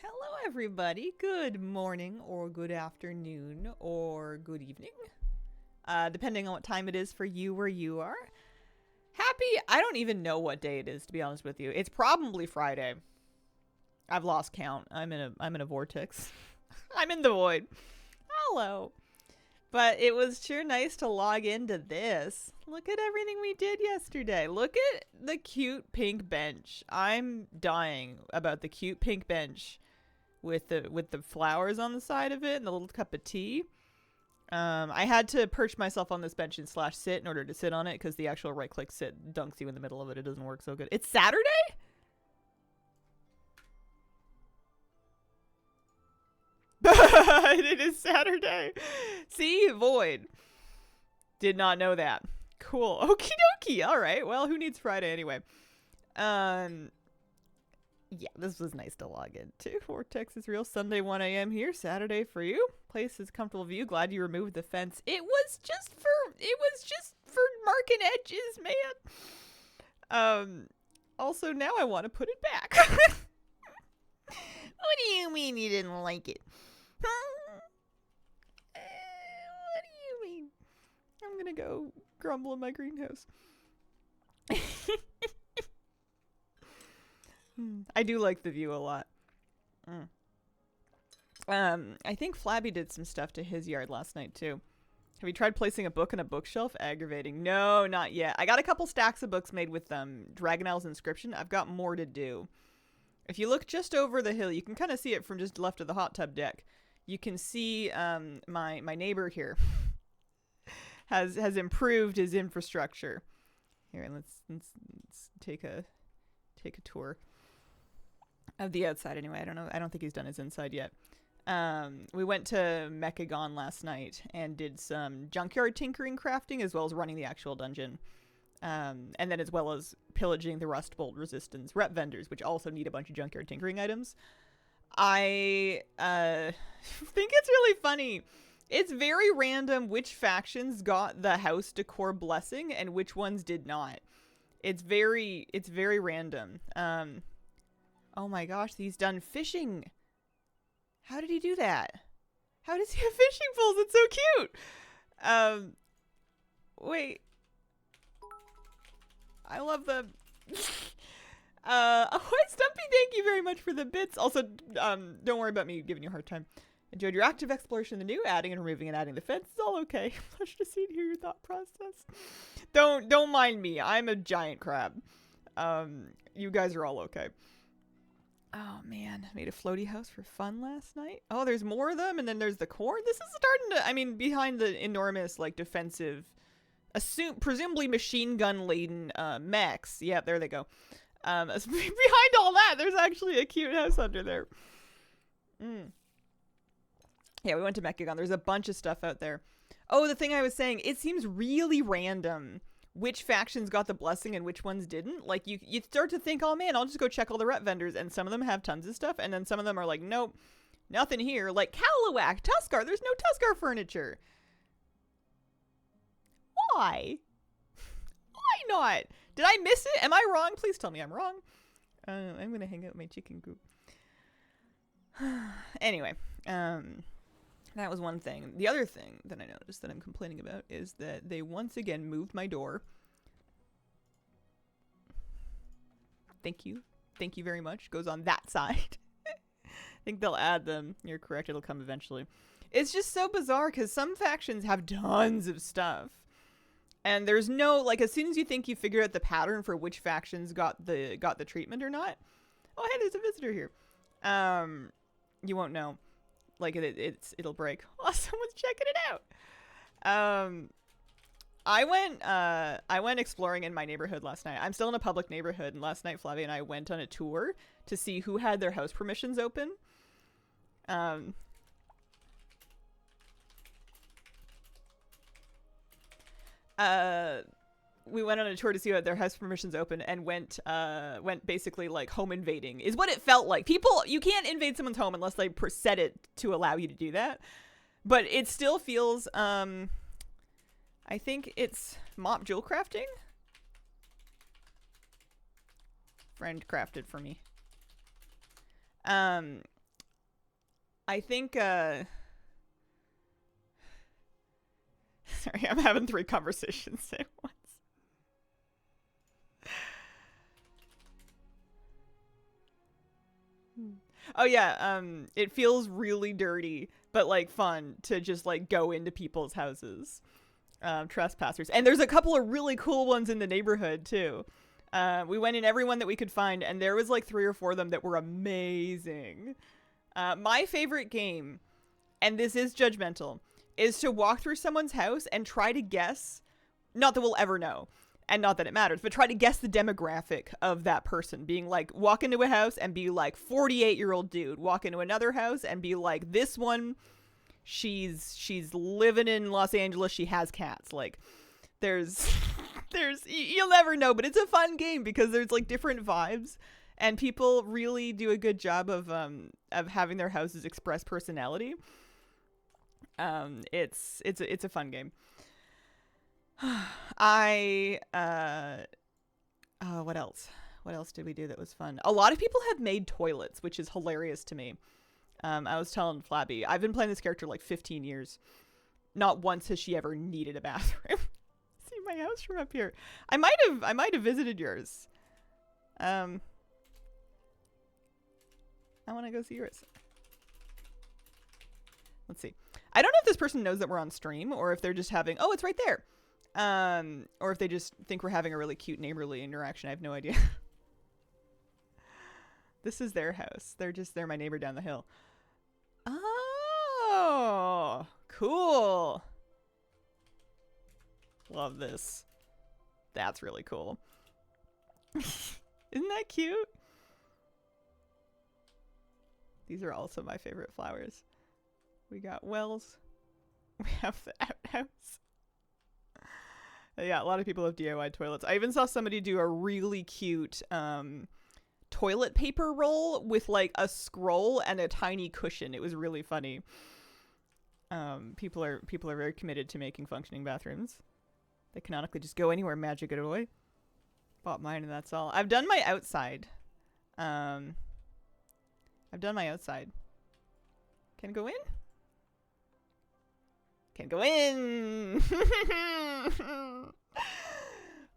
Hello, everybody. Good morning, or good afternoon, or good evening, depending on what time it is for you where you are. I don't even know what day it is, to be honest with you. It's probably Friday. I've lost count. I'm in a vortex. I'm in the void. Hello. But it was sure nice to log into this. Look at everything we did yesterday. Look at the cute pink bench. I'm dying about the cute pink bench with the flowers on the side of it and the little cup of tea. I had to perch myself on this bench and slash sit in order to sit on it because the actual right click sit dunks you in the middle of it. It doesn't work so good. It's Saturday? It is Saturday. See? Void. Did not know that. Cool. Okie dokie. All right. Well, who needs Friday anyway? Yeah, this was nice to log into. Vortex is real. Sunday 1 a.m. here. Saturday for you. Place is comfortable view. Glad you removed the fence. It was just for marking edges, man. Also now I want to put it back. What do you mean you didn't like it? What do you mean? I'm gonna go grumble in my greenhouse. I do like the view a lot. I think Flabby did some stuff to his yard last night too. Have you tried placing a book on a bookshelf? Aggravating. No, not yet. I got a couple stacks of books made with Dragonel's Inscription. I've got more to do. If you look just over the hill, you can kind of see it from just left of the hot tub deck. You can see my neighbor here has improved his infrastructure. Here, let's take a tour of the outside anyway. I don't think he's done his inside yet. We went to Mechagon last night and did some junkyard tinkering crafting as well as running the actual dungeon. And then as well as pillaging the Rust Bolt Resistance rep vendors, which also need a bunch of junkyard tinkering items. I think it's really funny. It's very random which factions got the house decor blessing and which ones did not. It's very random. Oh my gosh, he's done fishing. How did he do that? How does he have fishing poles? It's so cute. Wait. I love the hi Stumpy, thank you very much for the bits. Also, don't worry about me giving you a hard time. Enjoyed your active exploration of the new, adding and removing and adding the fence. It's all okay. Pleasure to see and hear your thought process. Don't mind me. I'm a giant crab. You guys are all okay. Oh man, made a floaty house for fun last night. Oh, there's more of them, and then there's the corn. This is starting to, I mean, behind the enormous, like, defensive, presumably machine gun laden mechs. Yeah, there they go. Behind all that, there's actually a cute house under there. Yeah, we went to Mechagon. There's a bunch of stuff out there. Oh, the thing I was saying, it seems really random which factions got the blessing and which ones didn't. Like, you start to think, oh man, I'll just go check all the rep vendors, and some of them have tons of stuff, and then some of them are like, nope, nothing here. Like Kalawak, Tuskar, there's no Tuskar furniture. Why? Why not? Did I miss it? Am I wrong? Please tell me I'm wrong. I'm gonna hang out my chicken coop. Anyway, that was one thing. The other thing that I noticed that I'm complaining about is that they once again moved my door. Thank you. Thank you very much. Goes on that side. I think they'll add them. You're correct. It'll come eventually. It's just so bizarre because some factions have tons of stuff. And there's no, like, as soon as you think you figure out the pattern for which factions got the treatment or not. Oh, hey, there's a visitor here. You won't know. Like, it'll break. Oh, someone's checking it out. I went exploring in my neighborhood last night. I'm still in a public neighborhood, and last night Flavia and I went on a tour to see who had their house permissions open. We went on a tour to see what their house permissions open, and went basically like home invading is what it felt like. People, you can't invade someone's home unless they set it to allow you to do that. But it still feels, I think it's Mop Jewel Crafting. Friend crafted for me. I think sorry, I'm having 3 conversations at once. Oh yeah, it feels really dirty, but like fun to just like go into people's houses. Trespassers. And there's a couple of really cool ones in the neighborhood too. We went in every one that we could find, and there was like 3 or 4 of them that were amazing. My favorite game, and this is judgmental, is to walk through someone's house and try to guess, not that we'll ever know, and not that it matters, but try to guess the demographic of that person. Being like, walk into a house and be like, 48-year-old dude. Walk into another house and be like, this one, she's living in Los Angeles, she has cats. Like, there's you'll never know, but it's a fun game because there's like different vibes, and people really do a good job of having their houses express personality. It's a fun game. What else? What else did we do that was fun? A lot of people have made toilets, which is hilarious to me. I was telling Flabby, I've been playing this character like 15 years. Not once has she ever needed a bathroom. See my house from up here. I might have visited yours. I want to go see yours. Let's see. I don't know if this person knows that we're on stream, or if they're just having, oh, it's right there. Or if they just think we're having a really cute neighborly interaction. I have no idea. This is their house. They're my neighbor down the hill. Oh, cool. Love this. That's really cool. Isn't that cute? These are also my favorite flowers. We got wells. We have the outhouse. Yeah, a lot of people have DIY toilets. I even saw somebody do a really cute toilet paper roll with like a scroll and a tiny cushion. It was really funny. People are very committed to making functioning bathrooms. They canonically just go anywhere, magic it away. Bought mine and that's all. I've done my outside. Can go in? Can go in.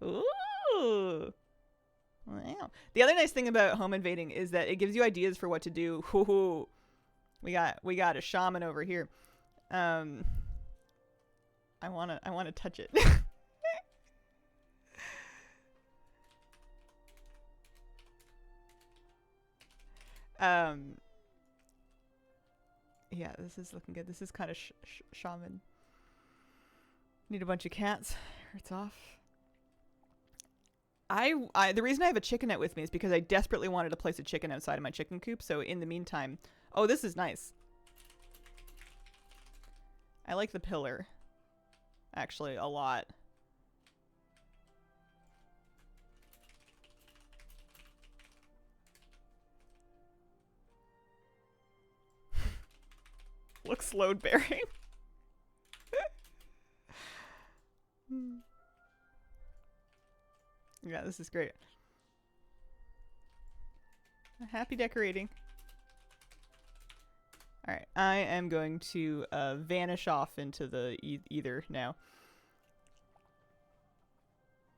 Ooh. Wow. The other nice thing about home invading is that it gives you ideas for what to do. Ooh. We got a shaman over here. I wanna touch it. Yeah, this is looking good. This is kind of shaman. Need a bunch of cats. It's off. The reason I have a chicken out with me is because I desperately wanted to place a chicken outside of my chicken coop. So in the meantime, oh, this is nice. I like the pillar, actually, a lot. Looks load bearing. Yeah, this is great. Happy decorating. Alright, I am going to vanish off into the ether now.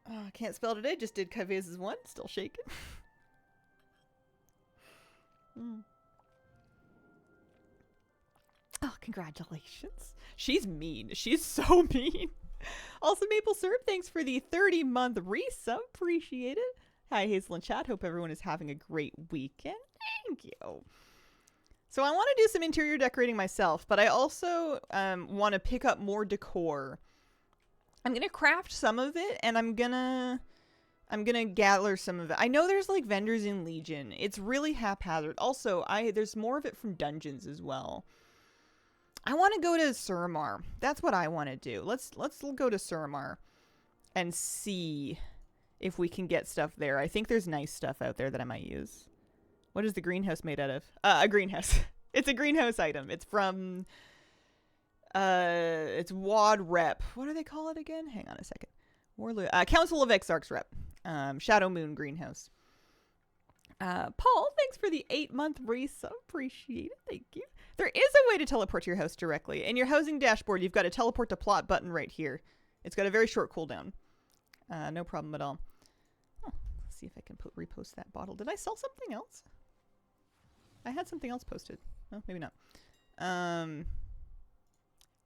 Oh, can't spell today, just did Kaivez's one, still shaking. Oh, congratulations. She's mean. She's so mean. Also, Maple Syrup, thanks for the 30-month resub. Appreciate it. Hi, Hazel and chat. Hope everyone is having a great weekend. Thank you. So I want to do some interior decorating myself, but I also want to pick up more decor. I'm going to craft some of it, and I'm gonna gather some of it. I know there's like vendors in Legion. It's really haphazard. Also, there's more of it from dungeons as well. I want to go to Suramar. That's what I want to do. Let's go to Suramar and see if we can get stuff there. I think there's nice stuff out there that I might use. What is the greenhouse made out of? A greenhouse. It's a greenhouse item. It's from it's WAD Rep. What do they call it again? Hang on a second. Council of Exarchs Rep. Shadow Moon greenhouse. Paul, thanks for the 8-month resub. Appreciate it. Thank you. There is a way to teleport to your house directly. In your housing dashboard, you've got a teleport to plot button right here. It's got a very short cooldown. No problem at all. Oh, let's see if I can repost that bottle. Did I sell something else? I had something else posted. Oh, maybe not.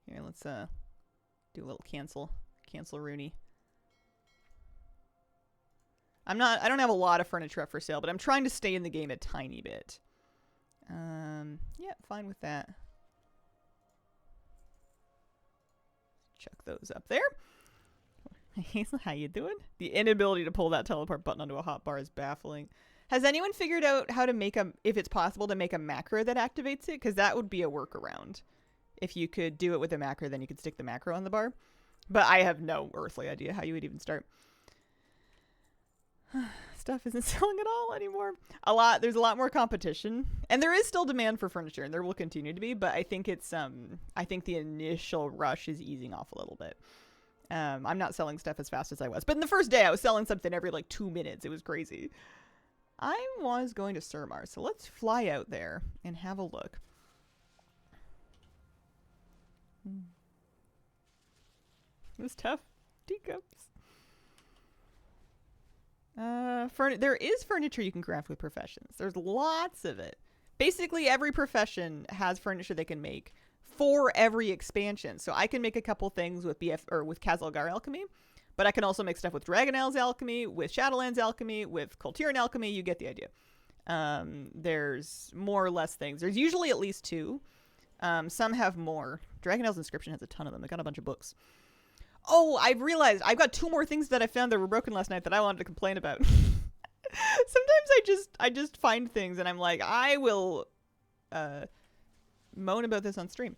Here, let's do a little cancel Rooney. I don't have a lot of furniture up for sale, but I'm trying to stay in the game a tiny bit. Yeah, fine with that. Chuck those up there. Hazel, how you doing? The inability to pull that teleport button onto a hotbar is baffling. Has anyone figured out how to make if it's possible to make a macro that activates it? Because that would be a workaround. If you could do it with a macro, then you could stick the macro on the bar. But I have no earthly idea how you would even start. Stuff isn't selling at all anymore. There's a lot more competition, and there is still demand for furniture, and there will continue to be, but I think I think the initial rush is easing off a little bit. I'm not selling stuff as fast as I was, but in the first day I was selling something every like 2 minutes. It was crazy. I was going to Surmar, so let's fly out there and have a look. It was tough. Teacups. There is furniture you can craft with professions. There's lots of it. Basically, every profession has furniture they can make for every expansion. So I can make a couple things with with Khazalgar Alchemy, but I can also make stuff with Dragonel's Alchemy, with Shadowlands Alchemy, with Kultiran Alchemy. You get the idea. There's more or less things. There's usually at least 2. Some have more. Dragonel's Inscription has a ton of them. I got a bunch of books. Oh, I've realized I've got 2 more things that I found that were broken last night that I wanted to complain about. Sometimes I just find things and I'm like, I will moan about this on stream.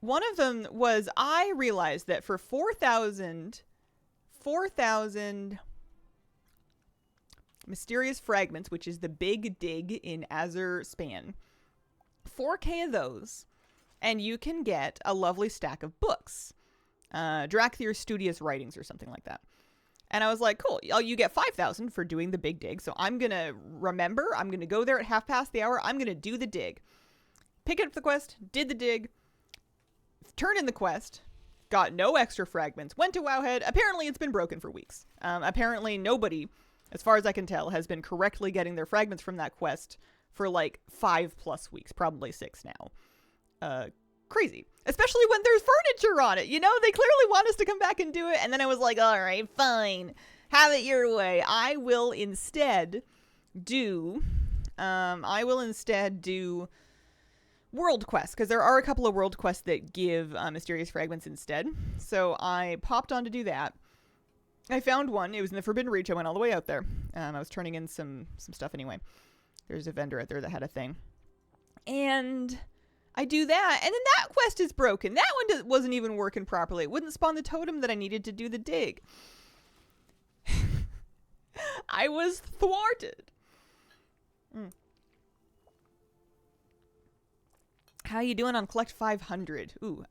One of them was I realized that for 4,000 mysterious fragments, which is the big dig in Azure Span, 4K of those, and you can get a lovely stack of books. Drakthir Studious Writings or something like that. And I was like, cool, you get 5,000 for doing the big dig. So I'm going to remember, I'm going to go there at 1:30. I'm going to do the dig. Pick up the quest, did the dig, turn in the quest, got no extra fragments, went to Wowhead. Apparently it's been broken for weeks. Apparently nobody, as far as I can tell, has been correctly getting their fragments from that quest for like 5+ weeks, probably 6 now. Crazy. Especially when there's furniture on it. You know, they clearly want us to come back and do it. And then I was like, all right, fine. Have it your way. I will instead do world quests, because there are a couple of world quests that give mysterious fragments instead. So I popped on to do that. I found one. It was in the Forbidden Reach. I went all the way out there. I was turning in some stuff anyway. There's a vendor out there that had a thing. And I do that, and then that quest is broken. That one wasn't even working properly. It wouldn't spawn the totem that I needed to do the dig. I was thwarted. How you doing on Collect 500? Ooh,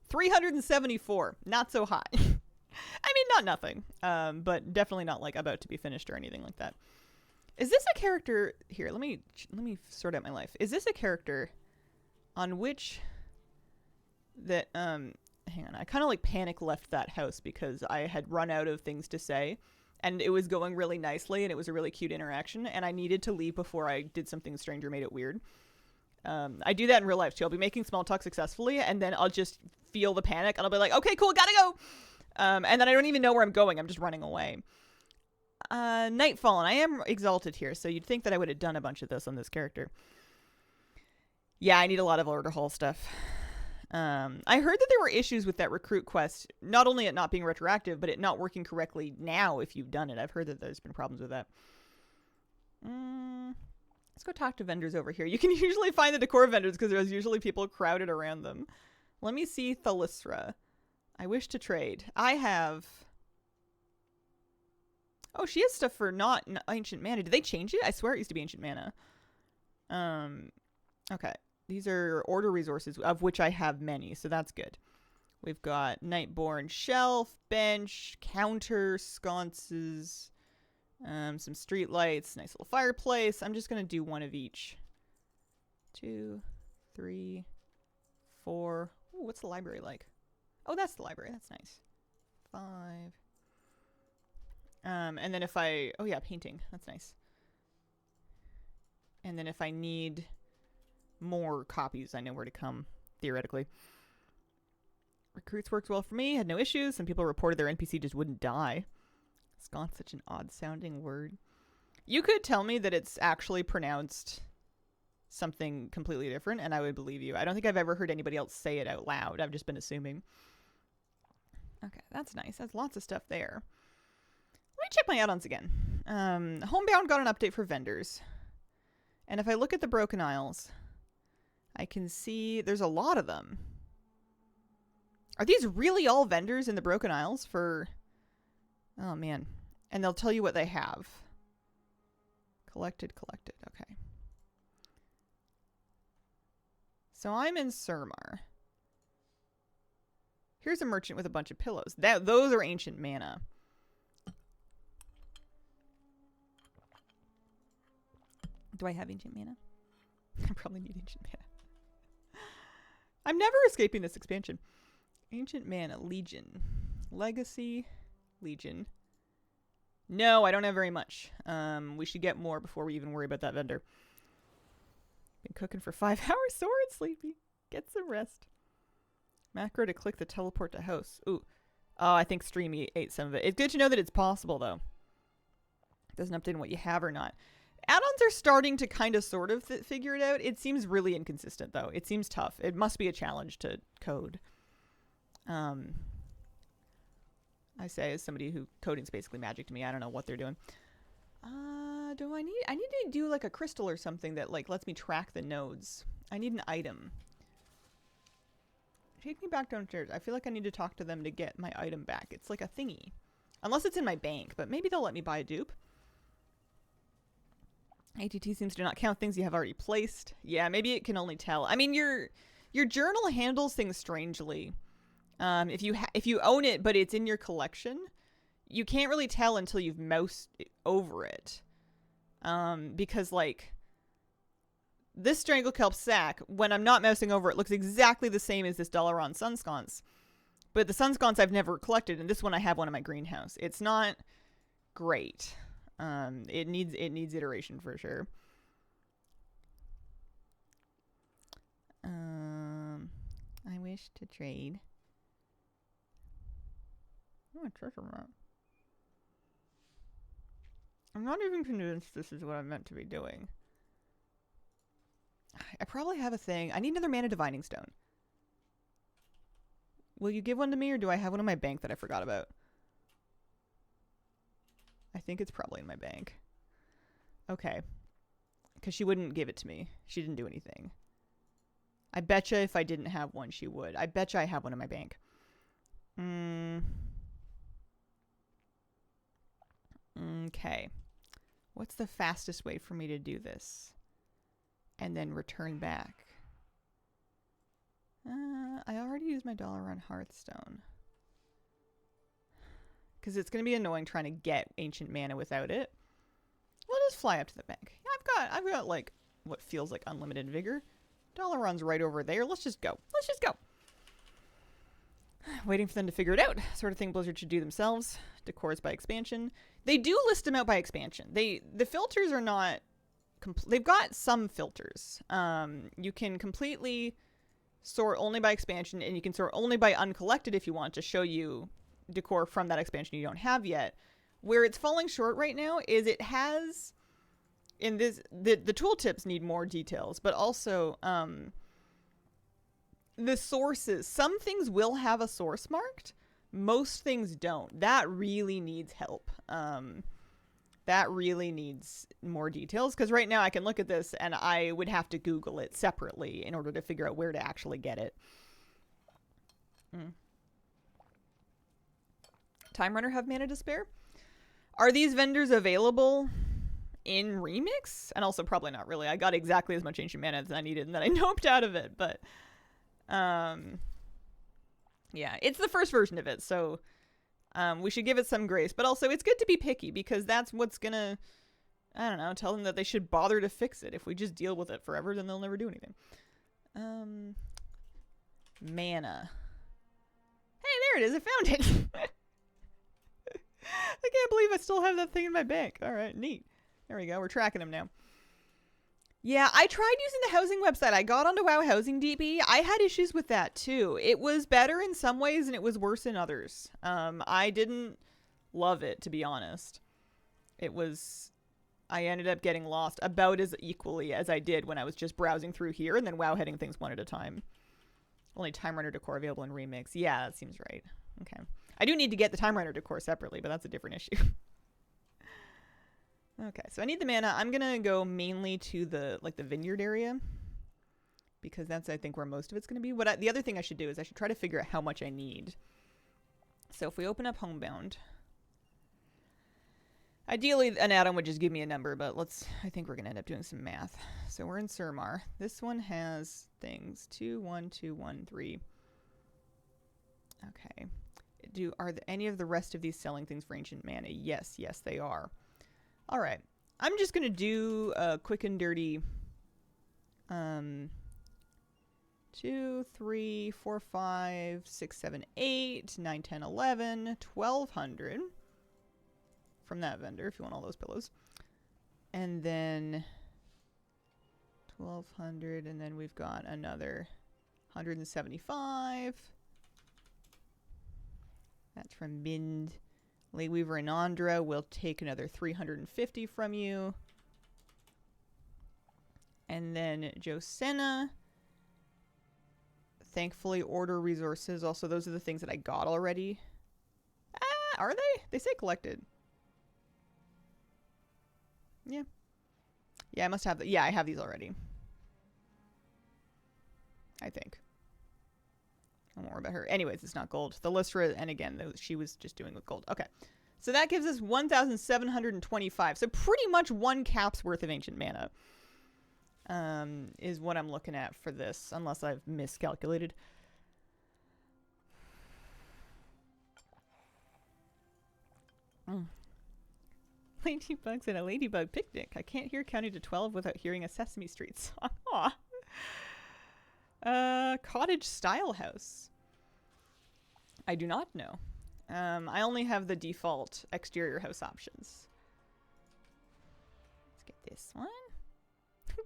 374. Not so hot. I mean, not nothing. But definitely not like about to be finished or anything like that. Is this a character here? Let me sort out my life. Is this a character on which that hang on, I kind of like panic left that house because I had run out of things to say and it was going really nicely and it was a really cute interaction and I needed to leave before I did something strange or made it weird. I do that in real life too. I'll be making small talk successfully and then I'll just feel the panic and I'll be like, okay, cool, gotta go. And then I don't even know where I'm going. I'm just running away. Nightfallen. I am exalted here, so you'd think that I would have done a bunch of this on this character. Yeah, I need a lot of Order Hall stuff. I heard that there were issues with that recruit quest, not only it not being retroactive, but it not working correctly now if you've done it. I've heard that there's been problems with that. Let's go talk to vendors over here. You can usually find the decor vendors because there's usually people crowded around them. Let me see Thalisra. I wish to trade. I have... Oh, she has stuff for not Ancient Mana. Did they change it? I swear it used to be Ancient Mana. Okay. These are order resources, of which I have many, so that's good. We've got Nightborn Shelf, Bench, Counter, Sconces. Some street lights, nice little fireplace. I'm just going to do one of each. 2, 3, 4. Ooh, what's the library like? Oh, that's the library. That's nice. 5. And then if I... Oh, yeah, painting. That's nice. And then if I need more copies, I know where to come, theoretically. Recruits worked well for me. Had no issues. Some people reported their NPC just wouldn't die. Sconce, such an odd-sounding word. You could tell me that it's actually pronounced something completely different, and I would believe you. I don't think I've ever heard anybody else say it out loud. I've just been assuming. Okay, that's nice. That's lots of stuff there. Let me check my add-ons again. Homebound got an update for vendors. And if I look at the Broken Isles, I can see there's a lot of them. Are these really all vendors in the Broken Isles for... Oh, man. And they'll tell you what they have. Collected. Okay. So I'm in Surmar. Here's a merchant with a bunch of pillows. Those are ancient mana. Do I have ancient mana? I probably need ancient mana. I'm never escaping this expansion. Ancient mana. Legion. Legacy. Legion. No, I don't have very much. We should get more before we even worry about that vendor. Been cooking for 5 hours. Sore and sleepy. Get some rest. Macro to click the teleport to house. Ooh. Oh, I think Stream ate some of it. It's good to know that it's possible, though. It doesn't update on what you have or not. Add-ons are starting to kind of sort of figure it out. It seems really inconsistent, though. It seems tough. It must be a challenge to code. I say as somebody who coding's basically magic to me. I don't know what they're doing. I need to do like a crystal or something that like lets me track the nodes. I need an item. Take me back downstairs. I feel like I need to talk to them to get my item back. It's like a thingy. Unless it's in my bank, but maybe they'll let me buy a dupe. ATT seems to not count things you have already placed. Yeah, maybe it can only tell. I mean, your journal handles things strangely. If you own it, but it's in your collection, you can't really tell until you've moused over it. Because like this Stranglekelp sack, when I'm not mousing over it, looks exactly the same as this Dalaran Sunsconce. But the Sunsconce I've never collected, and this one I have one in my greenhouse. It's not great. It needs iteration for sure. I wish to trade. Oh, a treasure map. I'm not even convinced this is what I'm meant to be doing. I probably have a thing. I need another mana divining stone. Will you give one to me, or do I have one in my bank that I forgot about? I think it's probably in my bank. Okay. Because she wouldn't give it to me. She didn't do anything. I betcha if I didn't have one, she would. I betcha I have one in my bank. Okay. What's the fastest way for me to do this? And then return back. I already used my $1 on Hearthstone. Because it's going to be annoying trying to get ancient mana without it. We'll just fly up to the bank. Yeah, I've got like what feels like unlimited vigor. Dalaran's right over there. Let's just go. Let's just go. Waiting for them to figure it out. Sort of thing Blizzard should do themselves. Decors by expansion. They do list them out by expansion. The filters are not... They've got some filters. You can completely sort only by expansion, and you can sort only by uncollected if you want to show you decor from that expansion you don't have yet. Where it's falling short right now is it has... In this, the tooltips need more details, but also the sources. Some things will have a source marked. Most things don't. That really needs help. That really needs more details, because right now I can look at this and I would have to Google it separately in order to figure out where to actually get it. Time Runner have mana to spare? Are these vendors available in Remix? And also probably not really. I got exactly as much ancient mana as I needed and then I noped out of it, but yeah, it's the first version of it, so We should give it some grace, but also it's good to be picky because that's what's gonna, I don't know, tell them that they should bother to fix it. If we just deal with it forever, then they'll never do anything. Mana. Hey, there it is. I found it. I can't believe I still have that thing in my bank. All right, neat. There we go. We're tracking them now. Yeah, I tried using the housing website. I got onto WoW Housing DB. I had issues with that too. It was better in some ways and it was worse in others. I didn't love it, to be honest. I ended up getting lost about as equally as I did when I was just browsing through here and then WoW heading things one at a time. Only Time Runner decor available in Remix. Yeah, that seems right. Okay. I do need to get the Time Runner decor separately, but that's a different issue. Okay, so I need the mana. I'm going to go mainly to the vineyard area because that's, I think, where most of it's going to be. The other thing I should do is I should try to figure out how much I need. So if we open up Homebound, ideally an add-on would just give me a number, but I think we're going to end up doing some math. So we're in Suramar. This one has things 2, 1, 2, 1, 3. Okay. Are any of the rest of these selling things for ancient mana? Yes, they are. All right. I'm just going to do a quick and dirty 2, 3, 4, 5, 6, 7, 8, 9, 10, 11, 1,200 from that vendor if you want all those pillows. And then 1,200, and then we've got another 175. That's from Bind. Leyweaver and Andra will take another 350 from you. And then Josena. Thankfully, order resources. Also, those are the things that I got already. Are they? They say collected. Yeah. Yeah, I must have yeah, I have these already. I think. Don't worry about her. Anyways, it's not gold. The Lystra, and again, she was just doing with gold. Okay. So that gives us 1,725. So pretty much 1 cap's worth of ancient mana is what I'm looking at for this, unless I've miscalculated. Ladybugs and a ladybug picnic. I can't hear counting to 12 without hearing a Sesame Street song. Aw. Cottage style house. I do not know. I only have the default exterior house options. Let's get this one.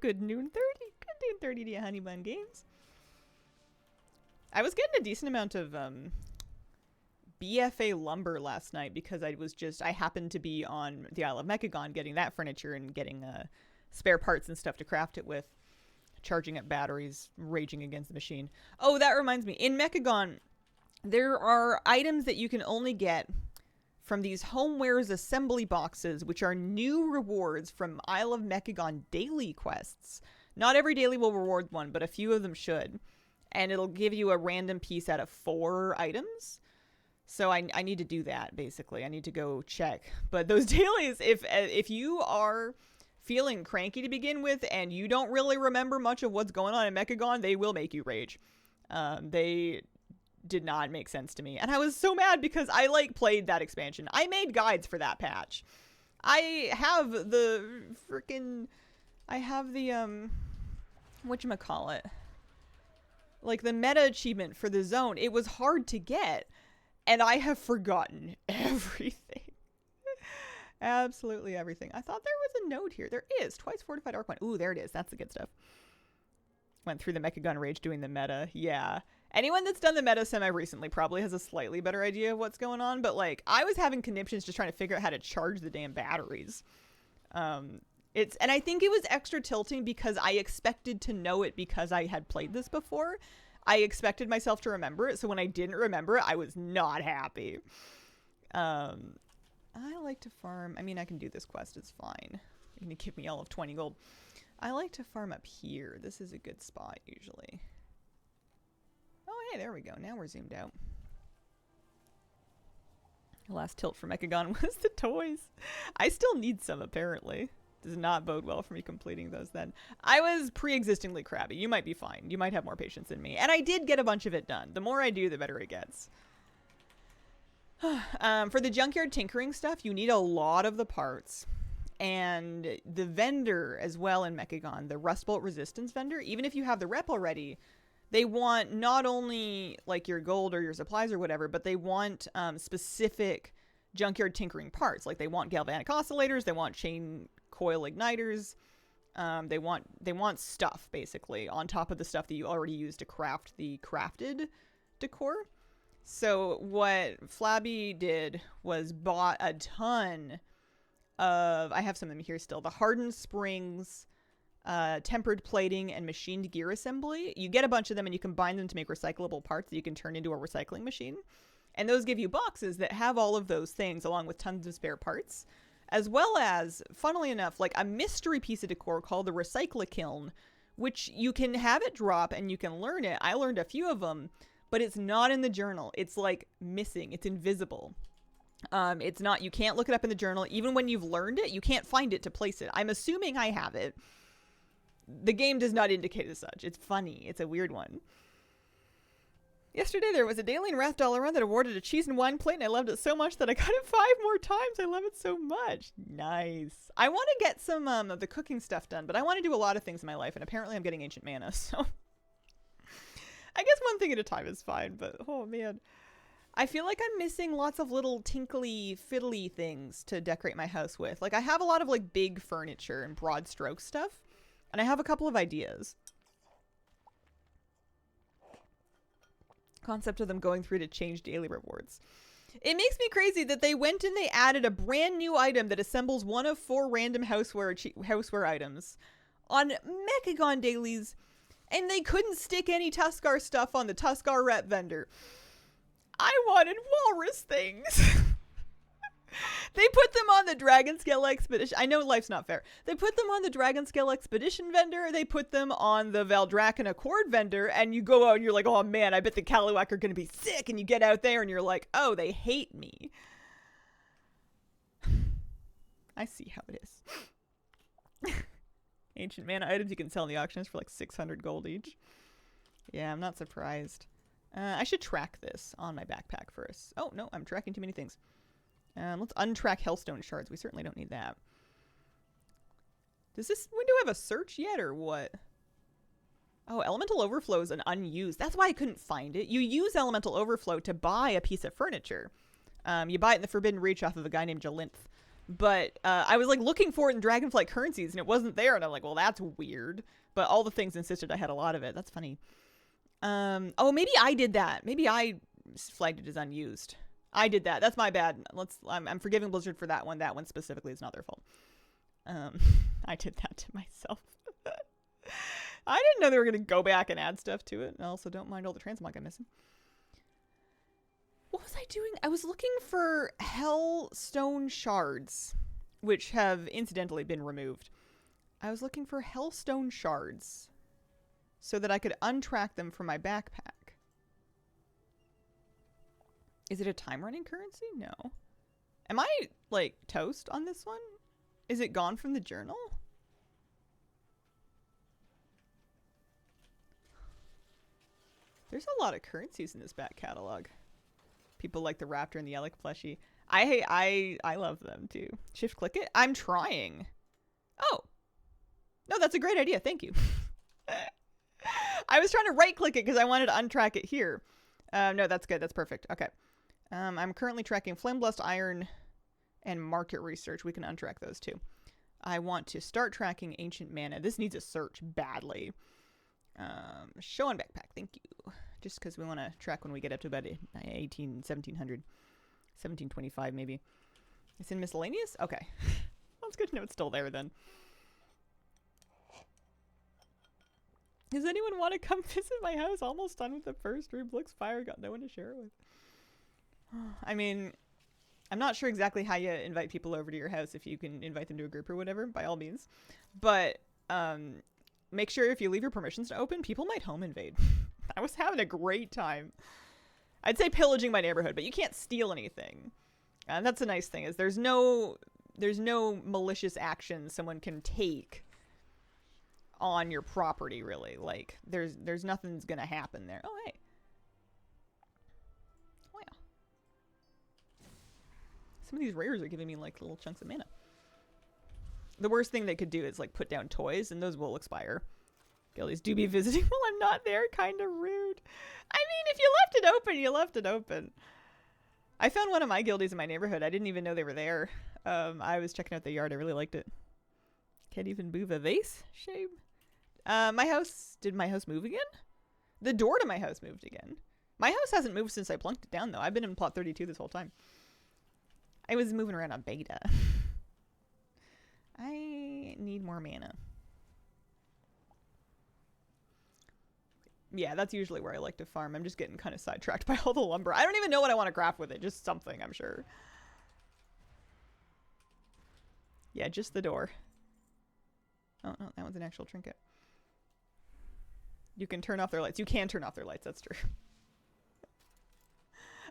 Good noon 30. Good noon 30 to Honey Bun Games. I was getting a decent amount of BFA lumber last night because I happened to be on the Isle of Mechagon getting that furniture and getting spare parts and stuff to craft it with. Charging up batteries, raging against the machine. Oh, that reminds me. In Mechagon, there are items that you can only get from these Homewares assembly boxes, which are new rewards from Isle of Mechagon daily quests. Not every daily will reward one, but a few of them should. And it'll give you a random piece out of 4 items. So I need to do that, basically. I need to go check. But those dailies, if you are feeling cranky to begin with and you don't really remember much of what's going on in Mechagon, they will make you rage. They did not make sense to me. And I was so mad because I played that expansion. I made guides for that patch. I have the whatchamacallit? The meta achievement for the zone. It was hard to get. And I have forgotten everything. Absolutely everything. I thought there was a note here. There is. Twice fortified arc point. Ooh, there it is. That's the good stuff. Went through the Mechagon rage doing the meta. Yeah. Anyone that's done the meta semi-recently probably has a slightly better idea of what's going on. But, I was having conniptions just trying to figure out how to charge the damn batteries. And I think it was extra tilting because I expected to know it because I had played this before. I expected myself to remember it. So when I didn't remember it, I was not happy. I like to farm. I mean, I can do this quest. It's fine. You're going to give me all of 20 gold. I like to farm up here. This is a good spot, usually. Oh, hey, there we go. Now we're zoomed out. The last tilt for Mechagon was the toys. I still need some, apparently. Does not bode well for me completing those then. I was pre-existingly crabby. You might be fine. You might have more patience than me. And I did get a bunch of it done. The more I do, the better it gets. For the junkyard tinkering stuff, you need a lot of the parts. And the vendor as well in Mechagon, the Rust Bolt Resistance vendor, even if you have the rep already, they want not only like your gold or your supplies or whatever, but they want specific junkyard tinkering parts. Like they want galvanic oscillators, they want chain coil igniters, they want stuff basically on top of the stuff that you already use to craft the crafted decor. So what Flabby did was bought a ton of, I have some of them here still, the hardened springs, tempered plating, and machined gear assembly. You get a bunch of them and you combine them to make recyclable parts that you can turn into a recycling machine. And those give you boxes that have all of those things along with tons of spare parts, as well as, funnily enough, like a mystery piece of decor called the Recyclakiln, which you can have it drop and you can learn it. I learned a few of them, but it's not in the journal. It's like missing. It's invisible. It's not, you can't look it up in the journal. Even when you've learned it, you can't find it to place it. I'm assuming I have it. The game does not indicate as such. It's funny. It's a weird one. Yesterday there was a Daleen Wrath Dollar run that awarded a cheese and wine plate, and I loved it so much that I got it 5 more times. I love it so much. Nice. I want to get some of the cooking stuff done, but I want to do a lot of things in my life, and apparently I'm getting Ancient Mana, so... I guess one thing at a time is fine, but oh man. I feel like I'm missing lots of little tinkly, fiddly things to decorate my house with. Like, I have a lot of, like, big furniture and broad stroke stuff, and I have a couple of ideas. Concept of them going through to change daily rewards. It makes me crazy that they went and they added a brand new item that assembles one of 4 random houseware items on Mechagon dailies, and they couldn't stick any Tuskar stuff on the Tuskar rep vendor. I wanted walrus things. They put them on the Dragonscale Expedition. I know life's not fair. They put them on the Dragonscale Expedition vendor. They put them on the Valdrakken Accord vendor. And you go out and you're like, oh man, I bet the Kaluak are going to be sick. And you get out there and you're like, oh, they hate me. I see how it is. Ancient Mana items you can sell in the auctions for like 600 gold each. Yeah, I'm not surprised. I should track this on my backpack first. Oh, no, I'm tracking too many things. Let's untrack Hellstone shards. We certainly don't need that. Does this window have a search yet or what? Oh, Elemental Overflow is an unused. That's why I couldn't find it. You use Elemental Overflow to buy a piece of furniture. You buy it in the Forbidden Reach off of a guy named Jalinth. But I was like looking for it in Dragonflight currencies and it wasn't there. And I'm like, well, that's weird. But all the things insisted I had a lot of it. That's funny. Oh, maybe I did that. Maybe I flagged it as unused. I did that. That's my bad. I'm forgiving Blizzard for that one. That one specifically is not their fault. I did that to myself. I didn't know they were going to go back and add stuff to it. I also don't mind all the transmog I'm missing. What was I doing? I was looking for Hellstone shards, which have incidentally been removed. I was looking for Hellstone shards so that I could untrack them from my backpack. Is it a time-running currency? No. Am I, like, toast on this one? Is it gone from the journal? There's a lot of currencies in this back catalog. People like the Raptor and the Elec plushie. I love them too. Shift click it? I'm trying. Oh. No, that's a great idea. Thank you. I was trying to right click it because I wanted to untrack it here. No, that's good. That's perfect. Okay. I'm currently tracking Flameblast Iron and Market Research. We can untrack those too. I want to start tracking Ancient Mana. This needs a search badly. Show on backpack. Thank you. Just because we want to track when we get up to about 1700. 1725 maybe. It's in miscellaneous? Okay. That's good to know it's still there then. Does anyone want to come visit my house? Almost done with the first Rublux Fire. Got no one to share it with. I mean, I'm not sure exactly how you invite people over to your house, if you can invite them to a group or whatever, by all means. But make sure if you leave your permissions to open, people might home invade. I was having a great time. I'd say pillaging my neighborhood, but you can't steal anything. And that's a nice thing, is there's no malicious action someone can take on your property, really. Like, there's nothing's gonna happen there. Oh, hey. Oh, yeah. Some of these rares are giving me like little chunks of mana. The worst thing they could do is like put down toys, and those will expire. Guildies do be visiting while I'm not there. Kind of rude. I mean, if you left it open, you left it open. I found one of my guildies in my neighborhood. I didn't even know they were there. I was checking out the yard. I really liked it. Can't even move a vase? Shame. My house... Did my house move again? The door to my house moved again. My house hasn't moved since I plunked it down, though. I've been in plot 32 this whole time. I was moving around on beta. I need more mana. Yeah, that's usually where I like to farm. I'm just getting kind of sidetracked by all the lumber. I don't even know what I want to craft with it. Just something, I'm sure. Yeah, just the door. Oh, no, that one's an actual trinket. You can turn off their lights. You can turn off their lights. That's true.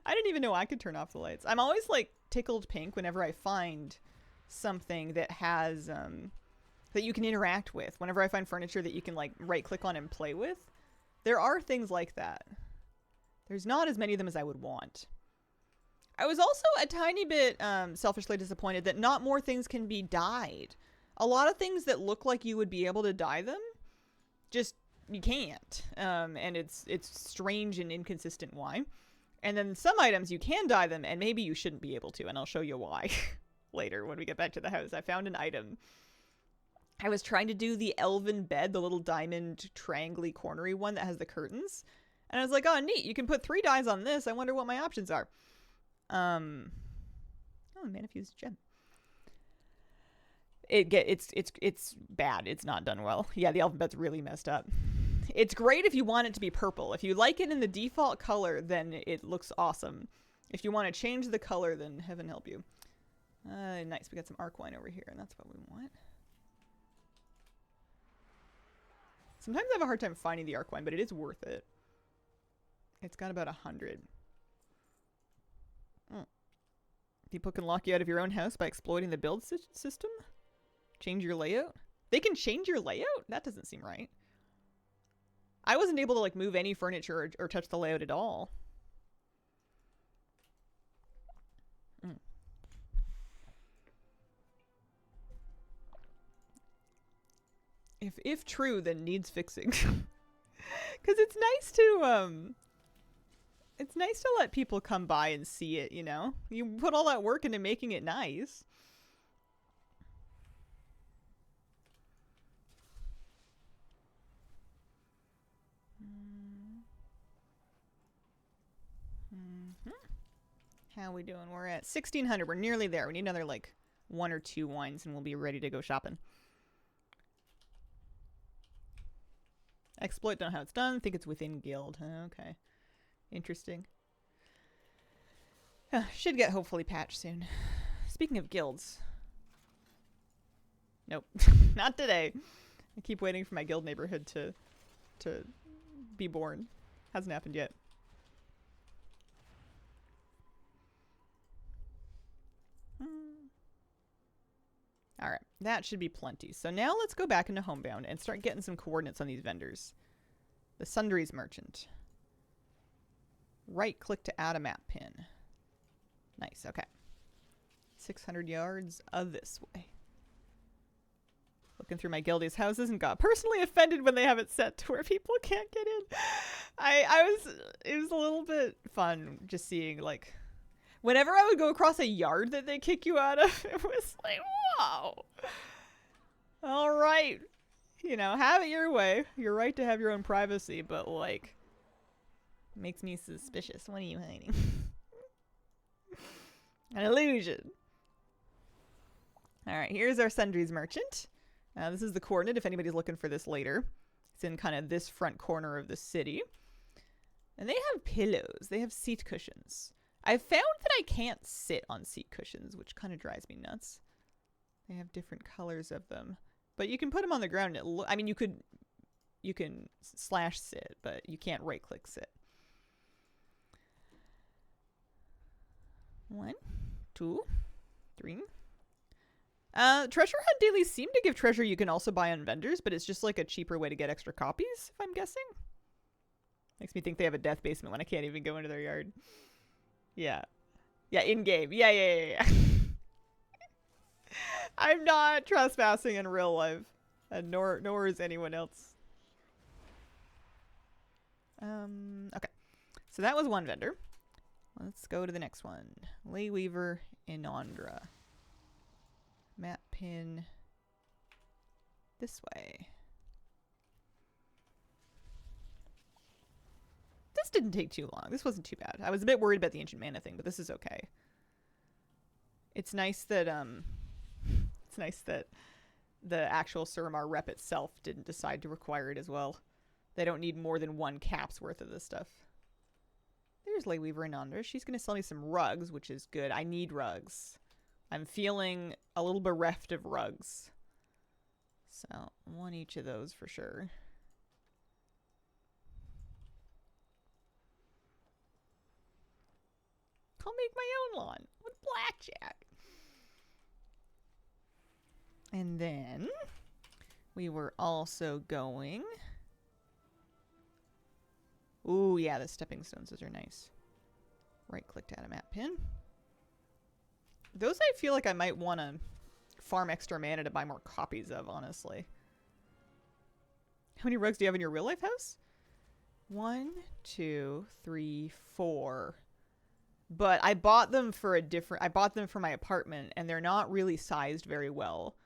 I didn't even know I could turn off the lights. I'm always, like, tickled pink whenever I find something that has, that you can interact with. Whenever I find furniture that you can, like, right-click on and play with. There are things like that. There's not as many of them as I would want. I was also a tiny bit selfishly disappointed that not more things can be dyed. A lot of things that look like you would be able to dye them, just you can't. And it's strange and inconsistent why. And then some items you can dye them, and maybe you shouldn't be able to, and I'll show you why later when we get back to the house. I found an item. I was trying to do the elven bed, the little diamond triangle-y cornery one that has the curtains. And I was like, oh, neat. You can put 3 dyes on this. I wonder what my options are. Oh, mana fused gem. It's bad. It's not done well. Yeah, the elven bed's really messed up. It's great if you want it to be purple. If you like it in the default color, then it looks awesome. If you want to change the color, then heaven help you. Nice. We got some arc wine over here, and that's what we want. Sometimes I have a hard time finding the arc wine, but it is worth it. It's got about 100. People can lock you out of your own house by exploiting the build system. Change your layout. They can change your layout? That doesn't seem right. I wasn't able to like move any furniture or touch the layout at all. If true, then needs fixing. Because it's nice to let people come by and see it, you know? You put all that work into making it nice. How are we doing? We're at 1,600. We're nearly there. We need another, like, 1 or 2 wines and we'll be ready to go shopping. Exploit, don't know how it's done. Think it's within guild. Okay. Interesting. Should get hopefully patched soon. Speaking of guilds. Nope. Not today. I keep waiting for my guild neighborhood to be born. Hasn't happened yet. Alright, that should be plenty. So now let's go back into Homebound and start getting some coordinates on these vendors. The Sundries Merchant. Right click to add a map pin. Nice, okay. 600 yards of this way. Looking through my guildies houses and got personally offended when they have it set to where people can't get in. It was a little bit fun just seeing like, whenever I would go across a yard that they kick you out of, it was like, whoa. All right. You know, have it your way. You're right to have your own privacy, but like, makes me suspicious. What are you hiding? An illusion. All right, here's our Sundries Merchant. This is the coordinate if anybody's looking for this later. It's in kind of this front corner of the city. And they have pillows. They have seat cushions. I've found that I can't sit on seat cushions, which kind of drives me nuts. They have different colors of them. But you can put them on the ground. And I mean, you can slash sit, but you can't right click sit. 1, 2, 3. Treasure Hunt dailies seem to give treasure you can also buy on vendors, but it's just like a cheaper way to get extra copies, if I'm guessing. Makes me think they have a death basement when I can't even go into their yard. Yeah. Yeah, in game. Yeah. I'm not trespassing in real life, and nor is anyone else. Okay. So that was one vendor. Let's go to the next one. Layweaver Inandra. Map pin this way. This didn't take too long. This wasn't too bad. I was a bit worried about the ancient mana thing, but this is okay. It's nice that the actual Suramar rep itself didn't decide to require it as well. They don't need more than one cap's worth of this stuff. There's Layweaver Inandra. She's going to sell me some rugs, which is good. I need rugs. I'm feeling a little bereft of rugs. So, one each of those for sure. I'll make my own lawn with blackjack. And then we were also going... Ooh, yeah, the stepping stones. Those are nice. Right-click to add a map pin. Those I feel like I might want to farm extra mana to buy more copies of, honestly. How many rugs do you have in your real-life house? 1, 2, 3, 4. But I bought them for I bought them for my apartment, and they're not really sized very well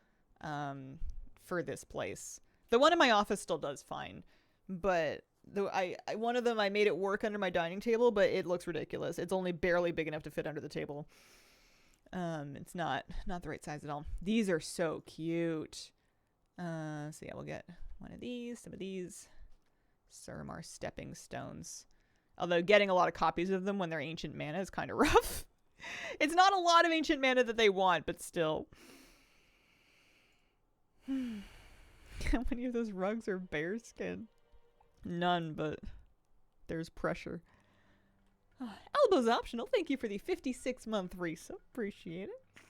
for this place. The one in my office still does fine, but one of them I made it work under my dining table, but it looks ridiculous. It's only barely big enough to fit under the table. It's not the right size at all. These are so cute. So yeah, we'll get one of these, some of these Suramar stepping stones. Although getting a lot of copies of them when they're ancient mana is kind of rough. It's not a lot of ancient mana that they want, but still. How many of those rugs are bearskin? None, but there's pressure. Elbows optional. Thank you for the 56-month resub. Appreciate it.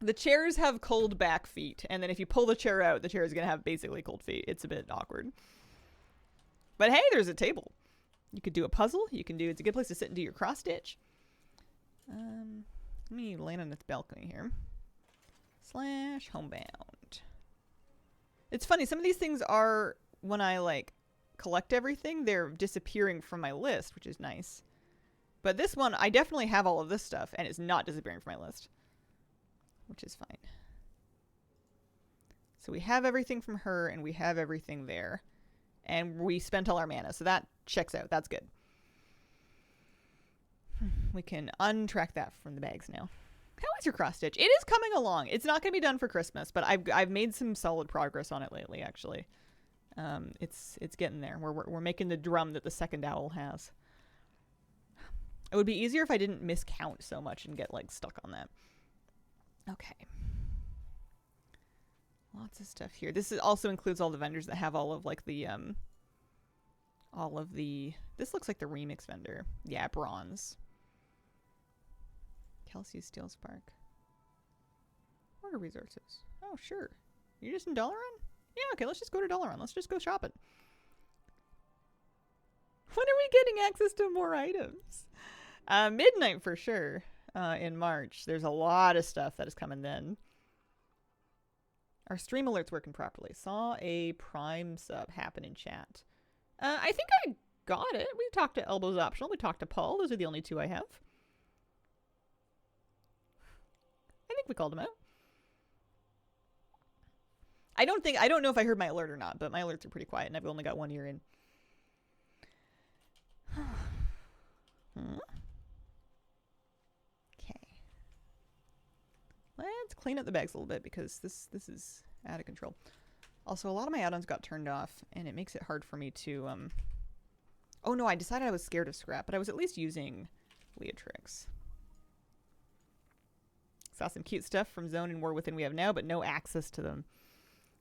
The chairs have cold back feet, and then if you pull the chair out, the chair is going to have basically cold feet. It's a bit awkward. But hey, there's a table. You could do a puzzle. It's a good place to sit and do your cross stitch. Let me land on its balcony here. / homebound. It's funny. Some of these things are, when I like collect everything, they're disappearing from my list, which is nice. But this one, I definitely have all of this stuff, and it's not disappearing from my list, which is fine. So we have everything from her, and we have everything there. And we spent all our mana, so that checks out. That's good. We can untrack that from the bags now. How is your cross stitch? It is coming along. It's not going to be done for Christmas, but I've made some solid progress on it lately, actually. It's getting there. We're making the drum that the second owl has. It would be easier if I didn't miscount so much and get like stuck on that. Okay. Lots of stuff here. This also includes all the vendors that have all of like the this looks like the remix vendor. Yeah, bronze. Kelsey's Steel Spark. Order resources. Oh, sure. You're just in Dalaran? Yeah, okay, let's just go to Dalaran. Let's just go shopping. When are we getting access to more items? Midnight for sure. In March. There's a lot of stuff that is coming then. Our stream alert's working properly. Saw a Prime sub happen in chat. I think I got it. We talked to Elbows Optional. We talked to Paul. Those are the only two I have. I think we called him out. I don't know if I heard my alert or not, but my alerts are pretty quiet, and I've only got 1 ear in. Okay. Let's clean up the bags a little bit because this is out of control. Also, a lot of my add-ons got turned off, and it makes it hard for me to Oh no, I decided I was scared of scrap, but I was at least using Leotrix. Saw some cute stuff from Zone and War Within we have now, but no access to them.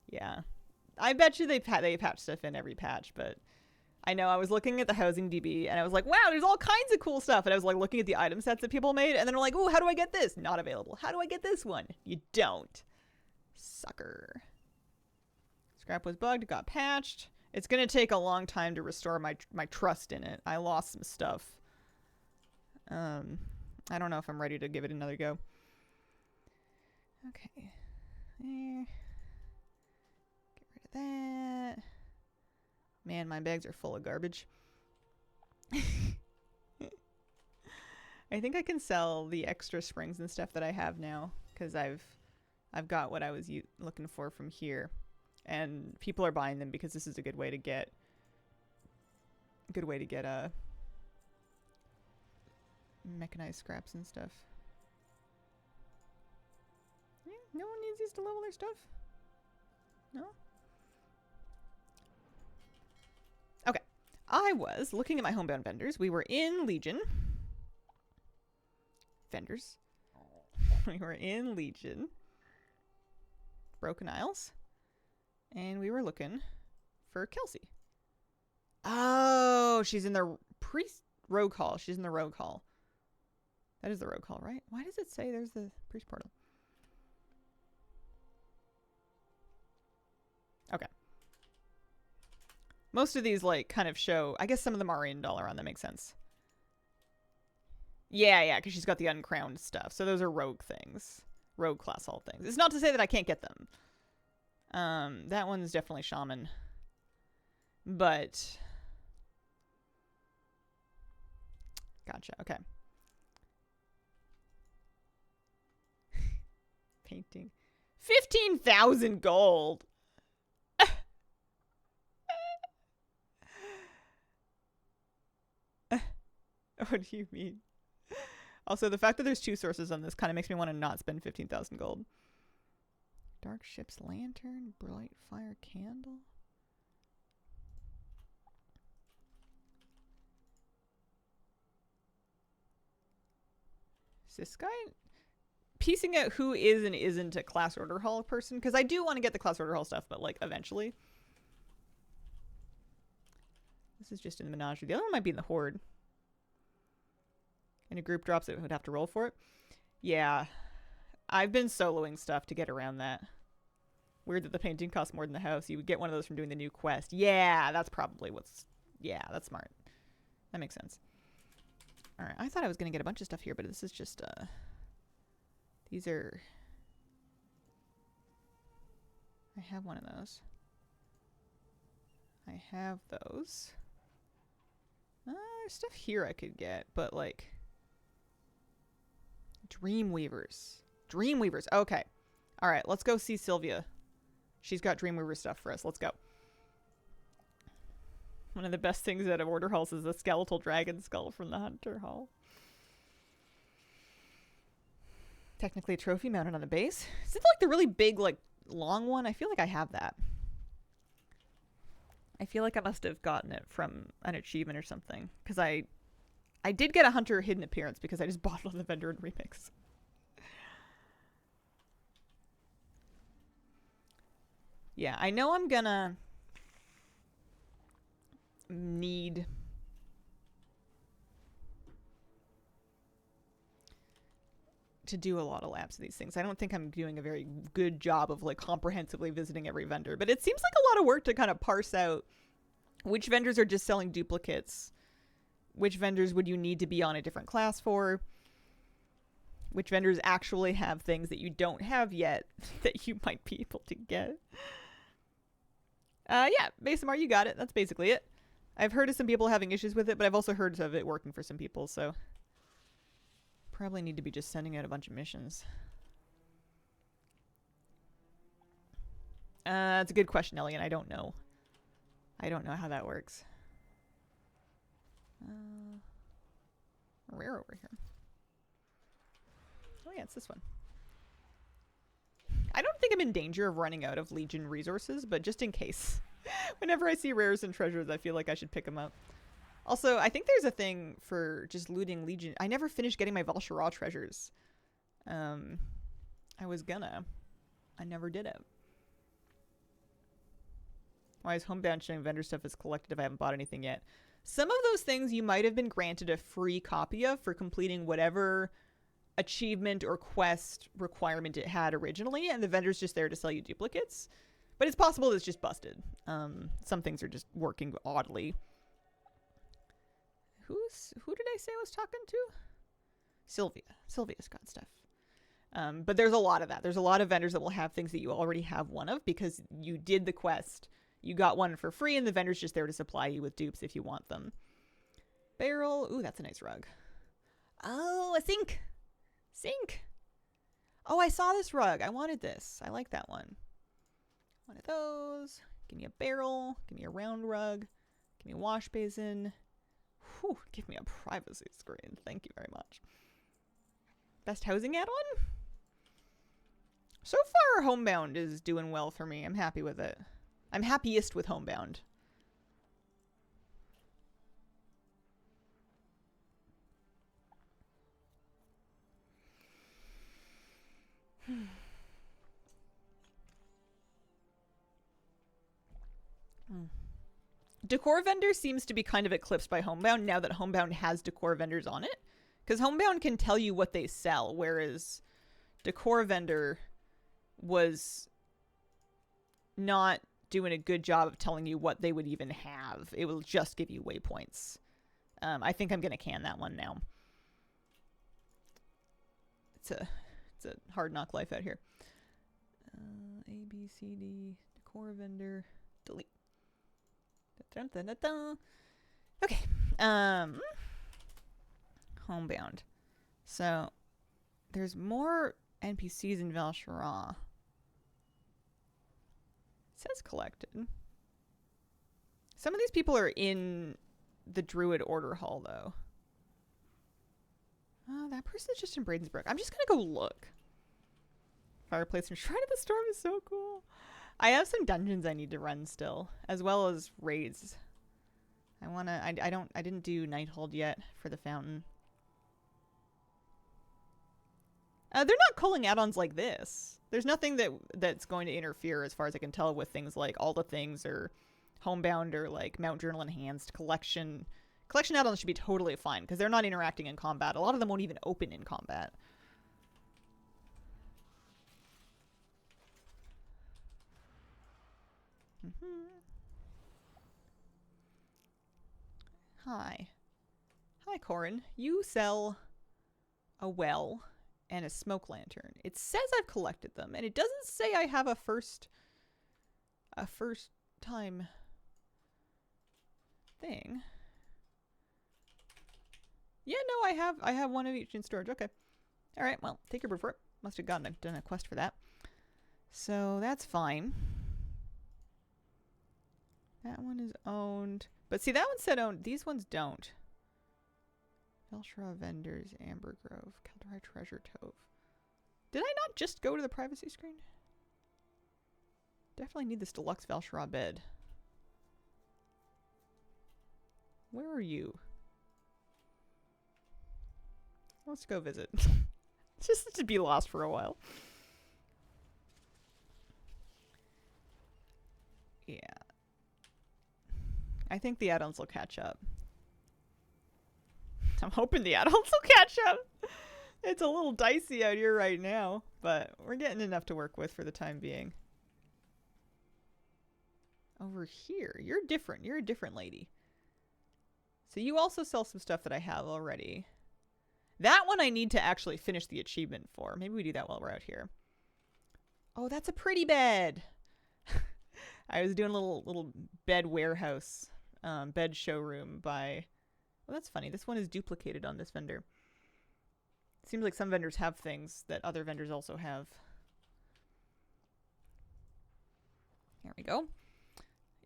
Yeah. I bet you they patch stuff in every patch, but I know I was looking at the Housing DB and I was like, wow, there's all kinds of cool stuff. And I was like looking at the item sets that people made, and then I'm like, oh, how do I get this? Not available. How do I get this one? You don't. Sucker. Scrap was bugged, got patched. It's going to take a long time to restore my trust in it. I lost some stuff. I don't know if I'm ready to give it another go. Okay. There. Get rid of that. Man, my bags are full of garbage. I think I can sell the extra springs and stuff that I have now because I've got what I was looking for from here, and people are buying them because this is a good way to get mechanized scraps and stuff. Yeah, no one needs these to level their stuff. No. Okay, I was looking at my homebound vendors. We were in Legion. Vendors. We were in Legion. Broken Isles. And we were looking for Kelsey. Oh, she's in the priest rogue hall. She's in the rogue hall. That is the rogue hall, right? Why does it say there's the priest portal? Okay. Most of these, like, kind of show... I guess some of them are in Dalaran. That makes sense. Yeah, because she's got the uncrowned stuff. So those are rogue things. Rogue class hall things. It's not to say that I can't get them. That one's definitely shaman. But... Gotcha, okay. Painting. 15,000 gold! What do you mean? Also, the fact that there's two sources on this kind of makes me want to not spend 15,000 gold. Dark ship's lantern, bright fire candle. Is this guy piecing out who is and isn't a class order hall person? Because I do want to get the class order hall stuff, but like eventually. This is just in the menagerie. The other one might be in the horde. And a group drops, it would have to roll for it. Yeah. I've been soloing stuff to get around that. Weird that the painting costs more than the house. You would get one of those from doing the new quest. Yeah, that's probably what's... Yeah, that's smart. That makes sense. Alright, I thought I was going to get a bunch of stuff here, but this is just, these are... I have one of those. I have those. There's stuff here I could get, but, like... Dreamweavers. Dreamweavers. Okay. All right, let's go see Sylvia. She's got Dreamweaver stuff for us. Let's go. One of the best things out of Order Halls is the skeletal dragon skull from the Hunter Hall. Technically a trophy mounted on the base. Is it like the really big, like, long one? I feel like I have that. I feel like I must have gotten it from an achievement or something. Because I did get a Hunter hidden appearance because I just bought it on the vendor and remix. Yeah, I know I'm gonna need to do a lot of labs of these things. I don't think I'm doing a very good job of like comprehensively visiting every vendor, but it seems like a lot of work to kind of parse out which vendors are just selling duplicates. Which vendors would you need to be on a different class for? Which vendors actually have things that you don't have yet that you might be able to get? Yeah, Basemar, you got it. That's basically it. I've heard of some people having issues with it, but I've also heard of it working for some people, so... Probably need to be just sending out a bunch of missions. That's a good question, Elian. I don't know. I don't know how that works. Rare over here. Oh yeah, it's this one. I don't think I'm in danger of running out of Legion resources, but just in case. Whenever I see rares and treasures, I feel like I should pick them up. Also, I think there's a thing for just looting Legion. I never finished getting my Val'sharah treasures. I was gonna. I never did it. Why is Homebound showing vendor stuff is collected if I haven't bought anything yet? Some of those things you might have been granted a free copy of for completing whatever achievement or quest requirement it had originally, and the vendor's just there to sell you duplicates. But it's possible it's just busted. Some things are just working oddly. Who did I say I was talking to? Sylvia's got stuff. But there's a lot of that. There's a lot of vendors that will have things that you already have one of because you did the quest. You got one for free, and the vendor's just there to supply you with dupes if you want them. Barrel. Ooh, that's a nice rug. Oh, a sink. Sink. Oh, I saw this rug. I wanted this. I like that one. One of those. Give me a barrel. Give me a round rug. Give me a wash basin. Whew, give me a privacy screen. Thank you very much. Best housing add-on? So far, Homebound is doing well for me. I'm happy with it. I'm happiest with Homebound. Decor vendor seems to be kind of eclipsed by Homebound now that Homebound has decor vendors on it. Because Homebound can tell you what they sell, whereas decor vendor was not doing a good job of telling you what they would even have. It will just give you waypoints. I think I'm going to can that one now. It's a hard knock life out here. A, B, C, D, decor vendor, delete. Dun, dun, dun, dun. Okay. Homebound. So, there's more NPCs in Val'sharah. It says collected. Some of these people are in the Druid Order Hall, though. Oh, that person's just in Bradensbrook. I'm just gonna go look. Fireplace from Shrine of the Storm is so cool. I have some dungeons I need to run still, as well as raids. I didn't do Nighthold yet for the fountain. They're not culling add-ons like this. There's nothing that's going to interfere, as far as I can tell, with things like All the Things or Homebound or like Mount Journal Enhanced collection. Collection add-ons should be totally fine because they're not interacting in combat. A lot of them won't even open in combat. Hi, Corin. You sell a well and a smoke lantern. It says I've collected them, and it doesn't say I have a first time thing. Yeah, no, I have one of each in storage. Okay. All right, well, take your word for it. Must have done a quest for that. So that's fine. That one is owned. But see, that one said owned. These ones don't. Val'sharah Vendors, Amber Grove, Kaldrai Treasure Trove. Did I not just go to the privacy screen? Definitely need this deluxe Val'sharah bed. Where are you? Let's go visit. Just to be lost for a while. Yeah. I think the add-ons will catch up. I'm hoping the add-ons will catch up. It's a little dicey out here right now, but we're getting enough to work with for the time being. Over here. You're different. You're a different lady. So you also sell some stuff that I have already. That one I need to actually finish the achievement for. Maybe we do that while we're out here. Oh, that's a pretty bed. I was doing a little bed warehouse, bed showroom by... Well, that's funny. This one is duplicated on this vendor. Seems like some vendors have things that other vendors also have. There we go.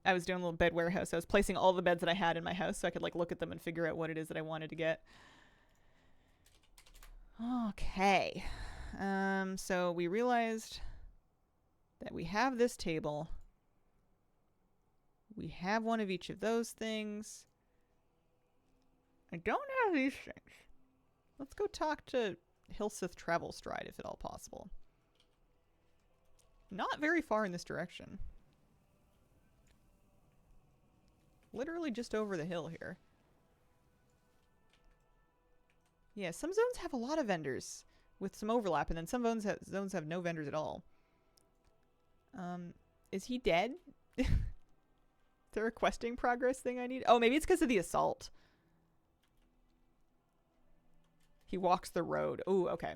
I was doing a little bed warehouse. I was placing all the beds that I had in my house so I could like look at them and figure out what it is that I wanted to get. Okay. So we realized that we have this table. We have one of each of those things. I don't have these things. Let's go talk to Hilsith Travelstride if at all possible. Not very far in this direction. Literally just over the hill here. Yeah, some zones have a lot of vendors with some overlap, and then some zones have no vendors at all. Is he dead? Is there a questing progress thing I need? Oh, maybe it's because of the assault. He walks the road. Oh, okay.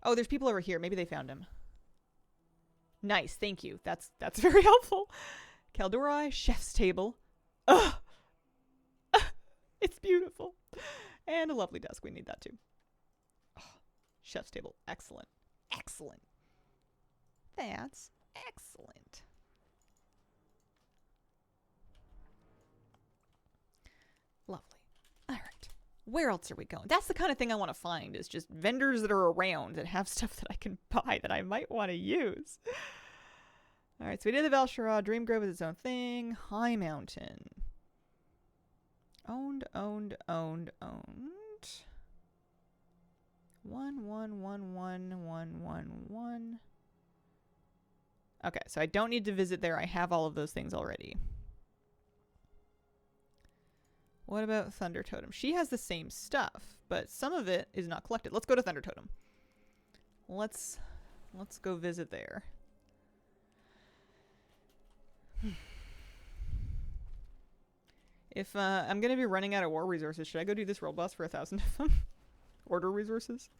Oh, there's people over here. Maybe they found him. Nice, thank you. That's very helpful. Kaldorei, chef's table. Ugh! It's beautiful. And a lovely desk. We need that too. Oh, chef's table. Excellent. Excellent. That's excellent. Lovely. All right. Where else are we going? That's the kind of thing I want to find, is just vendors that are around and have stuff that I can buy that I might want to use. All right, so we did the Val'sharah. Dream Grove is its own thing. High Mountain. Owned. 1111111. Okay, so I don't need to visit there. I have all of those things already. What about Thunder Totem? She has the same stuff, but some of it is not collected. Let's go to Thunder Totem. Let's go visit there. If I'm going to be running out of war resources, should I go do this world boss for 1,000 of them? Order resources?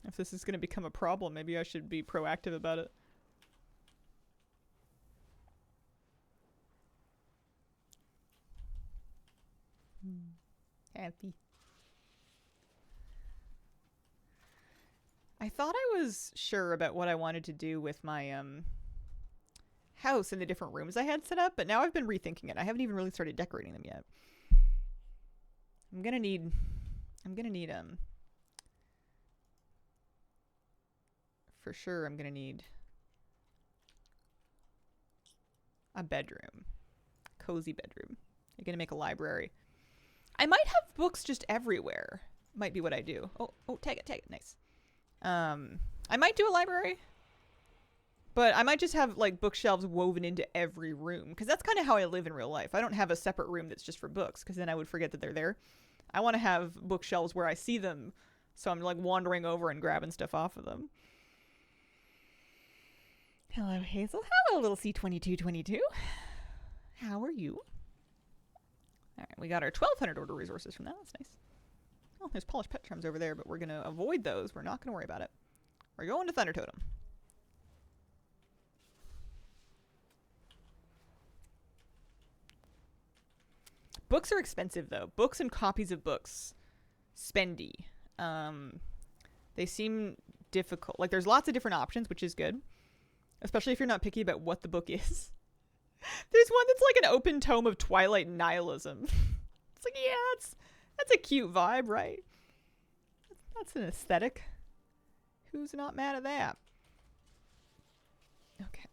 If this is going to become a problem, maybe I should be proactive about it. Happy. I thought I was sure about what I wanted to do with my house and the different rooms I had set up, but now I've been rethinking it. I haven't even really started decorating them yet. I'm gonna need for sure I'm gonna need a bedroom. Cozy bedroom. I'm gonna make a library. I might have books just everywhere. Might be what I do. Oh, tag it. Nice. I might do a library. But I might just have, like, bookshelves woven into every room. Because that's kind of how I live in real life. I don't have a separate room that's just for books. Because then I would forget that they're there. I want to have bookshelves where I see them. So I'm, like, wandering over and grabbing stuff off of them. Hello, Hazel. Hello, little C2222. How are you? Alright, we got our 1,200 order resources from that. That's nice. Oh, there's polished pet charms over there. But we're going to avoid those. We're not going to worry about it. We're going to Thunder Totem. Books are expensive, though. Books and copies of books. Spendy. They seem difficult. Like, there's lots of different options, which is good. Especially if you're not picky about what the book is. There's one that's like an open tome of Twilight nihilism. It's like, yeah, that's a cute vibe, right? That's an aesthetic. Who's not mad at that? Okay.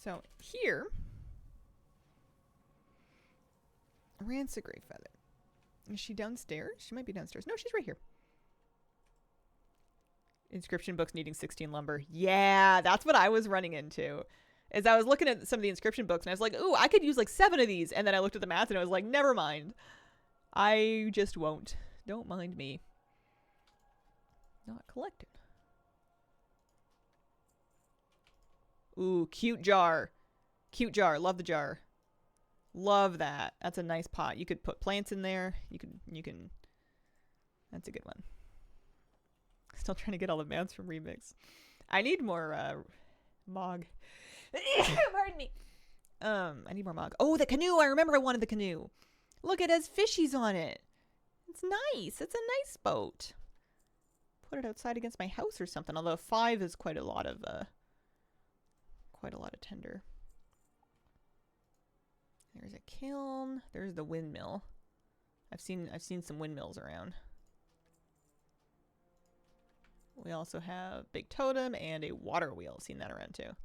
So, here... Rancid Greyfeather. Is she downstairs? She might be downstairs. No, she's right here. Inscription books needing 16 lumber. Yeah, that's what I was running into. As I was looking at some of the inscription books and I was like, ooh, I could use like 7 of these. And then I looked at the math and I was like, never mind. I just won't. Don't mind me. Not collected. Ooh, cute jar. Cute jar. Love the jar. Love that. That's a nice pot. You could put plants in there. You can. That's a good one. Still trying to get all the mounts from Remix. I need more Mog. Pardon me. I need more Mog. Oh, the canoe. I remember I wanted the canoe. Look, it has fishies on it. It's nice. It's a nice boat. Put it outside against my house or something. Although 5 is quite a lot of tender. There's a kiln. There's the windmill. I've seen some windmills around. We also have Big Totem and a water wheel. Seen that around too.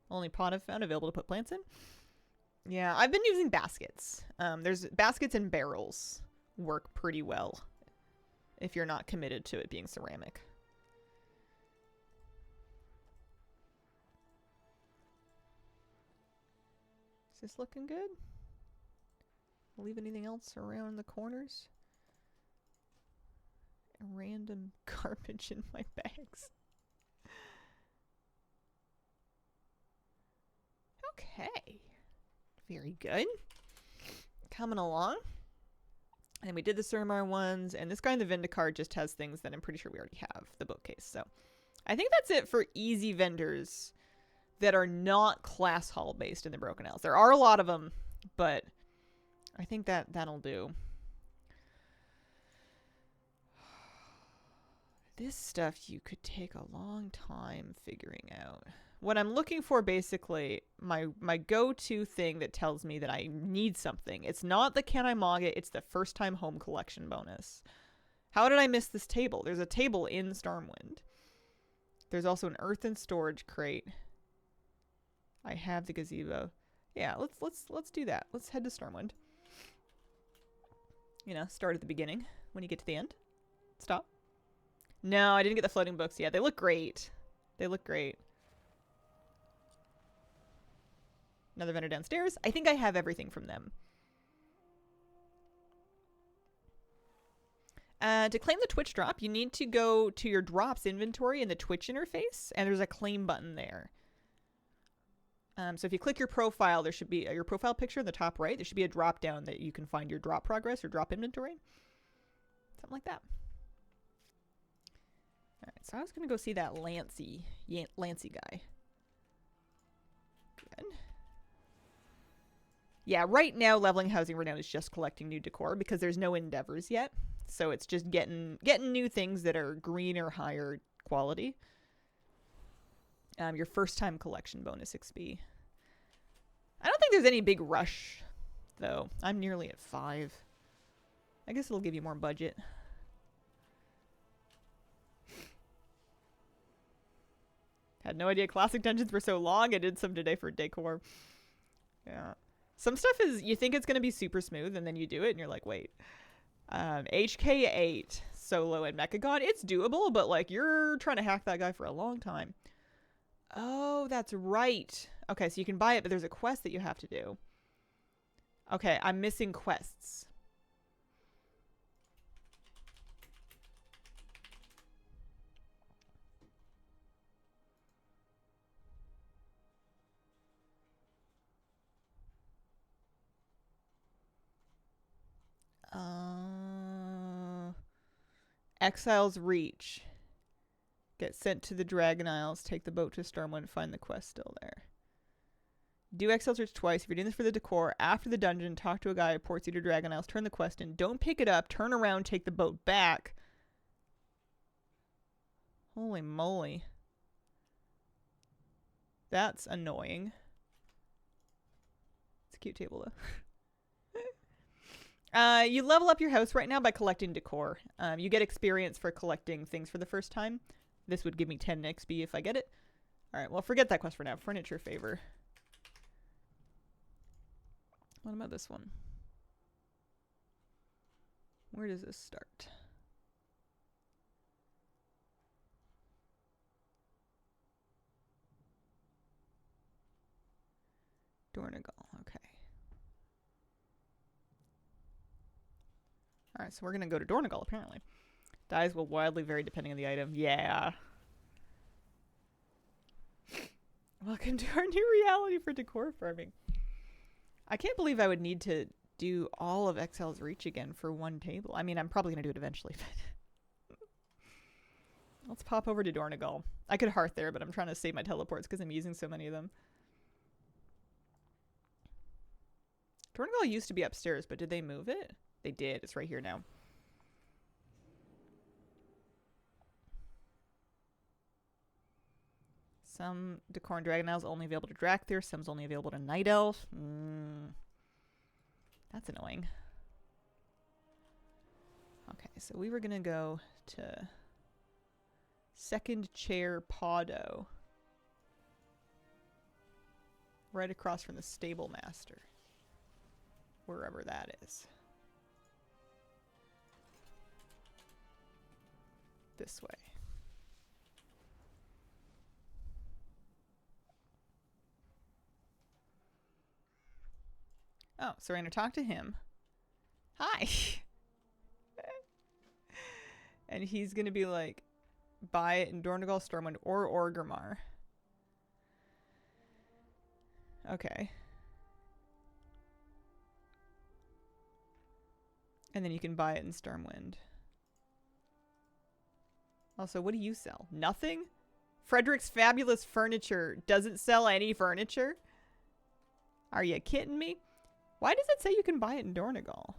Only pot I've found available to put plants in. Yeah, I've been using baskets. There's baskets and barrels work pretty well if you're not committed to it being ceramic. Is this looking good? Leave anything else around the corners? Random garbage in my bags. Okay. Very good. Coming along. And we did the Suramar ones, and this guy in the Vendicard just has things that I'm pretty sure we already have, the bookcase. So I think that's it for easy vendors that are not class hall based in the Broken Isles. There are a lot of them, but I think that'll do. This stuff you could take a long time figuring out. What I'm looking for, basically, my go-to thing that tells me that I need something. It's not the Can I Mog It, it's the first time home collection bonus. How did I miss this table? There's a table in Stormwind. There's also an earthen storage crate. I have the gazebo. Yeah, let's do that. Let's head to Stormwind. You know, start at the beginning. When you get to the end, stop. No, I didn't get the floating books yet. They look great. They look great. Another vendor downstairs. I think I have everything from them. To claim the Twitch drop, you need to go to your drops inventory in the Twitch interface, and there's a claim button there. So if you click your profile, there should be your profile picture in the top right. There should be a drop down that you can find your drop progress or drop inventory. Something like that. All right, so I was going to go see that Lancy guy. Good. Yeah, right now Leveling Housing Renown is just collecting new decor because there's no endeavors yet. So it's just getting new things that are green or higher quality. Your first time collection bonus XP. I don't think there's any big rush, though. I'm nearly at 5. I guess it'll give you more budget. Had no idea classic dungeons were so long. I did some today for decor. Yeah. Some stuff is, you think it's going to be super smooth, and then you do it, and you're like, wait. HK8, Solo, and Mechagon, it's doable, but, like, you're trying to hack that guy for a long time. Oh, that's right. Okay, so you can buy it, but there's a quest that you have to do. Okay, I'm missing quests. Exile's Reach. Get sent to the Dragon Isles, take the boat to Stormwind, find the quest still there. Do Exile's Reach twice. If you're doing this for the decor, after the dungeon, talk to a guy who ports you to Dragon Isles, turn the quest in, don't pick it up, turn around, take the boat back. Holy moly. That's annoying. It's a cute table, though. You level up your house right now by collecting decor. You get experience for collecting things for the first time. This would give me 10 XP if I get it. Alright, well, forget that quest for now. Furniture favor. What about this one? Where does this start? Dornigal, okay. Alright, so we're going to go to Dornigal, apparently. Dies will wildly vary depending on the item. Yeah. Welcome to our new reality for decor farming. I can't believe I would need to do all of Exile's Reach again for one table. I mean, I'm probably going to do it eventually, but... Let's pop over to Dornigal. I could hearth there, but I'm trying to save my teleports because I'm using so many of them. Dornigal used to be upstairs, but did they move it? They did. It's right here now. Some Decor and Dragon Isles only available to Drakthir. Some's only available to Night Elf. That's annoying. Okay, so we were going to go to Second Chair Podo. Right across from the Stable Master. Wherever that is. This way. Oh, so we're going to talk to him. Hi! And he's going to be like, buy it in Dornigal, Stormwind, or Orgrimmar. Okay. And then you can buy it in Stormwind. Also, what do you sell? Nothing? Frederick's Fabulous Furniture doesn't sell any furniture? Are you kidding me? Why does it say you can buy it in Dornegal?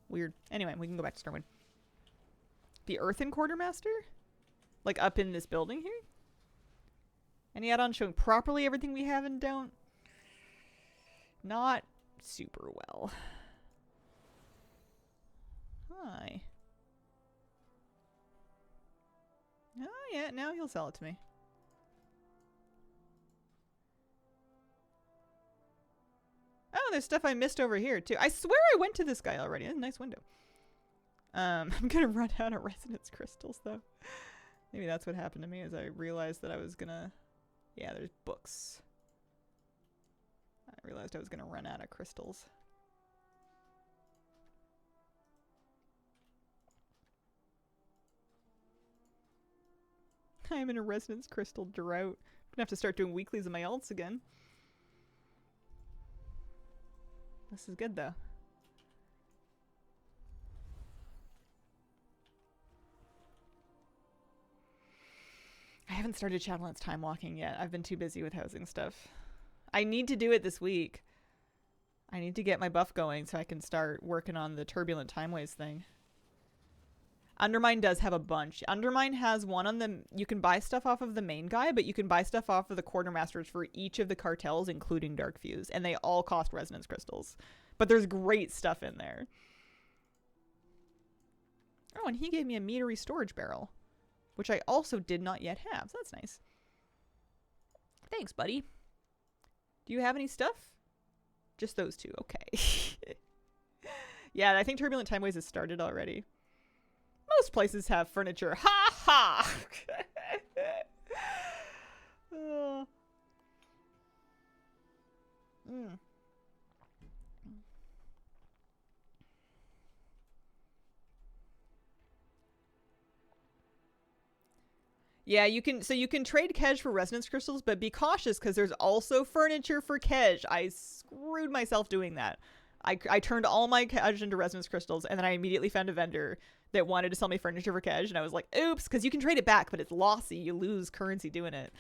Weird. Anyway, we can go back to Stormwind. The Earthen Quartermaster? Like up in this building here? Any add-on showing properly everything we have and don't? Not super well. Hi. Oh yeah, now he'll sell it to me. Oh, there's stuff I missed over here too. I swear I went to this guy already. That's a nice window. I'm gonna run out of resonance crystals though. Maybe that's what happened to me, as I realized that I was gonna... Yeah, there's books. I realized I was gonna run out of crystals. I'm in a resonance crystal drought. I'm gonna have to start doing weeklies of my alts again. This is good though. I haven't started Shadowlands time walking yet. I've been too busy with housing stuff. I need to do it this week. I need to get my buff going so I can start working on the Turbulent Timeways thing. Undermine does have a bunch. Undermine has one on the... You can buy stuff off of the main guy, but you can buy stuff off of the Quartermasters for each of the cartels, including Darkfuse. And they all cost resonance crystals. But there's great stuff in there. Oh, and he gave me a meadery storage barrel, which I also did not yet have. So that's nice. Thanks, buddy. Do you have any stuff? Just those two. Okay. Yeah, I think Turbulent Timeways has started already. Most places have furniture. Ha ha! Yeah, you can. So you can trade Kej for resonance crystals, but be cautious because there's also furniture for Kej. I screwed myself doing that. I turned all my Kej into resonance crystals, and then I immediately found a vendor that wanted to sell me furniture for Kej, and I was like, oops, because you can trade it back, but it's lossy. You lose currency doing it.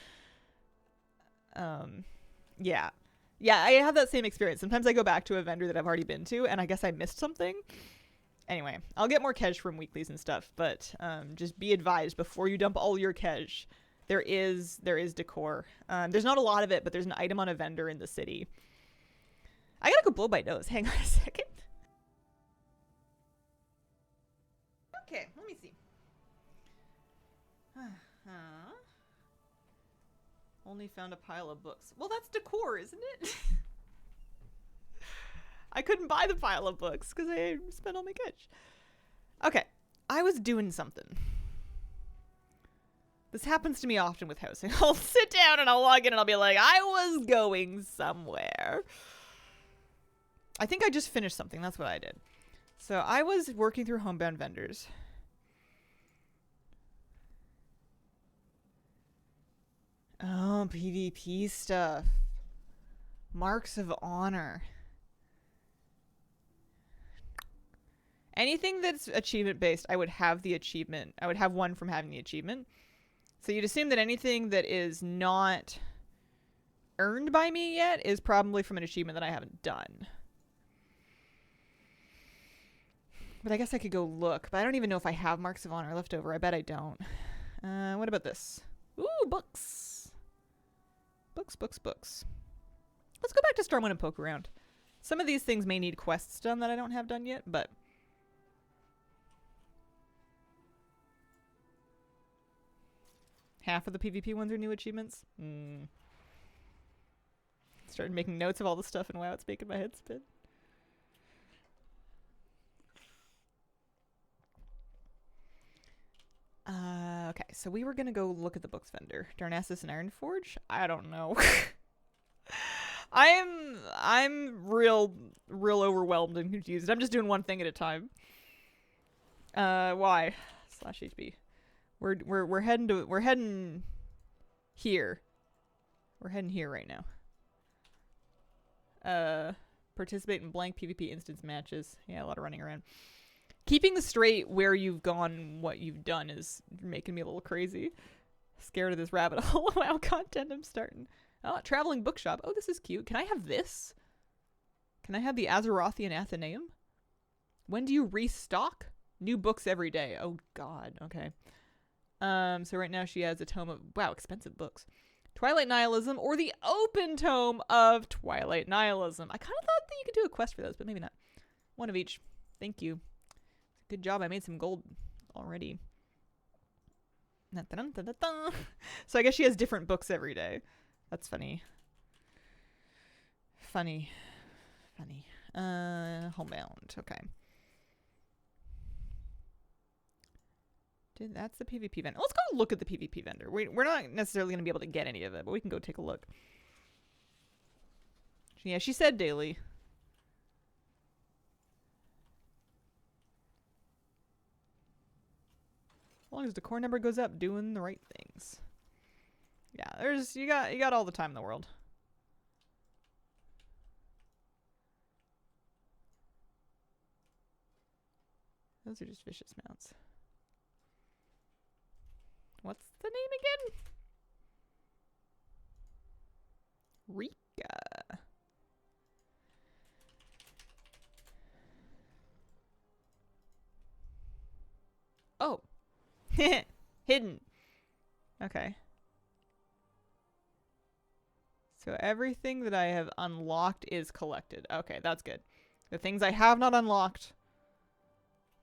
Yeah. Yeah, I have that same experience. Sometimes I go back to a vendor that I've already been to, and I guess I missed something. Anyway, I'll get more Kej from weeklies and stuff, but just be advised before you dump all your Kej. There is decor. There's not a lot of it, but there's an item on a vendor in the city. I gotta go blow my nose. Hang on a second. Okay, let me see. Only found a pile of books. Well, that's decor, isn't it? I couldn't buy the pile of books because I spent all my cash. Okay, I was doing something. This happens to me often with housing. I'll sit down and I'll log in and I'll be like, I was going somewhere. I think I just finished something. That's what I did. So I was working through homebound vendors. Oh, PvP stuff. Marks of Honor. Anything that's achievement based, I would have the achievement. I would have one from having the achievement. So you'd assume that anything that is not earned by me yet is probably from an achievement that I haven't done. But I guess I could go look. But I don't even know if I have Marks of Honor left over. I bet I don't. What about this? Ooh, books. Books, books, books. Let's go back to Stormwind and poke around. Some of these things may need quests done that I don't have done yet, but... half of the PvP ones are new achievements? Started making notes of all the stuff and wow, it's making my head spin. Okay, so we were gonna go look at the books vendor. Darnassus and Ironforge? I don't know. I'm real overwhelmed and confused. I'm just doing one thing at a time. Why? /HB. We're heading here. We're heading here right now. Participate in blank PvP instance matches. Yeah, a lot of running around. Keeping the straight where you've gone, what you've done is making me a little crazy. Scared of this rabbit hole. Wow, content I'm starting. Oh, traveling bookshop. Oh, this is cute. Can I have this? Can I have the Azerothian Athenaeum? When do you restock? New books every day. Oh, God. Okay. So right now she has a tome of, wow, expensive books. Twilight Nihilism or the open tome of Twilight Nihilism. I kind of thought that you could do a quest for those, but maybe not. One of each. Thank you. Good job. I made some gold already. So I guess she has different books every day. That's funny. Funny. Homebound. Okay. That's the PvP vendor. Let's go look at the PvP vendor. We're not necessarily going to be able to get any of it, but we can go take a look. Yeah, she said daily. As long as the core number goes up, doing the right things. Yeah, you got all the time in the world. Those are just vicious mounts. What's the name again? Rika. Oh. Hidden. Okay. So everything that I have unlocked is collected. Okay, that's good. The things I have not unlocked,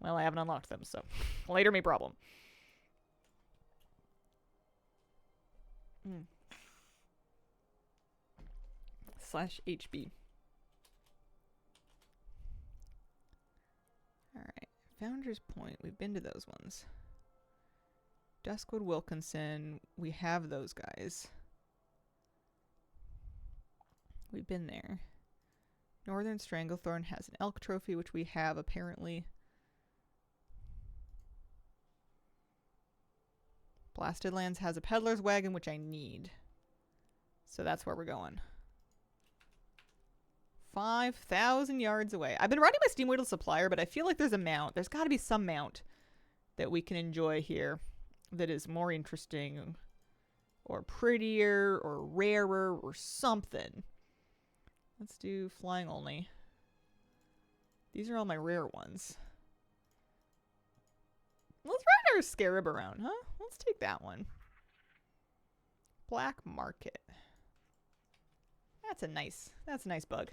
well, I haven't unlocked them, so later may problem. /HB. Alright. Founders Point. We've been to those ones. Duskwood Wilkinson. We have those guys. We've been there. Northern Stranglethorn has an elk trophy, which we have apparently. Blasted Lands has a peddler's wagon, which I need. So that's where we're going. 5,000 yards away. I've been riding my Steamweedle supplier, but I feel like there's a mount. There's got to be some mount that we can enjoy here that is more interesting or prettier or rarer or something. Let's do flying only. These are all my rare ones. Let's ride our Scarab around, huh? Let's take that one. Black Market. That's a nice bug.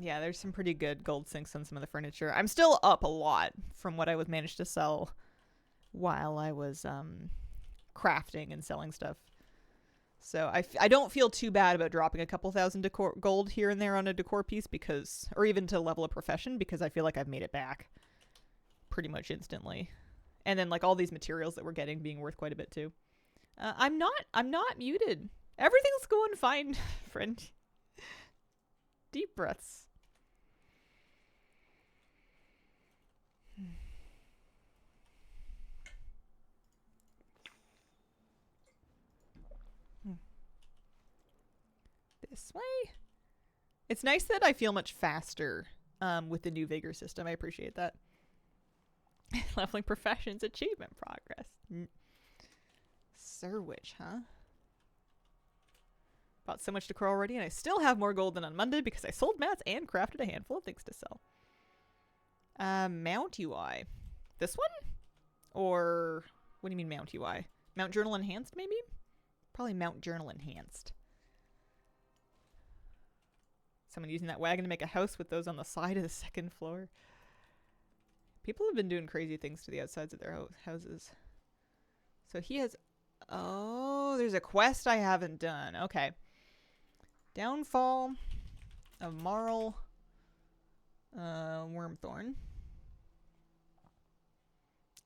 Yeah, there's some pretty good gold sinks on some of the furniture. I'm still up a lot from what I was managed to sell while I was crafting and selling stuff. So I don't feel too bad about dropping a couple thousand decor gold here and there on a decor piece because, or even to level a profession, because I feel like I've made it back pretty much instantly. And then like all these materials that we're getting being worth quite a bit too. I'm not muted. Everything's going fine, friend. Deep breaths. This way. It's nice that I feel much faster with the new Vigor system. I appreciate that. Leveling professions, achievement progress. Sirwich, huh? Bought so much decor already, and I still have more gold than on Monday because I sold mats and crafted a handful of things to sell. Mount UI. This one? Or, what do you mean Mount UI? Mount Journal Enhanced, maybe? Probably Mount Journal Enhanced. Someone using that wagon to make a house with those on the side of the second floor. People have been doing crazy things to the outsides of their houses. So he has... Oh, there's a quest I haven't done. Okay. Downfall of Marl Wormthorn.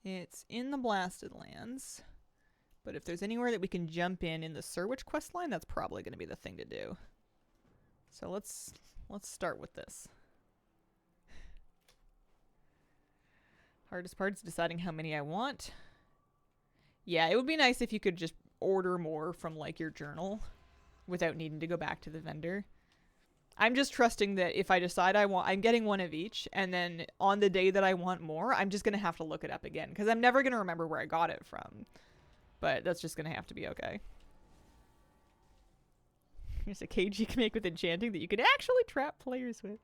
It's in the Blasted Lands. But if there's anywhere that we can jump in the Surwich questline, that's probably going to be the thing to do. So let's start with this. Hardest part is deciding how many I want. Yeah, it would be nice if you could just order more from like your journal without needing to go back to the vendor. I'm just trusting that if I decide I'm getting one of each, and then on the day that I want more, I'm just going to have to look it up again, because I'm never going to remember where I got it from. But that's just going to have to be okay. Here's a cage you can make with enchanting that you can actually trap players with.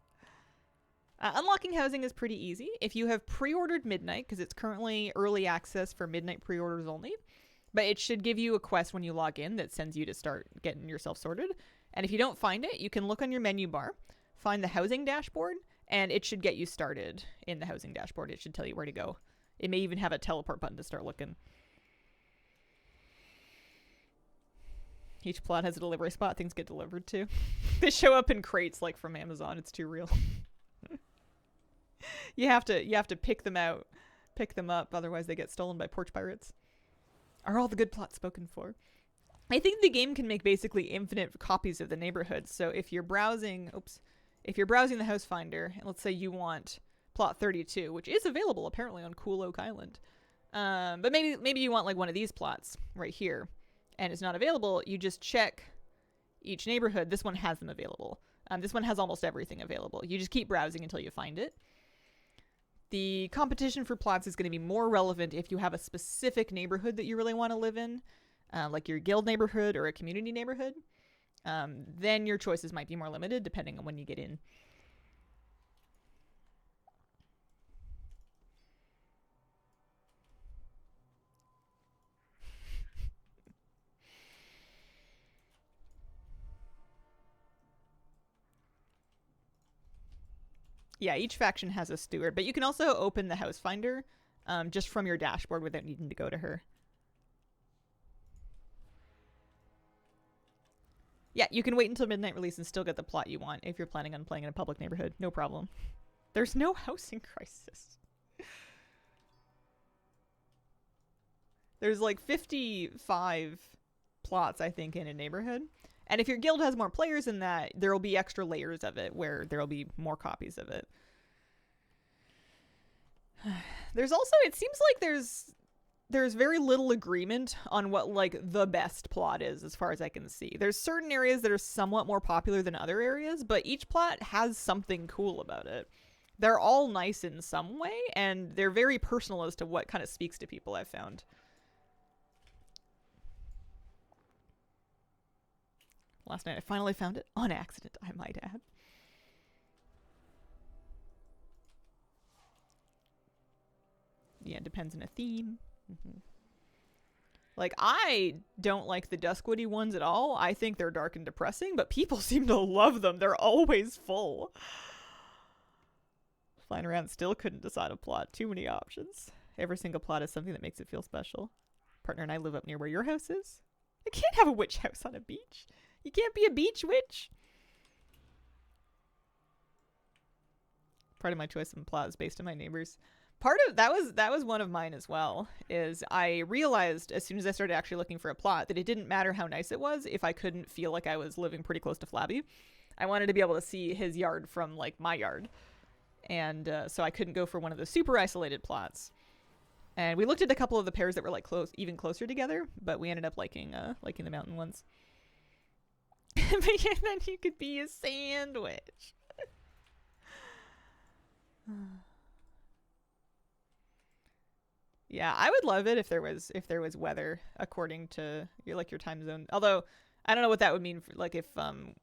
Unlocking housing is pretty easy. If you have pre-ordered Midnight, because it's currently early access for Midnight pre-orders only, but it should give you a quest when you log in that sends you to start getting yourself sorted. And if you don't find it, you can look on your menu bar, find the housing dashboard, and it should get you started in the housing dashboard. It should tell you where to go. It may even have a teleport button to start looking. Each plot has a delivery spot things get delivered to. They show up in crates like from Amazon. It's too real. You have to pick them out, pick them up, otherwise they get stolen by porch pirates. Are all the good plots spoken for? I think the game can make basically infinite copies of the neighborhood. So if you're browsing, the house finder, and let's say you want plot 32, which is available apparently on Cool Oak Island, but maybe you want like one of these plots right here, and it's not available. You just check each neighborhood. This one has them available. This one has almost everything available. You just keep browsing until you find it. The competition for plots is going to be more relevant if you have a specific neighborhood that you really want to live in, like your guild neighborhood or a community neighborhood. Then your choices might be more limited depending on when you get in. Yeah, each faction has a steward, but you can also open the house finder just from your dashboard without needing to go to her. Yeah, you can wait until midnight release and still get the plot you want if you're planning on playing in a public neighborhood. No problem. There's no housing crisis. There's like 55 plots, I think, in a neighborhood. And if your guild has more players than that, there will be extra layers of it where there will be more copies of it. There's also, it seems like there's very little agreement on what like the best plot is as far as I can see. There's certain areas that are somewhat more popular than other areas, but each plot has something cool about it. They're all nice in some way, and they're very personal as to what kind of speaks to people, I've found. Last night I finally found it on accident, I might add. Yeah, it depends on a theme. Mm-hmm. Like, I don't like the Duskwoody ones at all. I think they're dark and depressing, but people seem to love them. They're always full. Flying around still couldn't decide a plot. Too many options. Every single plot is something that makes it feel special. Partner and I live up near where your house is. I can't have a witch house on a beach. You can't be a beach witch. Part of my choice of plot is based on my neighbors. Part of that was one of mine as well, is I realized as soon as I started actually looking for a plot that it didn't matter how nice it was if I couldn't feel like I was living pretty close to Flabby. I wanted to be able to see his yard from like my yard. And so I couldn't go for one of the super isolated plots. And we looked at a couple of the pairs that were like even closer together, but we ended up liking the mountain ones. But yeah, then you could be a sandwich. Yeah, I would love it if there was weather according to your time zone. Although I don't know what that would mean for, like, if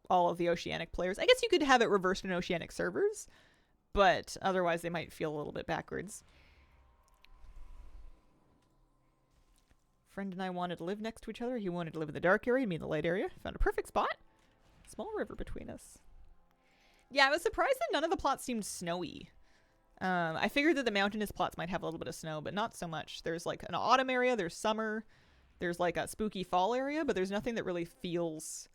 all of the Oceanic players. I guess you could have it reversed in Oceanic servers, but otherwise they might feel a little bit backwards. Friend and I wanted to live next to each other. He wanted to live in the dark area, me in the light area. Found a perfect spot. Small river between us. Yeah, I was surprised that none of the plots seemed snowy. I figured that the mountainous plots might have a little bit of snow, but not so much. There's like an autumn area, there's summer, there's like a spooky fall area, but there's nothing that really feels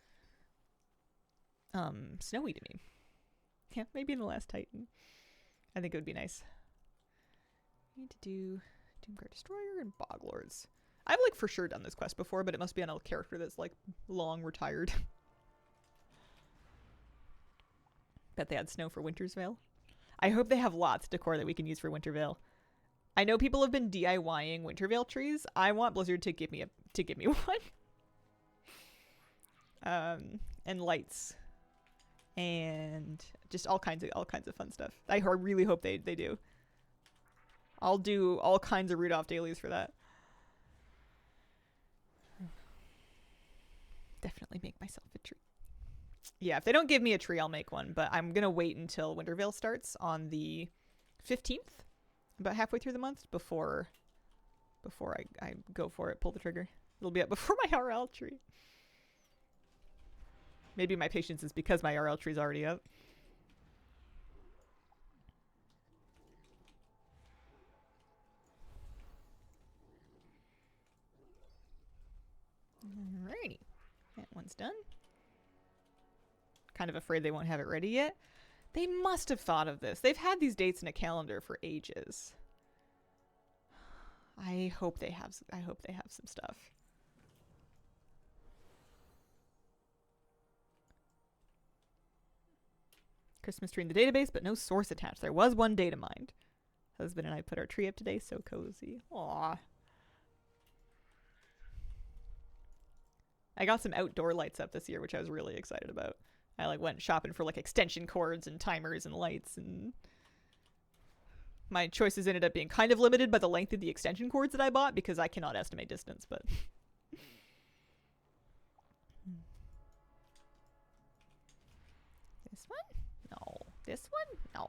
snowy to me. Yeah, maybe in the Last Titan. I think it would be nice. Need to do Doomguard Destroyer and Boglords. I've like for sure done this quest before, but it must be on a character that's like long retired. Bet they had snow for Winter's Veil. I hope they have lots of decor that we can use for Winter Veil. I know people have been DIYing Winter Veil trees. I want Blizzard to give me one. And lights. And just all kinds of fun stuff. I really hope they do. I'll do all kinds of Rudolph dailies for that. Definitely make myself a tree. Yeah, if they don't give me a tree, I'll make one. But I'm going to wait until Winter Veil starts on the 15th. About halfway through the month before I go for it, pull the trigger. It'll be up before my RL tree. Maybe my patience is because my RL tree's already up. Alrighty. That one's done. Kind of afraid they won't have it ready yet. They must have thought of this. They've had these dates in a calendar for ages. I hope they have some stuff. Christmas tree in the database, but no source attached. There was one data mined. Husband and I put our tree up today. So cozy. Aww. I got some outdoor lights up this year, which I was really excited about. I like went shopping for like extension cords and timers and lights, and my choices ended up being kind of limited by the length of the extension cords that I bought because I cannot estimate distance, but this one? No. This one? No.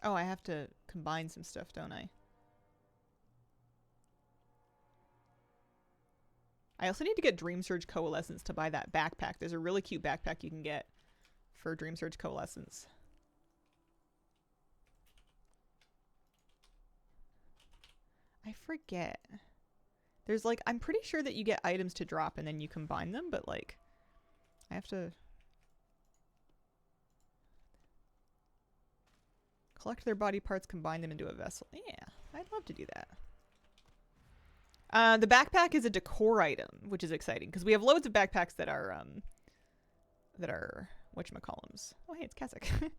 Oh, I have to combine some stuff, don't I? I also need to get Dream Surge Coalescence to buy that backpack. There's a really cute backpack you can get for Dream Surge Coalescence. I forget. There's like, I'm pretty sure that you get items to drop and then you combine them, but like, I have to collect their body parts, combine them into a vessel. Yeah, I'd love to do that. The backpack is a decor item, which is exciting because we have loads of backpacks that are whatchamacallums. Oh, hey, it's Kazakh.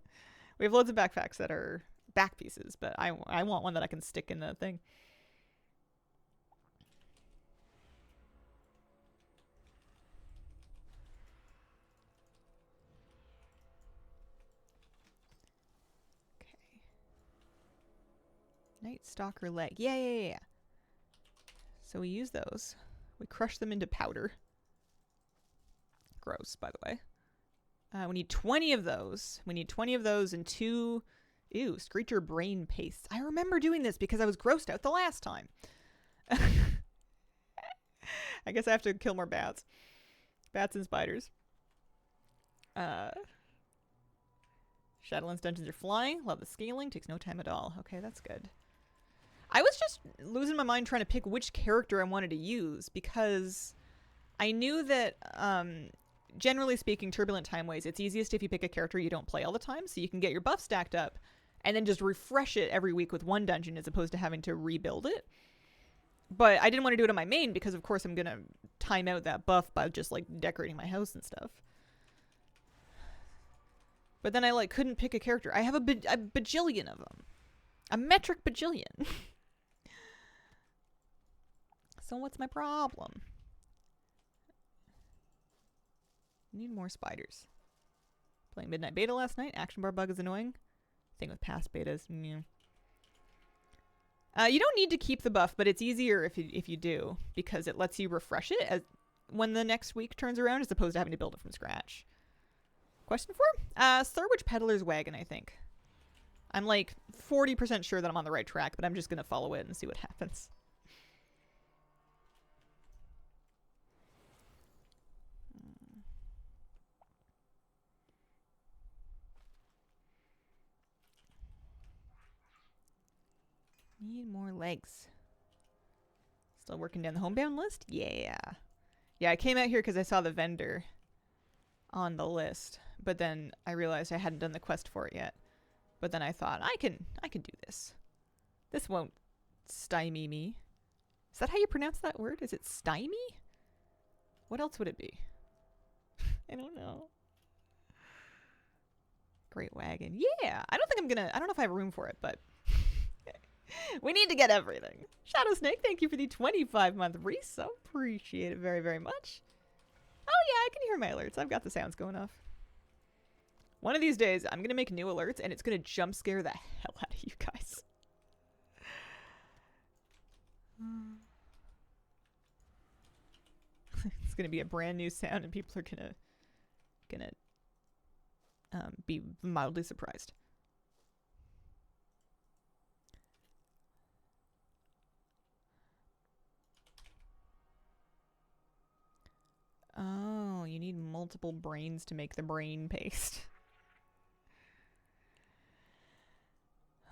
We have loads of backpacks that are back pieces, but I want one that I can stick in the thing. Okay. Night Stalker leg. Yeah. So we use those. We crush them into powder. Gross, by the way. We need 20 of those. We need 20 of those and 2... Ew, Screecher brain paste. I remember doing this because I was grossed out the last time. I guess I have to kill more bats. Bats and spiders. Shadowlands dungeons are flying. Love the scaling. Takes no time at all. Okay, that's good. I was just losing my mind trying to pick which character I wanted to use because I knew that, generally speaking, Turbulent Timeways, it's easiest if you pick a character you don't play all the time, so you can get your buff stacked up and then just refresh it every week with one dungeon as opposed to having to rebuild it. But I didn't want to do it on my main because, of course, I'm going to time out that buff by just, like, decorating my house and stuff. But then I, like, couldn't pick a character. I have a bajillion of them. A metric bajillion. So what's my problem? Need more spiders. Playing Midnight Beta last night. Action bar bug is annoying. Thing with past betas. Yeah. You don't need to keep the buff, but it's easier if you do because it lets you refresh it when the next week turns around as opposed to having to build it from scratch. Question 4? Thurwich Peddler's Wagon, I think. I'm like 40% sure that I'm on the right track, but I'm just going to follow it and see what happens. Need more legs. Still working down the homebound list? Yeah. Yeah, I came out here because I saw the vendor on the list, but then I realized I hadn't done the quest for it yet. But then I thought, I can do this. This won't stymie me. Is that how you pronounce that word? Is it stymie? What else would it be? I don't know. Great wagon. Yeah, I don't know if I have room for it, but we need to get everything. Shadow Snake, thank you for the 25-month resub. Appreciate it very, very much. Oh yeah, I can hear my alerts. I've got the sounds going off. One of these days, I'm going to make new alerts, and it's going to jump scare the hell out of you guys. It's going to be a brand new sound, and people are going to be mildly surprised. Oh, you need multiple brains to make the brain paste.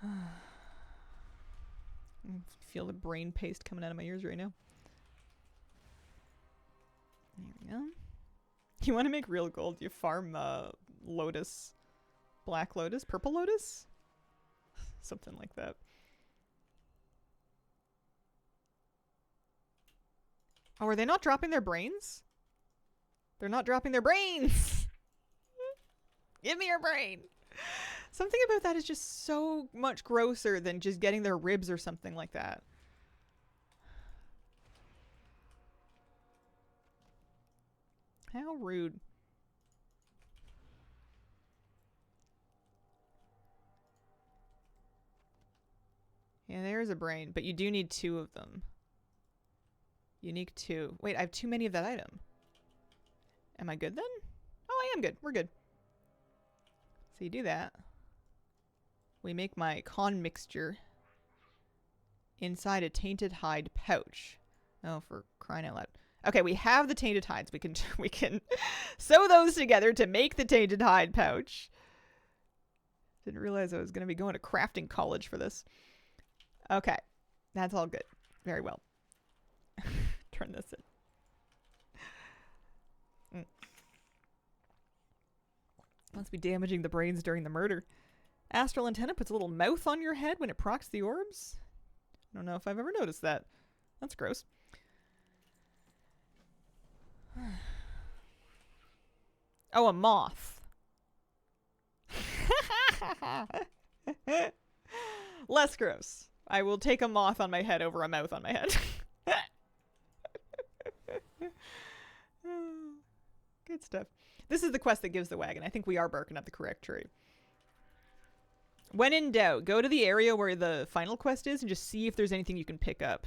I feel the brain paste coming out of my ears right now. There we go. You want to make real gold? You farm lotus, black lotus, purple lotus? Something like that. Oh, are they not dropping their brains? They're not dropping their brains! Give me your brain! Something about that is just so much grosser than just getting their ribs or something like that. How rude. Yeah, there's a brain, but you do need 2 of them. Unique 2. Wait, I have too many of that item. Am I good then? Oh, I am good. We're good. So you do that. We make my con mixture inside a tainted hide pouch. Oh, for crying out loud. Okay, we have the tainted hides. We can sew those together to make the tainted hide pouch. Didn't realize I was going to be going to crafting college for this. Okay, that's all good. Very well. Turn this in. Must be damaging the brains during the murder. Astral antenna puts a little mouth on your head when it procs the orbs. I don't know if I've ever noticed that. That's gross. Oh, a moth. Less gross. I will take a moth on my head over a mouth on my head. Good stuff. This is the quest that gives the wagon. I think we are barking up the correct tree. When in doubt, go to the area where the final quest is and just see if there's anything you can pick up.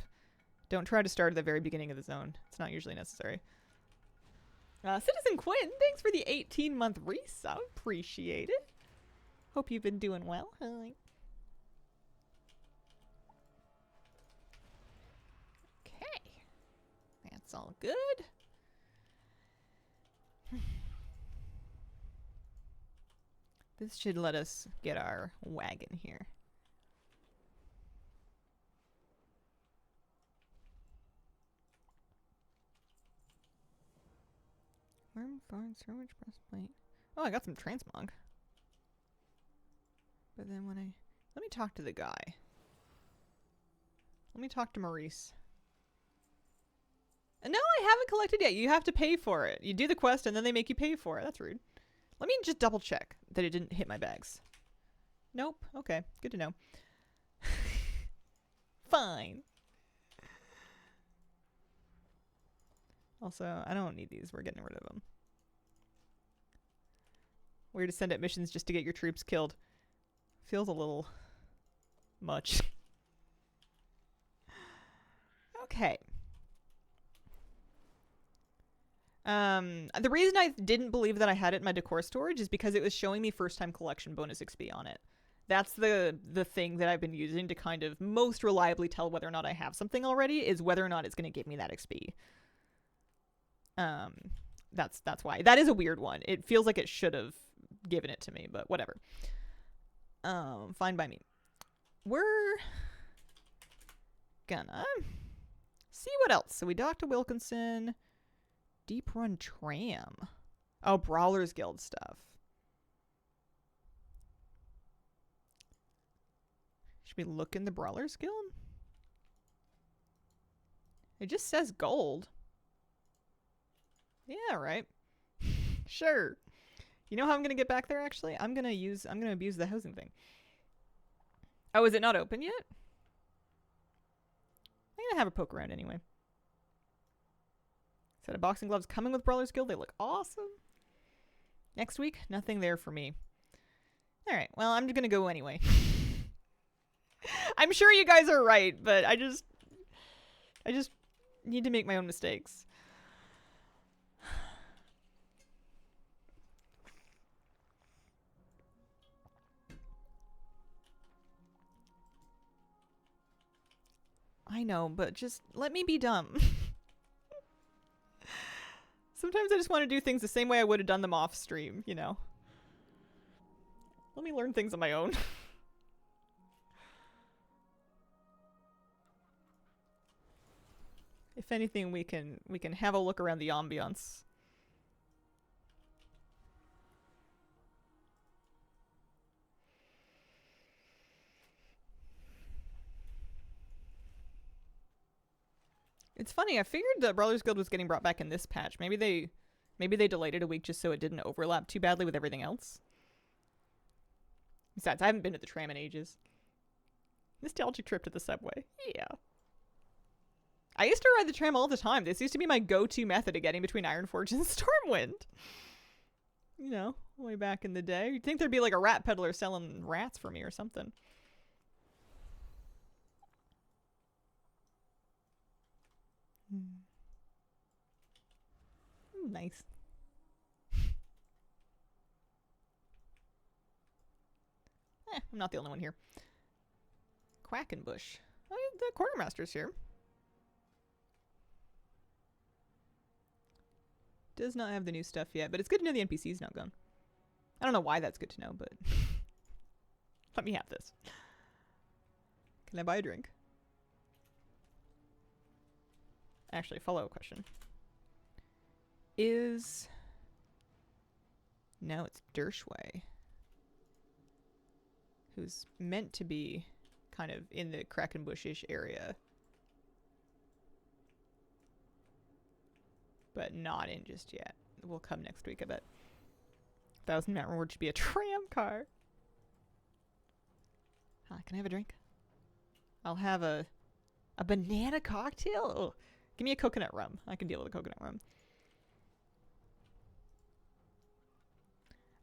Don't try to start at the very beginning of the zone. It's not usually necessary. Citizen Quinn, thanks for the 18-month resub. Appreciate it. Hope you've been doing well. Hi. Okay. That's all good. This should let us get our wagon here. Worm, thorn, storage, breastplate. Oh, I got some transmog. But then when let me talk to the guy. Let me talk to Maurice. No, I haven't collected yet. You have to pay for it. You do the quest and then they make you pay for it. That's rude. Let me just double check that it didn't hit my bags. Nope. Okay. Good to know. Fine. Also, I don't need these. We're getting rid of them. Weird to send out missions just to get your troops killed. Feels a little much. Okay. The reason I didn't believe that I had it in my decor storage is because it was showing me first time collection bonus XP on it. That's the thing that I've been using to kind of most reliably tell whether or not I have something already, is whether or not it's going to give me that XP. That's why. That is a weird one. It feels like it should have given it to me, but whatever. Fine by me. We're gonna see what else. So we docked to Wilkinson. Deep Run Tram. Oh, Brawlers Guild stuff. Should we look in the Brawlers Guild? It just says gold. Yeah, right. Sure. You know how I'm gonna get back there actually? I'm gonna abuse the housing thing. Oh, is it not open yet? I'm gonna have a poke around anyway. Set of boxing gloves coming with Brawlers Guild. They look awesome. Next week, nothing there for me. Alright, well, I'm just gonna go anyway. I'm sure you guys are right, but I just need to make my own mistakes. I know, but just let me be dumb. Sometimes I just want to do things the same way I would have done them off stream, you know. Let me learn things on my own. If anything, we can have a look around the ambiance. It's funny, I figured the Brawlers Guild was getting brought back in this patch. Maybe they delayed it a week just so it didn't overlap too badly with everything else. Besides, I haven't been to the tram in ages. Nostalgic trip to the subway. Yeah. I used to ride the tram all the time. This used to be my go-to method of getting between Ironforge and Stormwind. You know, way back in the day. You'd think there'd be like a rat peddler selling rats for me or something. Nice. I'm not the only one here. Quackenbush. Oh, the quartermaster's here. Does not have the new stuff yet, but it's good to know the NPC's not gone. I don't know why that's good to know, but let me have this. Can I buy a drink? Actually, follow-up question. No, it's Dershway. Who's meant to be kind of in the Quackenbush-ish area. But not in just yet. Will come next week, I bet. 1,000 Mount Reward should be a tram car. Can I have a drink? I'll have a banana cocktail? Oh, give me a coconut rum. I can deal with a coconut rum.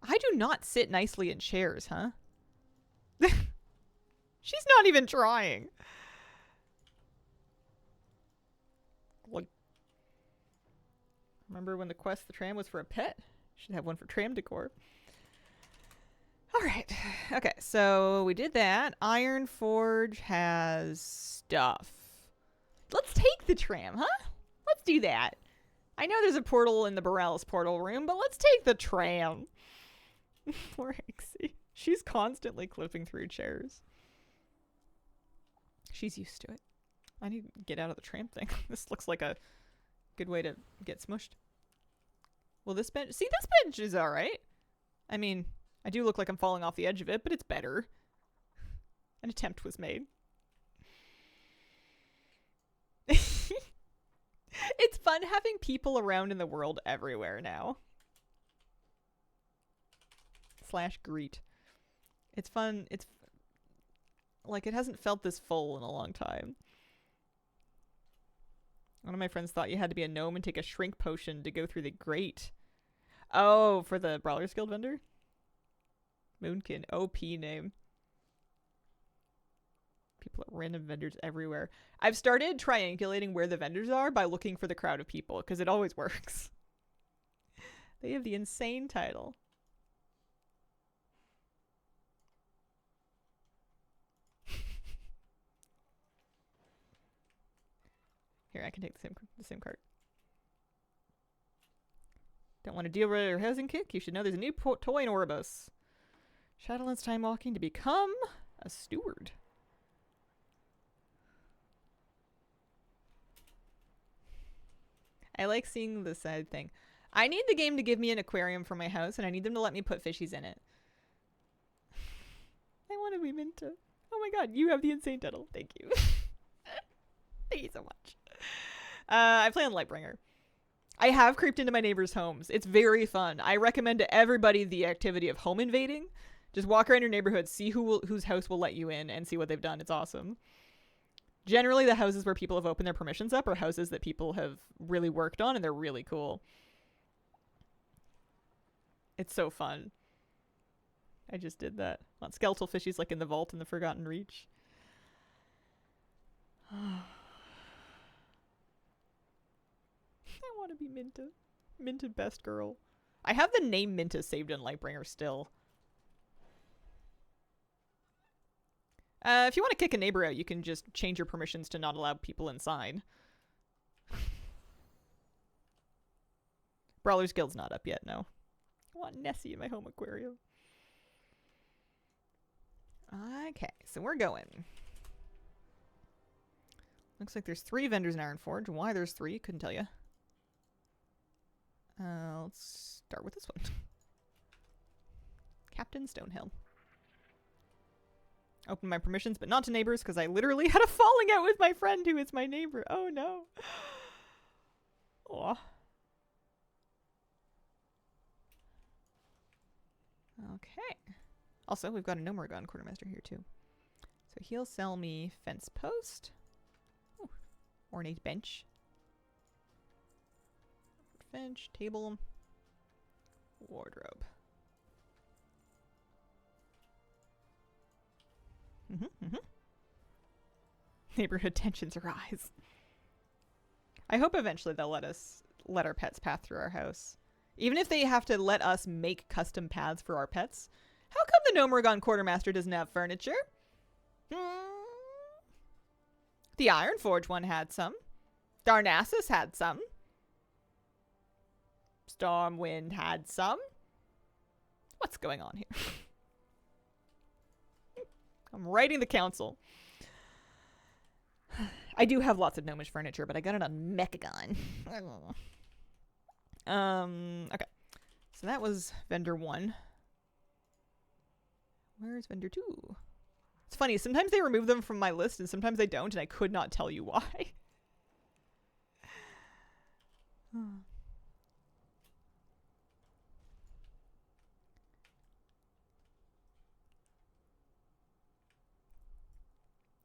I do not sit nicely in chairs, huh? She's not even trying. Look. Remember when the quest the tram was for a pet? Should have one for tram decor. Alright. Okay, so we did that. Ironforge has stuff. Let's take the tram, huh? Let's do that. I know there's a portal in the Borealis portal room, but let's take the tram. Poor Hixie. She's constantly clipping through chairs. She's used to it. I need to get out of the tram thing. This looks like a good way to get smushed. Well, this bench... See, this bench is alright. I mean, I do look like I'm falling off the edge of it, but it's better. An attempt was made. It's fun having people around in the world everywhere now. / greet. It's fun. It's like it hasn't felt this full in a long time. One of my friends thought you had to be a gnome and take a shrink potion to go through the grate. Oh, for the Brawlers Guild vendor? Moonkin. OP name. People at random vendors everywhere. I've started triangulating where the vendors are by looking for the crowd of people, because it always works. They have the insane title. Here, I can take the same cart. Don't want to deal with your housing kick? You should know there's a new toy in Oribos. Shadowlands time walking to become a steward. I like seeing the side thing. I need the game to give me an aquarium for my house, and I need them to let me put fishies in it. I want to be Minta. Oh my god, you have the insane title. Thank you. Thank you so much. I play on Lightbringer. I have creeped into my neighbors' homes. It's very fun. I recommend to everybody the activity of home invading. Just walk around your neighborhood, see whose house will let you in, and see what they've done. It's awesome. Generally, the houses where people have opened their permissions up are houses that people have really worked on, and they're really cool. It's so fun. I just did that. On skeletal fishies like in the vault in the Forgotten Reach. I want to be Minta. Minta best girl. I have the name Minta saved in Lightbringer still. If you want to kick a neighbor out, you can just change your permissions to not allow people inside. Brawler's Guild's not up yet, no. I want Nessie in my home aquarium. Okay, so we're going. Looks like there's 3 vendors in Ironforge. Why there's 3, couldn't tell you. Let's start with this one. Captain Stonehill. Open my permissions, but not to neighbors, because I literally had a falling out with my friend who is my neighbor. Oh no. Aw. Okay. Also, we've got a Gnomeregan quartermaster here too. So he'll sell me fence post. Ooh, ornate bench. Bench, table, wardrobe. Neighborhood tensions arise. I hope eventually they'll let our pets path through our house. Even if they have to let us make custom paths for our pets. How come the Gnomeregan quartermaster doesn't have furniture? The Ironforge one had some. Darnassus had some. Stormwind had some. What's going on here? I'm writing the council. I do have lots of gnomish furniture, but I got it on Mechagon. Okay. So that was vendor 1. Where's vendor 2? It's funny, sometimes they remove them from my list and sometimes they don't, and I could not tell you why.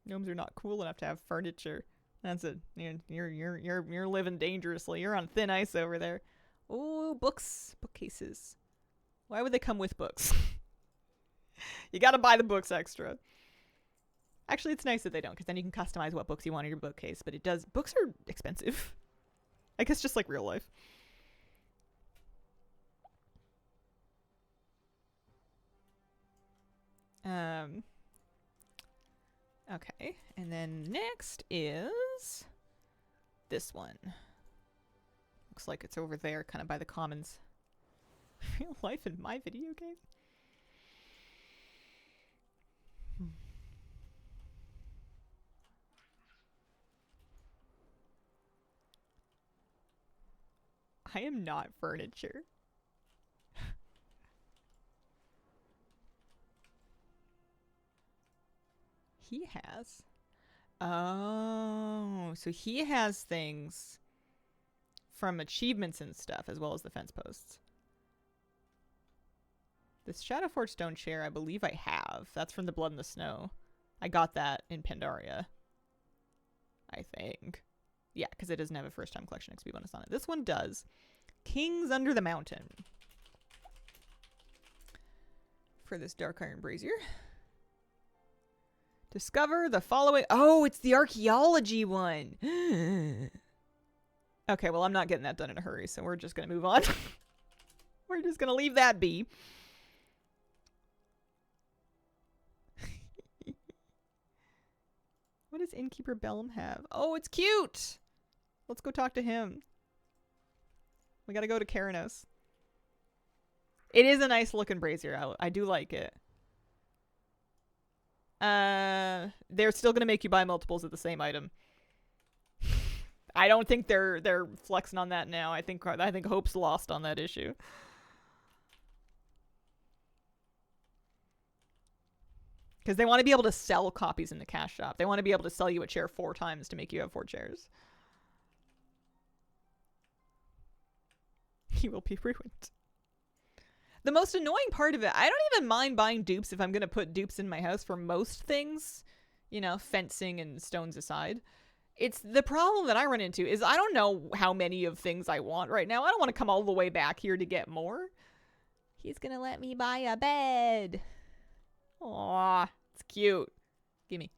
Gnomes are not cool enough to have furniture. That's it. You're living dangerously. You're on thin ice over there. Oh, books, bookcases. Why would they come with books? You gotta buy the books extra. Actually, it's nice that they don't, because then you can customize what books you want in your bookcase. But it does. Books are expensive. I guess just like real life. Okay, and then next is this one. Looks like it's over there, kind of by the commons. Real life in my video game? I am not furniture. He has. Oh, so he has things from achievements and stuff, as well as the fence posts. This Shadowforge stone chair, I believe I have. That's from the Blood in the Snow. I got that in Pandaria. I think. Yeah, because it doesn't have a first time collection XP bonus on it. This one does. Kings Under the Mountain. For this Dark Iron Brazier. Discover the following. Oh, it's the archaeology one. Okay, well, I'm not getting that done in a hurry, so we're just going to move on. We're just going to leave that be. What does Innkeeper Bellum have? Oh, it's cute. Let's go talk to him. We got to go to Keranos. It is a nice looking brazier. I do like it. They're still going to make you buy multiples of the same item. I don't think they're flexing on that now. I think hope's lost on that issue. Because they want to be able to sell copies in the cash shop. They want to be able to sell you a chair 4 times to make you have 4 chairs. He will be ruined. The most annoying part of it, I don't even mind buying dupes if I'm going to put dupes in my house for most things. You know, fencing and stones aside. It's the problem that I run into is I don't know how many of things I want right now. I don't want to come all the way back here to get more. He's going to let me buy a bed. Aw, it's cute. Gimme.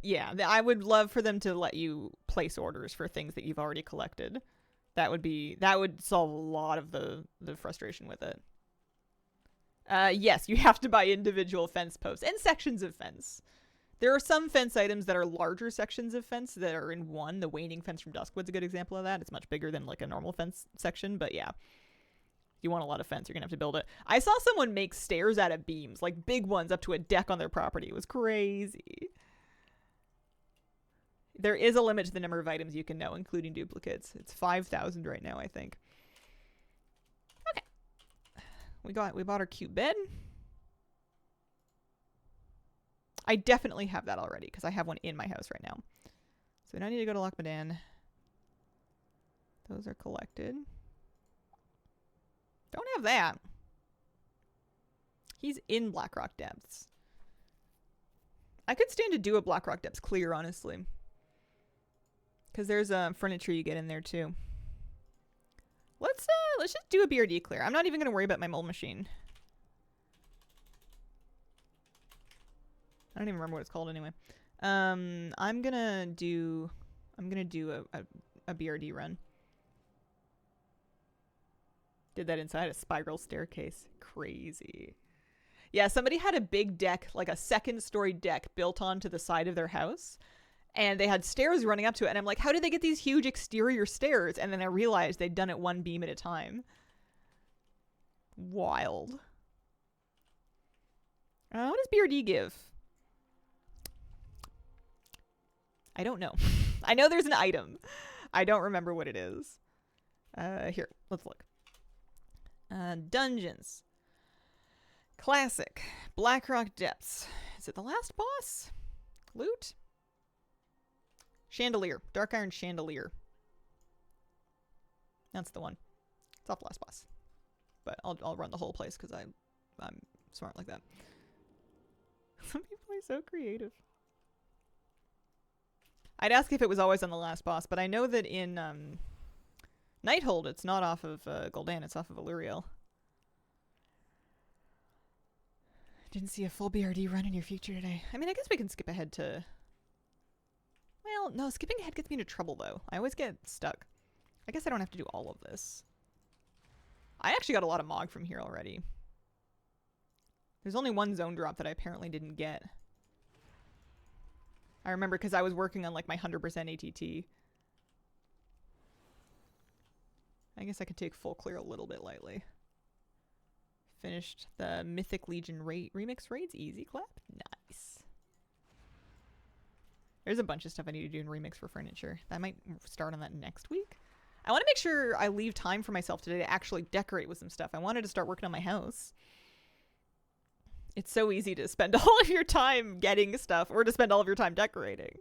Yeah, I would love for them to let you place orders for things that you've already collected. That would solve a lot of the frustration with it. Yes, you have to buy individual fence posts and sections of fence. There are some fence items that are larger sections of fence that are in one. The waning fence from Duskwood's a good example of that. It's much bigger than like a normal fence section, but yeah. If you want a lot of fence, you're going to have to build it. I saw someone make stairs out of beams, like big ones up to a deck on their property. It was crazy. There is a limit to the number of items you can know, including duplicates. It's 5,000 right now, I think. Okay. We bought our cute bed. I definitely have that already because I have one in my house right now. So we don't need to go to Lochmadan. Those are collected. Don't have that. He's in Blackrock Depths. I could stand to do a Blackrock Depths clear, honestly. Because there's furniture you get in there too. Let's just do a BRD clear. I'm not even gonna worry about my mold machine. I don't even remember what it's called anyway. I'm gonna do a BRD run. Did that inside a spiral staircase. Crazy. Yeah, somebody had a big deck, like a 2nd-story deck built onto the side of their house. And they had stairs running up to it. And I'm like, how did they get these huge exterior stairs? And then I realized they'd done it one beam at a time. Wild. What does BRD give? I don't know. I know there's an item. I don't remember what it is. Here, let's look. Dungeons. Classic. Blackrock Depths. Is it the last boss? Loot? Chandelier. Dark Iron Chandelier. That's the one. It's off last boss. But I'll run the whole place because I'm smart like that. Some people are so creative. I'd ask if it was always on the last boss, but I know that in Nighthold it's not off of Gul'dan, it's off of Eluriel. Didn't see a full BRD run in your future today. I mean, I guess we can skip ahead to... Well, no, skipping ahead gets me into trouble, though. I always get stuck. I guess I don't have to do all of this. I actually got a lot of Mog from here already. There's only one zone drop that I apparently didn't get. I remember because I was working on, like, my 100% ATT. I guess I could take full clear a little bit lightly. Finished the Mythic Legion remix raids. Easy clap. Nice. There's a bunch of stuff I need to do in Remix for furniture. I might start on that next week. I want to make sure I leave time for myself today to actually decorate with some stuff. I wanted to start working on my house. It's so easy to spend all of your time getting stuff or to spend all of your time decorating.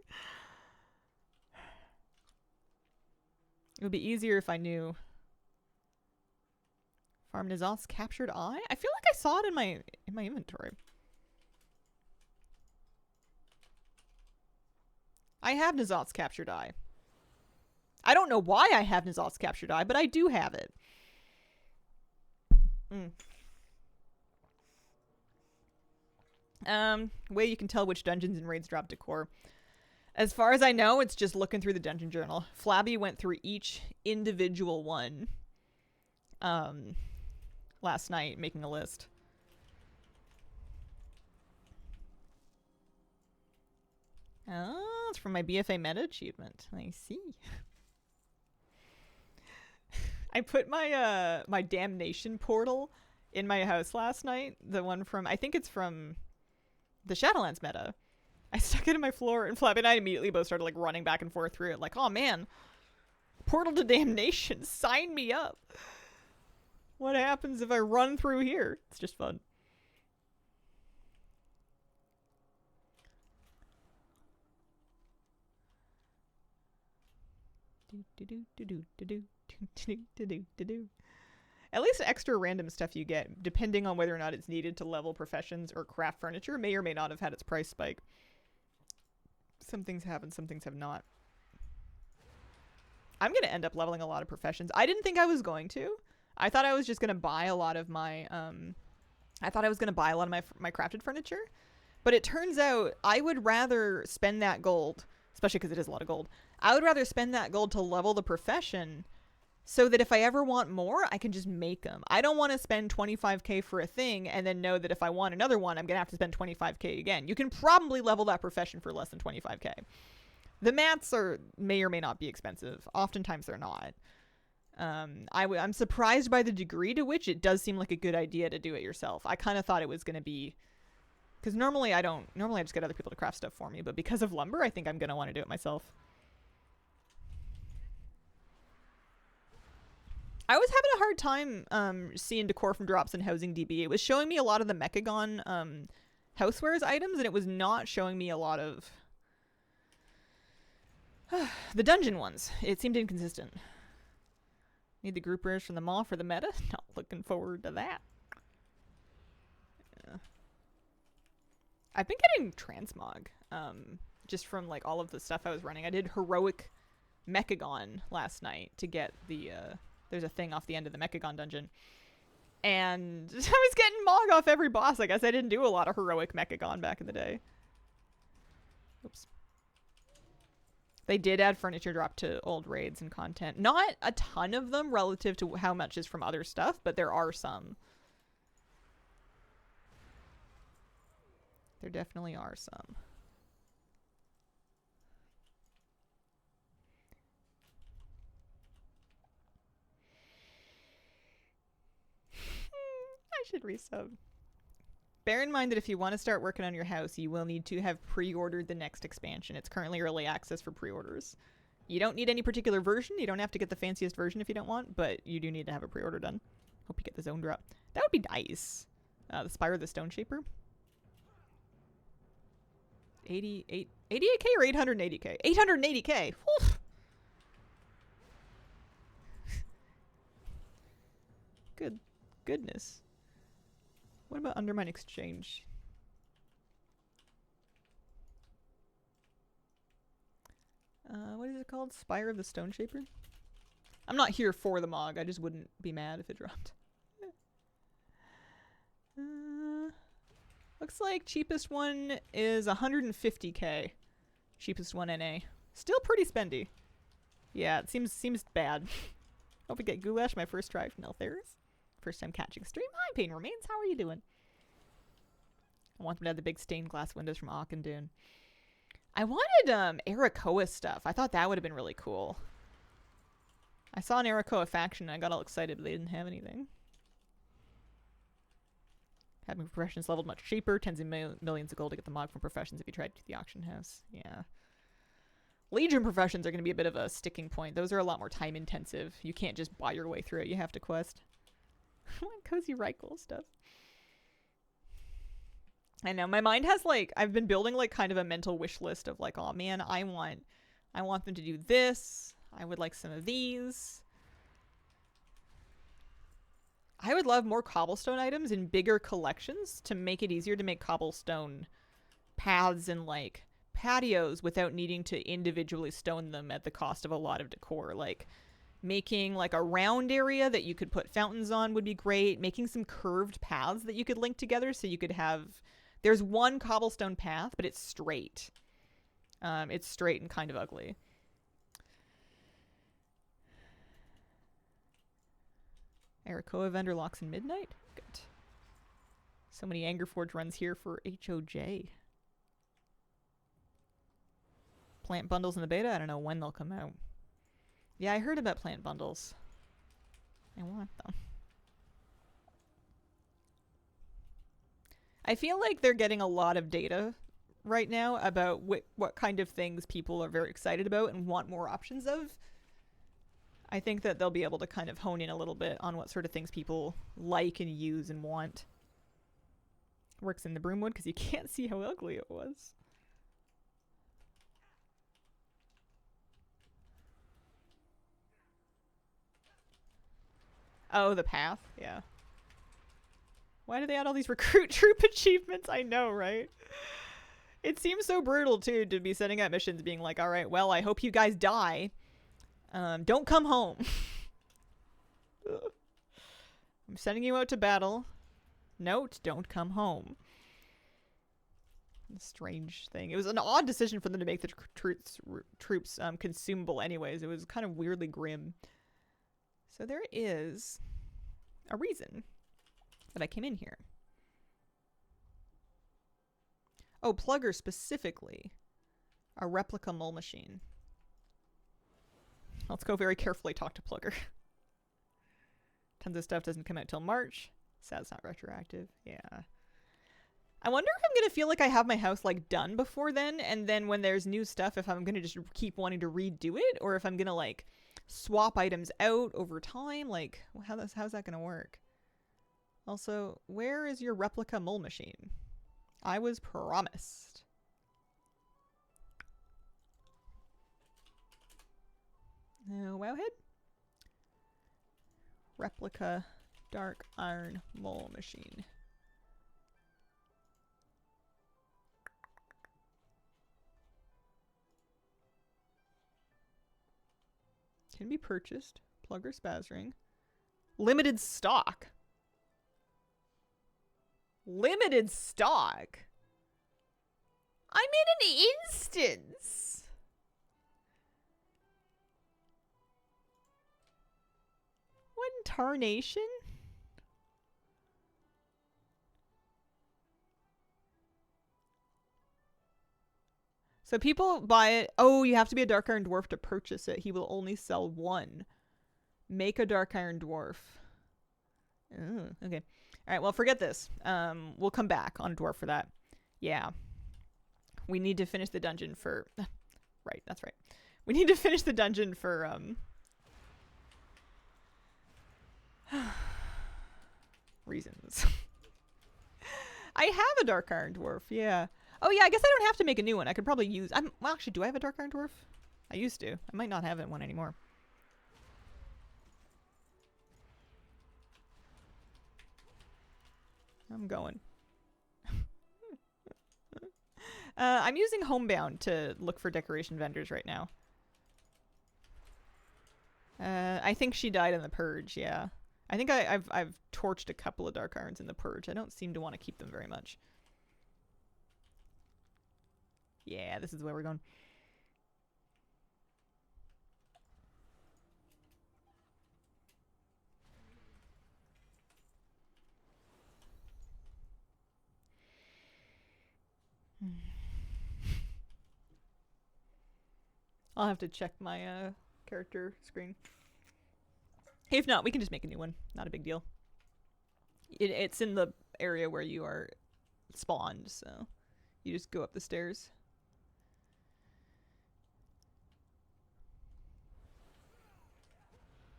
It would be easier if I knew. Farm N'Zoth's Captured Eye? I feel like I saw it in my inventory. I have N'Zoth's Captured Eye. I don't know why I have N'Zoth's Captured Eye, but I do have it. Way you can tell which dungeons and raids drop decor. As far as I know, it's just looking through the dungeon journal. Flabby went through each individual one last night, making a list. Oh, it's from my BFA meta achievement. I see. I put my my damnation portal in my house last night. The one from, I think it's from the Shadowlands meta. I stuck it in my floor, and Flabby and I immediately both started like running back and forth through it, like, oh man, Portal to Damnation, sign me up. What happens if I run through here? It's just fun. At least extra random stuff you get, depending on whether or not it's needed to level professions or craft furniture, may or may not have had its price spike. Some things have and some things have not. I'm going to end up leveling a lot of professions. I didn't think I was going to. I thought I was just going to buy a lot of my, my crafted furniture. But it turns out I would rather spend that gold, especially because it is a lot of gold. I would rather spend that gold to level the profession so that if I ever want more, I can just make them. I don't want to spend 25k for a thing and then know that if I want another one, I'm going to have to spend 25k again. You can probably level that profession for less than 25k. The mats may or may not be expensive. Oftentimes they're not. I'm surprised by the degree to which it does seem like a good idea to do it yourself. I kind of thought it was going to be... Because normally I just get other people to craft stuff for me. But because of lumber, I think I'm going to want to do it myself. I was having a hard time seeing decor from drops in Housing DB. It was showing me a lot of the Mechagon housewares items, and it was not showing me a lot of the dungeon ones. It seemed inconsistent. Need the group rares from the mall for the meta? Not looking forward to that. Yeah. I've been getting transmog just from like all of the stuff I was running. I did heroic Mechagon last night to get the there's a thing off the end of the Mechagon dungeon. And I was getting Mog off every boss. I guess I didn't do a lot of heroic Mechagon back in the day. Oops. They did add furniture drop to old raids and content. Not a ton of them relative to how much is from other stuff, but there are some. There definitely are some. I should resub. Bear in mind that if you want to start working on your house, you will need to have pre-ordered the next expansion. It's currently early access for pre-orders. You don't need any particular version. You don't have to get the fanciest version if you don't want, but you do need to have a pre-order done. Hope you get the zone drop. That would be nice. The Spire of the Stone Shaper. 88k or 880k? 880k! Oof. Goodness. What about Undermine Exchange? What is it called? Spire of the Stone Shaper? I'm not here for the Mog. I just wouldn't be mad if it dropped. Looks like cheapest one is 150k. Cheapest one NA. Still pretty spendy. Yeah, it seems bad. Hope we get Goulash my first try from Eltheris. First time catching stream. Hi, Pain Remains. How are you doing? I want them to have the big stained glass windows from Auchindoun. I wanted Arakoa stuff. I thought that would have been really cool. I saw an Arakoa faction and I got all excited, but they didn't have anything. Having professions leveled much cheaper. Tens of millions of gold to get the Mog from professions if you tried to the auction house. Yeah. Legion professions are going to be a bit of a sticking point. Those are a lot more time intensive. You can't just buy your way through it. You have to quest. I want Cozy Reichel stuff. I know, my mind has like, I've been building like kind of a mental wish list of like, oh man, I want them to do this. I would like some of these. I would love more cobblestone items in bigger collections to make it easier to make cobblestone paths and like patios without needing to individually stone them at the cost of a lot of decor. Like making like a round area that you could put fountains on would be great. Making some curved paths that you could link together so you could have... There's one cobblestone path, but it's straight. It's straight and kind of ugly. Arakoa vendor locks in midnight? Good. So many Angerforge runs here for HOJ. Plant bundles in the beta? I don't know when they'll come out. Yeah, I heard about plant bundles. I want them. I feel like they're getting a lot of data right now about what kind of things people are very excited about and want more options of. I think that they'll be able to kind of hone in a little bit on what sort of things people like and use and want. Works in the Broomwood because you can't see how ugly it was. Oh, the path? Yeah. Why do they add all these recruit troop achievements? I know, right? It seems so brutal, too, to be sending out missions being like, alright, well, I hope you guys die. Don't come home. I'm sending you out to battle. Note, don't come home. Strange thing. It was an odd decision for them to make the troops consumable anyways. It was kind of weirdly grim. So there is a reason that I came in here. Oh, Plugger specifically. A replica mole machine. Let's go very carefully talk to Plugger. Tons of stuff doesn't come out till March. Sad it's not retroactive. Yeah. I wonder if I'm going to feel like I have my house like done before then, and then when there's new stuff, if I'm going to just keep wanting to redo it, or if I'm going to like swap items out over time. Like, how's that going to work? Also, where is your replica mole machine? I was promised. No, Wowhead? Replica dark iron mole machine. Can be purchased. Plugger Spazring. Limited stock. Limited stock? I'm in an instance. What in tarnation? So people buy it. Oh, you have to be a Dark Iron Dwarf to purchase it. He will only sell one. Make a Dark Iron Dwarf. Oh, okay. All right, well, forget this. We'll come back on Dwarf for that. Yeah. We need to finish the dungeon for... Right, that's right. We need to finish the dungeon for... reasons. I have a Dark Iron Dwarf, yeah. Oh yeah, I guess I don't have to make a new one. I could probably use... well, actually, do I have a Dark Iron Dwarf? I used to. I might not have one anymore. I'm going. I'm using Homebound to look for decoration vendors right now. I think she died in the Purge, yeah. I think I've torched a couple of Dark Irons in the Purge. I don't seem to want to keep them very much. Yeah, this is where we're going. I'll have to check my character screen. If not, we can just make a new one. Not a big deal. It's in the area where you are spawned, so you just go up the stairs.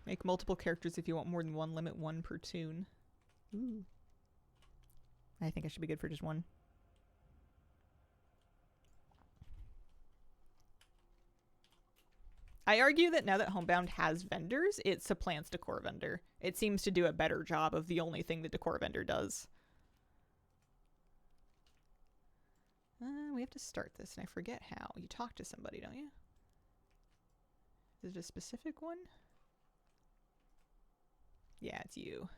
Make multiple characters if you want more than one. Limit one per toon. Ooh. I think I should be good for just one. I argue that now that Homebound has vendors, it supplants Decor Vendor. It seems to do a better job of the only thing that Decor Vendor does. We have to start this, and I forget how. You talk to somebody, don't you? Is it a specific one? Yeah, it's you.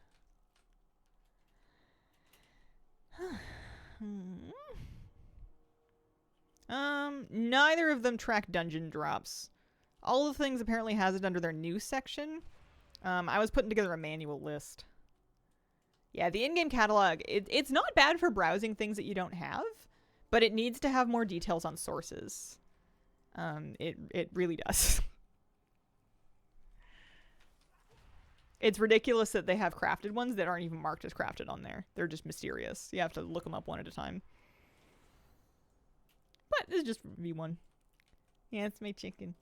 Neither of them track dungeon drops. All the things apparently has it under their new section. I was putting together a manual list. Yeah, the in-game catalog, it's not bad for browsing things that you don't have, but it needs to have more details on sources. It really does. It's ridiculous that they have crafted ones that aren't even marked as crafted on there. They're just mysterious. You have to look them up one at a time. But this is just V1. Yeah, it's my chicken.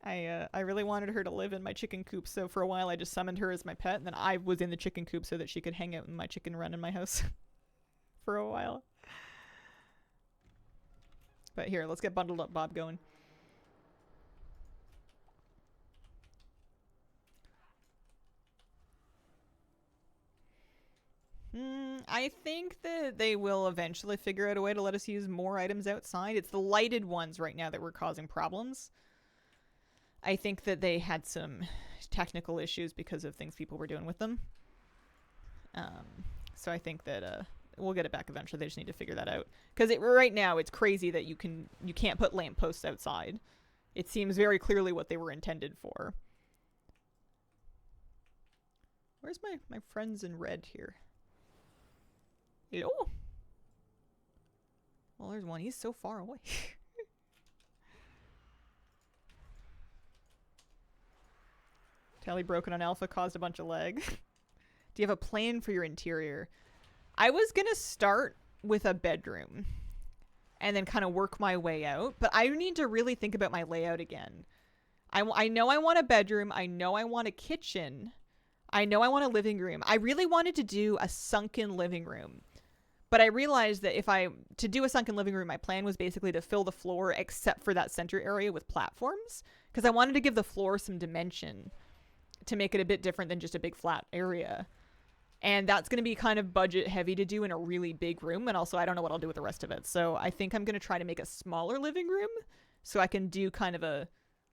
I really wanted her to live in my chicken coop, so for a while I just summoned her as my pet, and then I was in the chicken coop so that she could hang out in my chicken run in my house for a while. But here, let's get Bundled Up Bob going. I think that they will eventually figure out a way to let us use more items outside. It's the lighted ones right now that were causing problems. I think that they had some technical issues because of things people were doing with them. So I think that we'll get it back eventually. They just need to figure that out. Because right now it's crazy that you can't put lampposts outside. It seems very clearly what they were intended for. Where's my friends in red here? Hello? Well, there's one. He's so far away. Tally broken on alpha caused a bunch of lag. Do you have a plan for your interior? I was gonna start with a bedroom and then kind of work my way out, but I need to really think about my layout again. I know I want a bedroom. I know I want a kitchen. I know I want a living room. I really wanted to do a sunken living room. But I realized that to do a sunken living room, my plan was basically to fill the floor except for that center area with platforms, because I wanted to give the floor some dimension to make it a bit different than just a big flat area. And that's going to be kind of budget heavy to do in a really big room. And also I don't know what I'll do with the rest of it. So I think I'm going to try to make a smaller living room so I can do kind of a,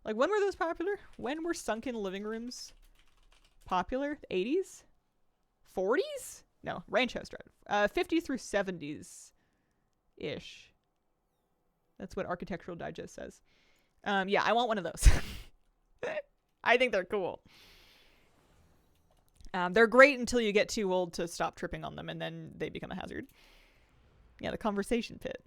like, when were those popular? When were sunken living rooms popular? 80s? 40s? No, ranch house drive. 50s through 70s ish. That's what Architectural Digest says. Yeah, I want one of those. I think they're cool. They're great until you get too old to stop tripping on them, and then they become a hazard. Yeah, the conversation pit.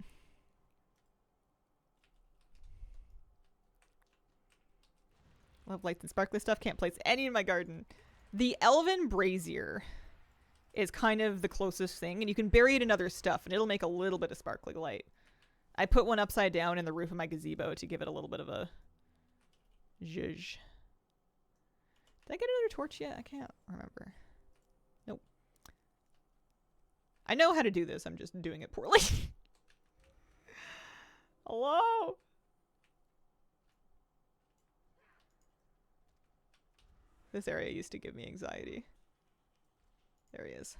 Love lights and sparkly stuff. Can't place any in my garden. The Elven Brazier is kind of the closest thing, and you can bury it in other stuff, and it'll make a little bit of sparkling light. I put one upside down in the roof of my gazebo to give it a little bit of a zhuzh. Did I get another torch yet? I can't remember. Nope. I know how to do this. I'm just doing it poorly. Hello? This area used to give me anxiety. There he is.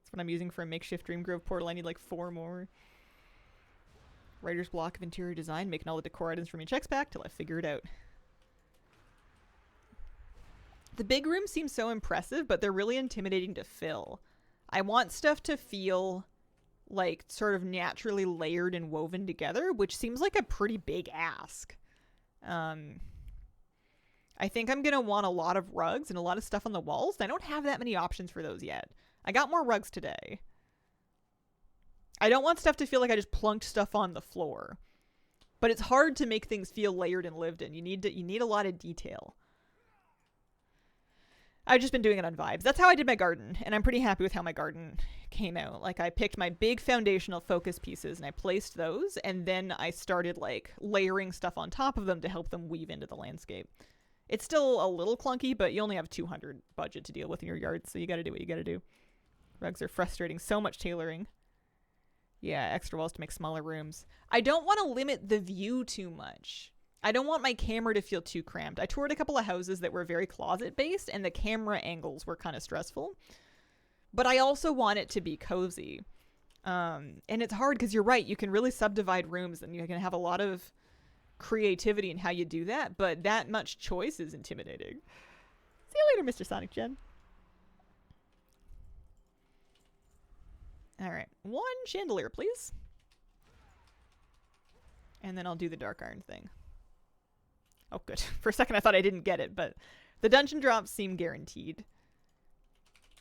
That's what I'm using for a makeshift Dreamgrove portal. I need like 4 more. Writer's block of interior design, making all the decor items from each X-Pack till I figure it out. The big rooms seem so impressive, but they're really intimidating to fill. I want stuff to feel like sort of naturally layered and woven together, which seems like a pretty big ask. I think I'm going to want a lot of rugs and a lot of stuff on the walls. I don't have that many options for those yet. I got more rugs today. I don't want stuff to feel like I just plunked stuff on the floor. But it's hard to make things feel layered and lived in. You need a lot of detail. I've just been doing it on vibes. That's how I did my garden, and I'm pretty happy with how my garden came out. Like, I picked my big foundational focus pieces, and I placed those, and then I started, like, layering stuff on top of them to help them weave into the landscape. It's still a little clunky, but you only have 200 budget to deal with in your yard, so you gotta do what you gotta do. Rugs are frustrating. So much tailoring. Yeah, extra walls to make smaller rooms. I don't want to limit the view too much. I don't want my camera to feel too cramped. I toured a couple of houses that were very closet-based, and the camera angles were kind of stressful. But I also want it to be cozy. And it's hard because you're right. You can really subdivide rooms, and you can have a lot of creativity in how you do that, but that much choice is intimidating. See you later, Mr. Sonic Gen. All right. 1 chandelier, please. And then I'll do the dark iron thing. Oh, good. For a second, I thought I didn't get it, but the dungeon drops seem guaranteed.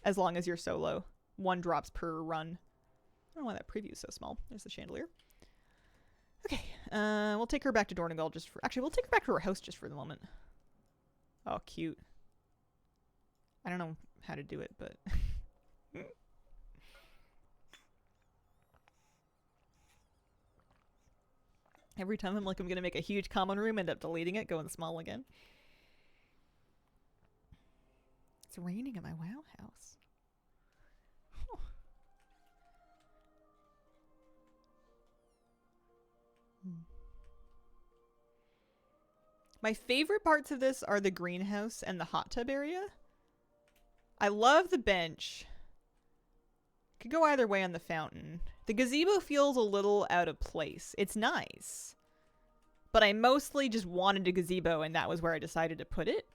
As long as you're solo. 1 drops per run. I don't know why that preview is so small. There's the chandelier. Okay. We'll take her back to Dornagal just for... Actually, we'll take her back to her house just for the moment. Oh, cute. I don't know how to do it, but... Every time I'm like, I'm gonna make a huge common room, end up deleting it, going small again. It's raining at my WoW house. Huh. My favorite parts of this are the greenhouse and the hot tub area. I love the bench. Could go either way on the fountain. The gazebo feels a little out of place. It's nice. But I mostly just wanted a gazebo, and that was where I decided to put it.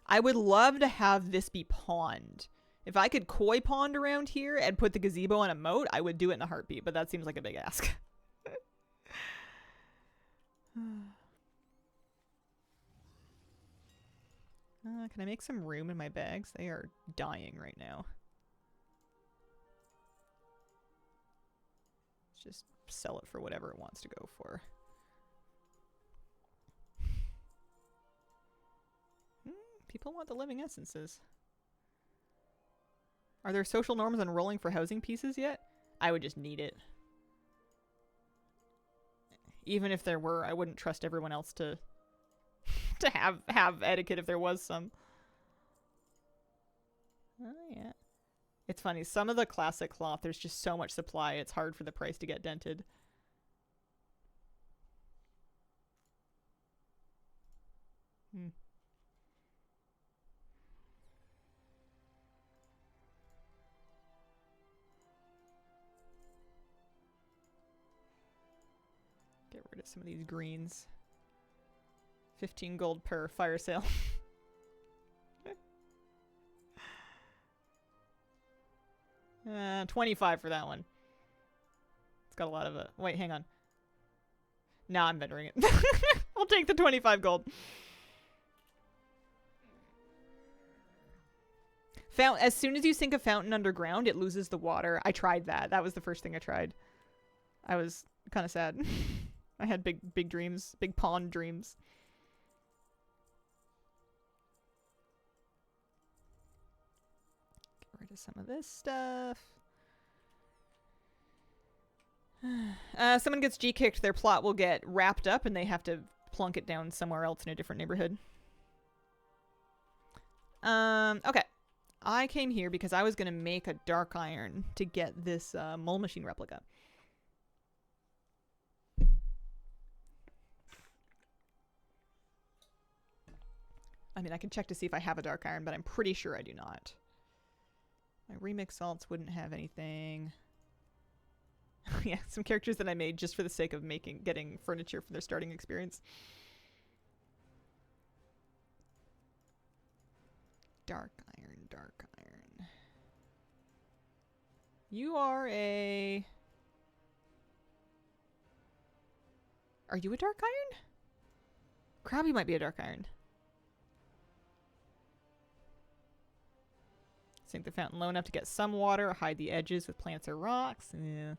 I would love to have this be pond. If I could koi pond around here and put the gazebo on a moat, I would do it in a heartbeat, but that seems like a big ask. Can I make some room in my bags? They are dying right now. Let's just sell it for whatever it wants to go for. People want the living essences. Are there social norms on rolling for housing pieces yet? I would just need it. Even if there were, I wouldn't trust everyone else to have etiquette if there was some. Oh yeah. It's funny, some of the classic cloth, there's just so much supply, it's hard for the price to get dented. Get rid of some of these greens. 15 gold per fire sale. 25 for that one. It's got a lot of it. Wait, hang on. Nah, I'm vending it. I'll take the 25 gold. As soon as you sink a fountain underground, it loses the water. I tried that. That was the first thing I tried. I was kind of sad. I had big dreams, big pond dreams. Get rid of some of this stuff. Someone gets G-kicked, their plot will get wrapped up and they have to plunk it down somewhere else in a different neighborhood. Okay. I came here because I was going to make a dark iron to get this mole machine replica. I mean, I can check to see if I have a dark iron, but I'm pretty sure I do not. My remix salts wouldn't have anything. Yeah, some characters that I made just for the sake of getting furniture for their starting experience. Dark iron, dark iron. You are a... Are you a dark iron? Krabby might be a dark iron. Sink the fountain low enough to get some water, hide the edges with plants or rocks. Yeah.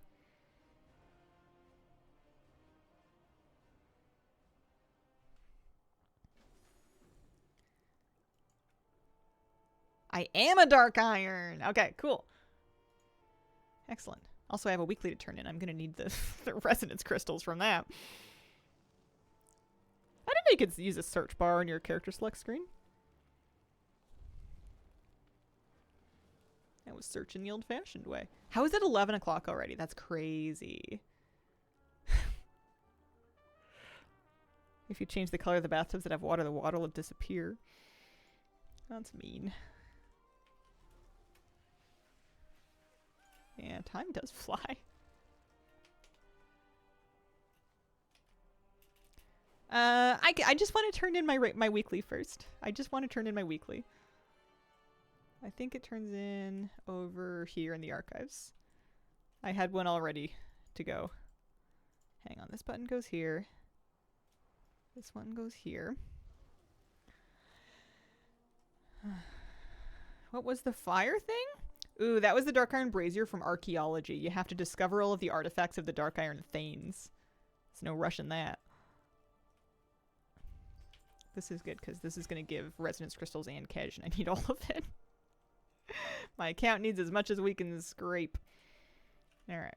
I am a dark iron. Okay, cool. Excellent. Also, I have a weekly to turn in. I'm going to need the resonance crystals from that. I didn't know you could use a search bar on your character select screen. I was searching the old-fashioned way. How is it 11 o'clock already? That's crazy. If you change the color of the bathtubs that have water, the water will disappear. That's mean. Yeah, time does fly. I just want to turn in my weekly first. I just want to turn in my weekly. I think it turns in over here in the archives. I had one already to go. Hang on, this button goes here. This one goes here. What was the fire thing? Ooh, that was the Dark Iron Brazier from Archaeology. You have to discover all of the artifacts of the Dark Iron Thanes. There's no rush in that. This is good because this is going to give resonance crystals and cash, and I need all of it. My account needs as much as we can scrape. Alright.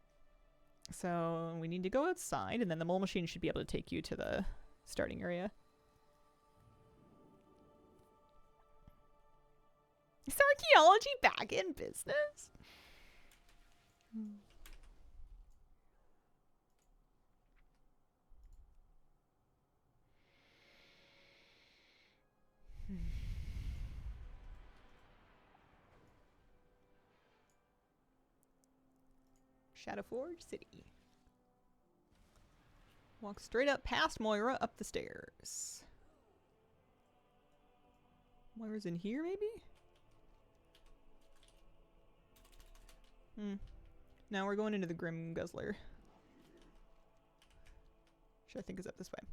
So we need to go outside, and then the mole machine should be able to take you to the starting area. Is archaeology back in business? Shadowforge City. Walk straight up past Moira, up the stairs. Moira's in here, maybe? No, we're going into the Grim Guzzler. Which I think is up this way.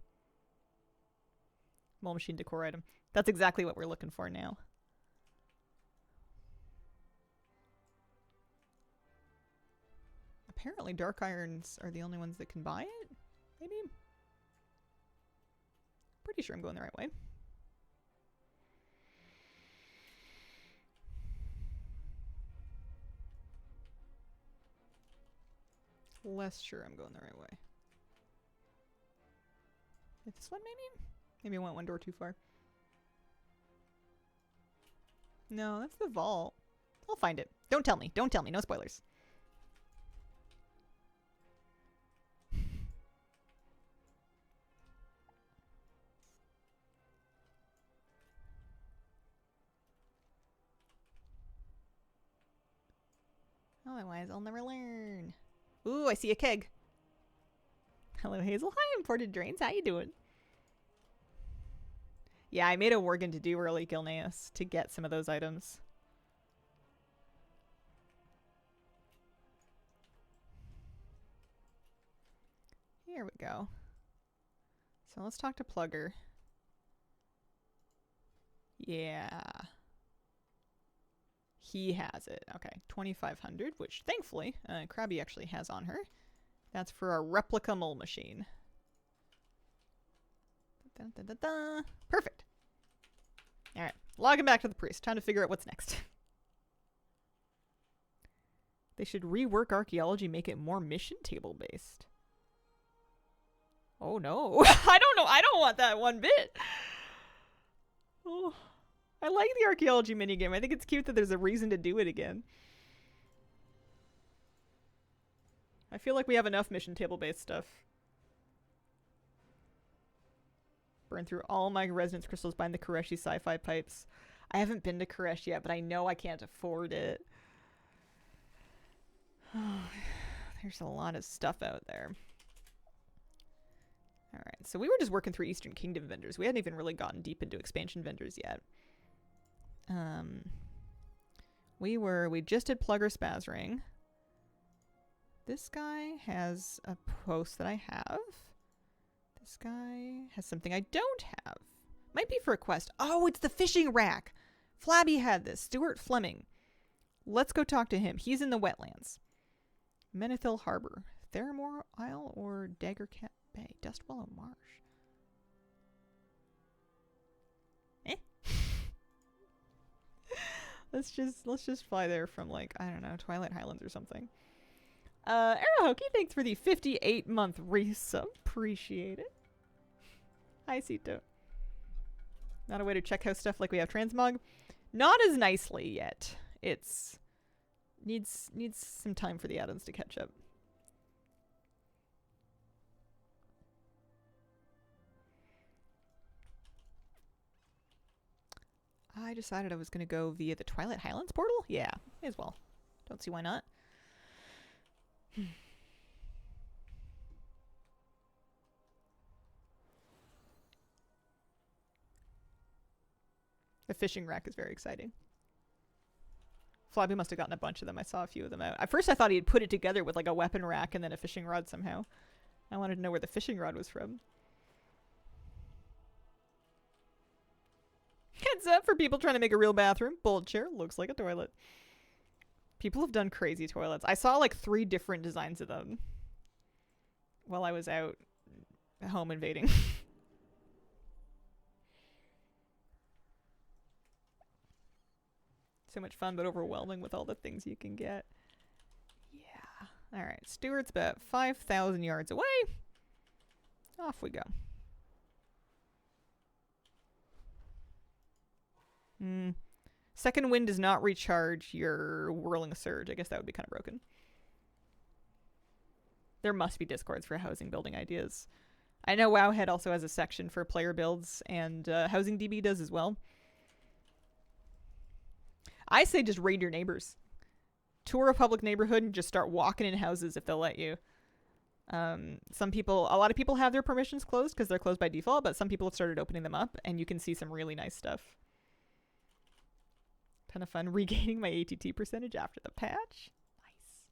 Mole machine decor item. That's exactly what we're looking for now. Apparently dark irons are the only ones that can buy it? Maybe? Pretty sure I'm going the right way. Less sure I'm going the right way. This one maybe? Maybe I went one door too far. No, that's the vault. I'll find it. Don't tell me. Don't tell me. No spoilers. Otherwise, I'll never learn. Ooh, I see a keg. Hello, Hazel. Hi, Imported Drains. How you doing? Yeah, I made a Worgen to do early Gilneas to get some of those items. Here we go. So let's talk to Plugger. Yeah. He has it. Okay, 2,500, which thankfully Krabby actually has on her. That's for a replica mole machine. Da, da, da, da. Perfect. All right, logging back to the priest. Time to figure out what's next. They should rework archaeology, make it more mission table based. Oh no. I don't know. I don't want that one bit. Oh. I like the archaeology minigame. I think it's cute that there's a reason to do it again. I feel like we have enough mission table-based stuff. Burn through all my resonance crystals buying the Koreshi sci-fi pipes. I haven't been to Koresh yet, but I know I can't afford it. There's a lot of stuff out there. Alright, so we were just working through Eastern Kingdom vendors. We hadn't even really gotten deep into expansion vendors yet. We just did Plugger Spazring. This guy has a post that I have. This guy has something I don't have. Might be for a quest. Oh, it's the fishing rack. Flabby had this. Stuart Fleming. Let's go talk to him. He's in the wetlands. Menethil Harbor. Theramore Isle or Daggercat Bay. Dustwallow Marsh. Let's just fly there from, like, I don't know, Twilight Highlands or something. Arrowhokey, thanks for the 58-month resub. Appreciate it. Hi, Sito. Not a way to check house stuff like we have Transmog. Not as nicely yet. It's needs some time for the add-ons to catch up. I decided I was going to go via the Twilight Highlands portal? Yeah, may as well. Don't see why not. The fishing rack is very exciting. Flabby must have gotten a bunch of them. I saw a few of them out. At first I thought he had put it together with like a weapon rack and then a fishing rod somehow. I wanted to know where the fishing rod was from. Heads up for people trying to make a real bathroom. Bold chair. Looks like a toilet. People have done crazy toilets. I saw like 3 different designs of them while I was out home invading. so much fun, but overwhelming with all the things you can get. Yeah. All right. Stewart's about 5,000 yards away. Off we go. Second wind does not recharge your whirling surge. I guess that would be kind of broken. There must be discords for housing building ideas. I know Wowhead also has a section for player builds, and Housing DB does as well. I say just raid your neighbors. Tour a public neighborhood and just start walking in houses if they'll let you. A lot of people have their permissions closed because they're closed by default, but some people have started opening them up, and you can see some really nice stuff. Ton of fun regaining my ATT percentage after the patch. Nice.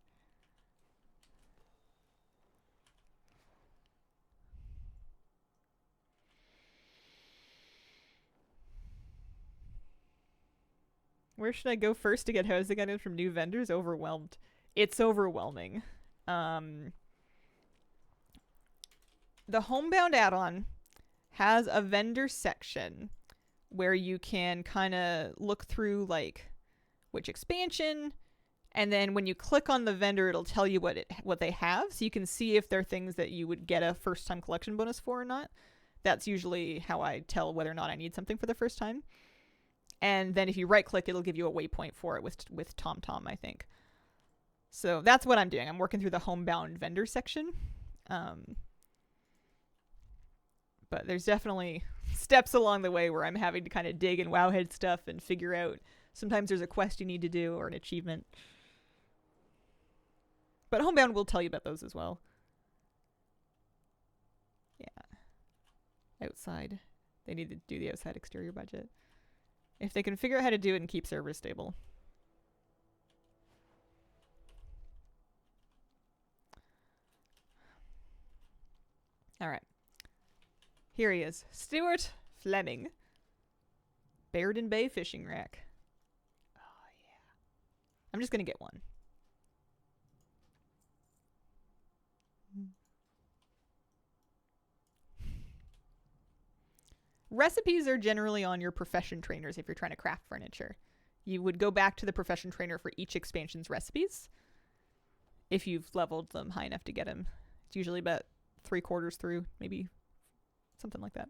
Where should I go first to get housing items from new vendors? Overwhelmed. It's overwhelming. The Homebound add-on has a vendor section where you can kind of look through like which expansion, and then when you click on the vendor, it'll tell you what they have, so you can see if they're things that you would get a first-time collection bonus for or not. That's usually how I tell whether or not I need something for the first time. And then if you right-click, it'll give you a waypoint for it with TomTom, I think. So that's what I'm doing. I'm working through the Homebound vendor section. But there's definitely steps along the way where I'm having to kind of dig in Wowhead stuff and figure out. Sometimes there's a quest you need to do or an achievement. But Homebound will tell you about those as well. Yeah. Outside. They need to do the outside exterior budget. If they can figure out how to do it and keep servers stable. All right. Here he is. Stuart Fleming. Bairden Bay Fishing Rack. Oh, yeah. I'm just going to get one. Recipes are generally on your profession trainers if you're trying to craft furniture. You would go back to the profession trainer for each expansion's recipes if you've leveled them high enough to get them. It's usually about 3/4 through, maybe something like that.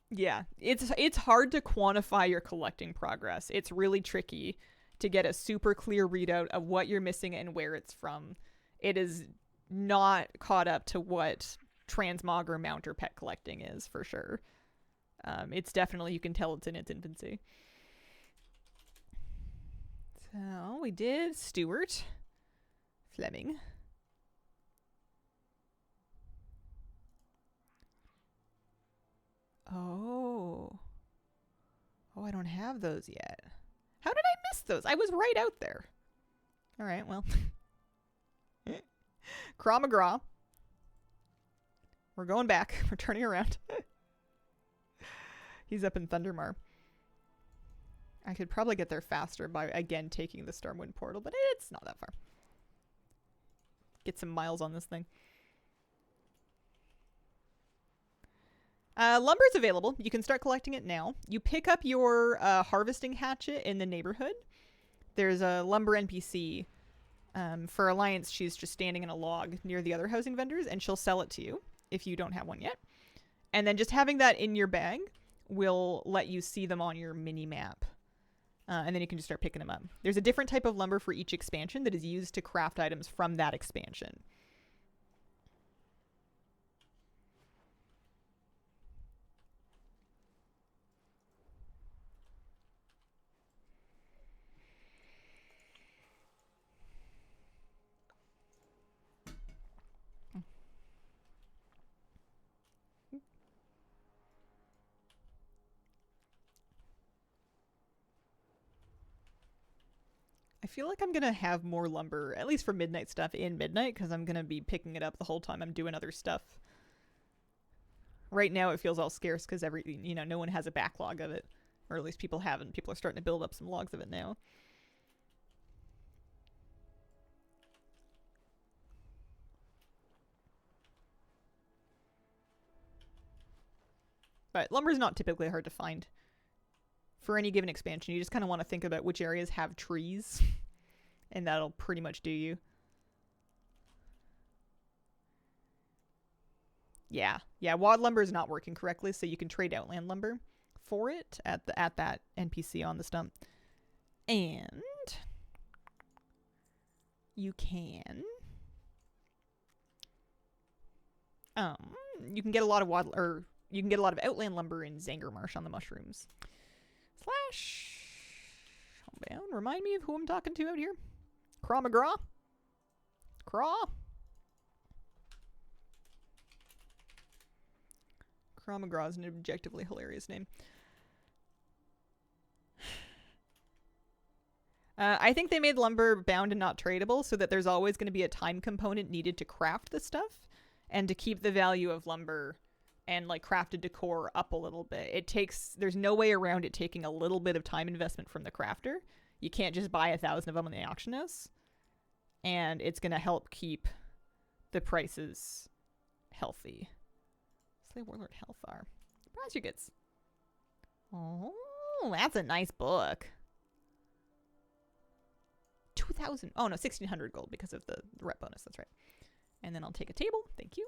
Yeah, it's hard to quantify your collecting progress. It's really tricky to get a super clear readout of what you're missing and where it's from. It is not caught up to what transmog or mount or pet collecting is, for sure. It's definitely, you can tell it's in its infancy. So we did Stuart Fleming. Oh, I don't have those yet. How did I miss those? I was right out there. All right, well. Craw McGraw. We're going back. We're turning around. He's up in Thundermar. I could probably get there faster by, again, taking the Stormwind portal, but it's not that far. Get some miles on this thing. Lumber is available. You can start collecting it now. You pick up your harvesting hatchet in the neighborhood. There's a lumber NPC. For Alliance, she's just standing in a log near the other housing vendors, and she'll sell it to you if you don't have one yet. And then just having that in your bag will let you see them on your mini map. And then you can just start picking them up. There's a different type of lumber for each expansion that is used to craft items from that expansion. I feel like I'm going to have more lumber, at least for midnight stuff, in midnight, because I'm going to be picking it up the whole time I'm doing other stuff. Right now it feels all scarce because no one has a backlog of it. Or at least people haven't. People are starting to build up some logs of it now. But lumber is not typically hard to find for any given expansion. You just kind of want to think about which areas have trees, and that'll pretty much do you. Yeah, wad lumber is not working correctly, so you can trade outland lumber for it at that NPC on the stump, and you can you can get a lot of you can get a lot of outland lumber in Zangarmarsh on the mushrooms. Slash homebound. Remind me of who I'm talking to out here. Craw McGraw. Craw McGraw is an objectively hilarious name. I think they made lumber bound and not tradable so that there's always going to be a time component needed to craft the stuff and to keep the value of lumber and like crafted decor up a little bit. There's no way around it taking a little bit of time investment from the crafter. You can't just buy 1,000 of them in the auction house. And it's going to help keep the prices healthy. Slay Warlord Hellfire. Surprise you gets. Oh, that's a nice book. 2,000. Oh no, 1,600 gold because of the rep bonus. That's right. And then I'll take a table. Thank you.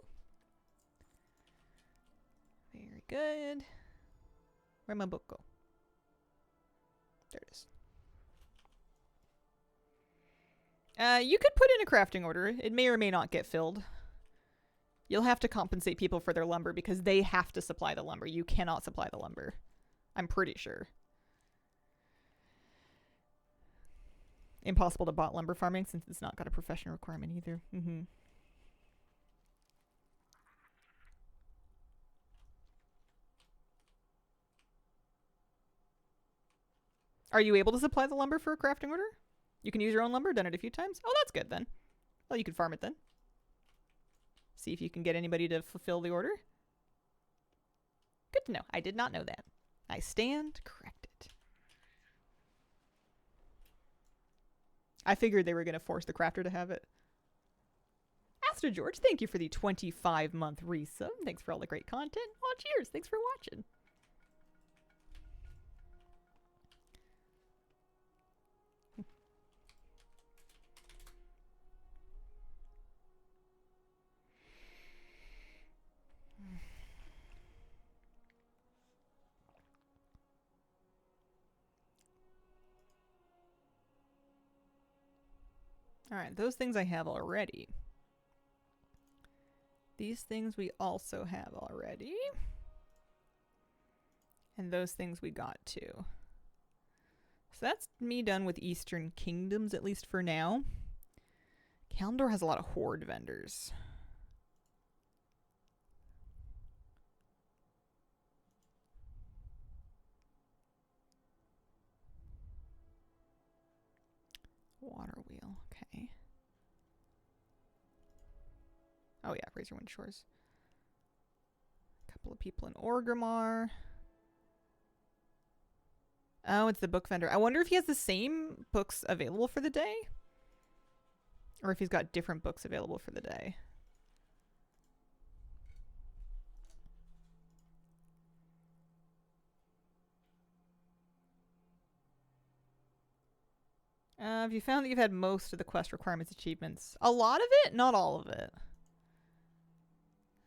Very good. Where'd my book go? There it is. You could put in a crafting order. It may or may not get filled. You'll have to compensate people for their lumber because they have to supply the lumber. You cannot supply the lumber. I'm pretty sure. Impossible to bot lumber farming since it's not got a professional requirement either. Are you able to supply the lumber for a crafting order? You can use your own lumber? Done it a few times? Oh, that's good then. Well, you can farm it then. See if you can get anybody to fulfill the order. Good to know. I did not know that. I stand corrected. I figured they were going to force the crafter to have it. Astro George, thank you for the 25-month resub. Thanks for all the great content. Oh, cheers. Thanks for watching. Alright, those things I have already. These things we also have already. And those things we got too. So that's me done with Eastern Kingdoms, at least for now. Kalimdor has a lot of horde vendors. Water wheel, okay. Oh yeah, Razorwind Shores. A couple of people in Orgrimmar. Oh, it's the book vendor. I wonder if he has the same books available for the day? Or if he's got different books available for the day. Have you found that you've had most of the quest requirements achievements? A lot of it? Not all of it.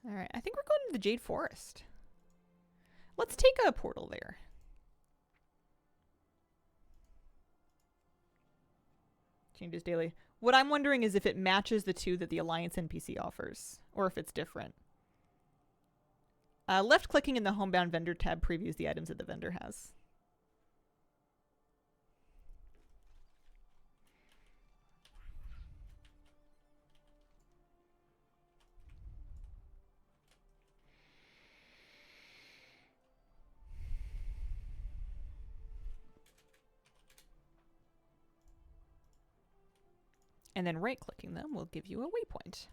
Alright, I think we're going to the Jade Forest. Let's take a portal there. Changes daily. What I'm wondering is if it matches the two that the Alliance NPC offers, or if it's different. Left clicking in the Homebound Vendor tab previews the items that the vendor has. And then right-clicking them will give you a waypoint.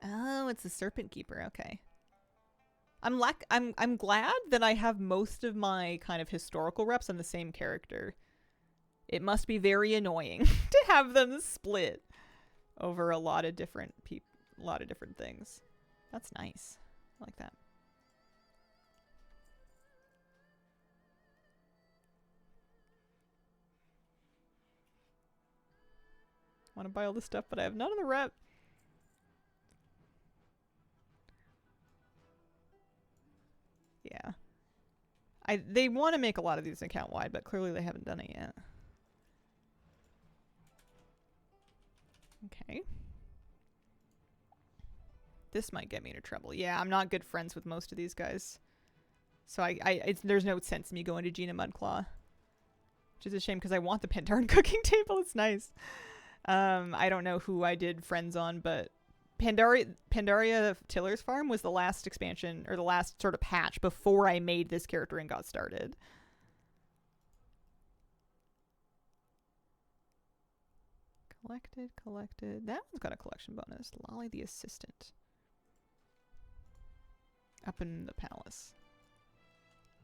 Oh, it's the Serpent Keeper. Okay. I'm glad that I have most of my kind of historical reps on the same character. It must be very annoying to have them split over a lot of different things. That's nice. I like that. Want to buy all this stuff, but I have none of the rep. Yeah. They want to make a lot of these account wide, but clearly they haven't done it yet. Okay. This might get me into trouble. Yeah, I'm not good friends with most of these guys. So there's no sense in me going to Gina Mudclaw. Which is a shame because I want the Pandaren cooking table. It's nice. I don't know who I did friends on, but Pandaria Tiller's Farm was the last expansion, or the last sort of patch before I made this character and got started. Collected. That one's got a collection bonus. Lolly the Assistant. Up in the palace.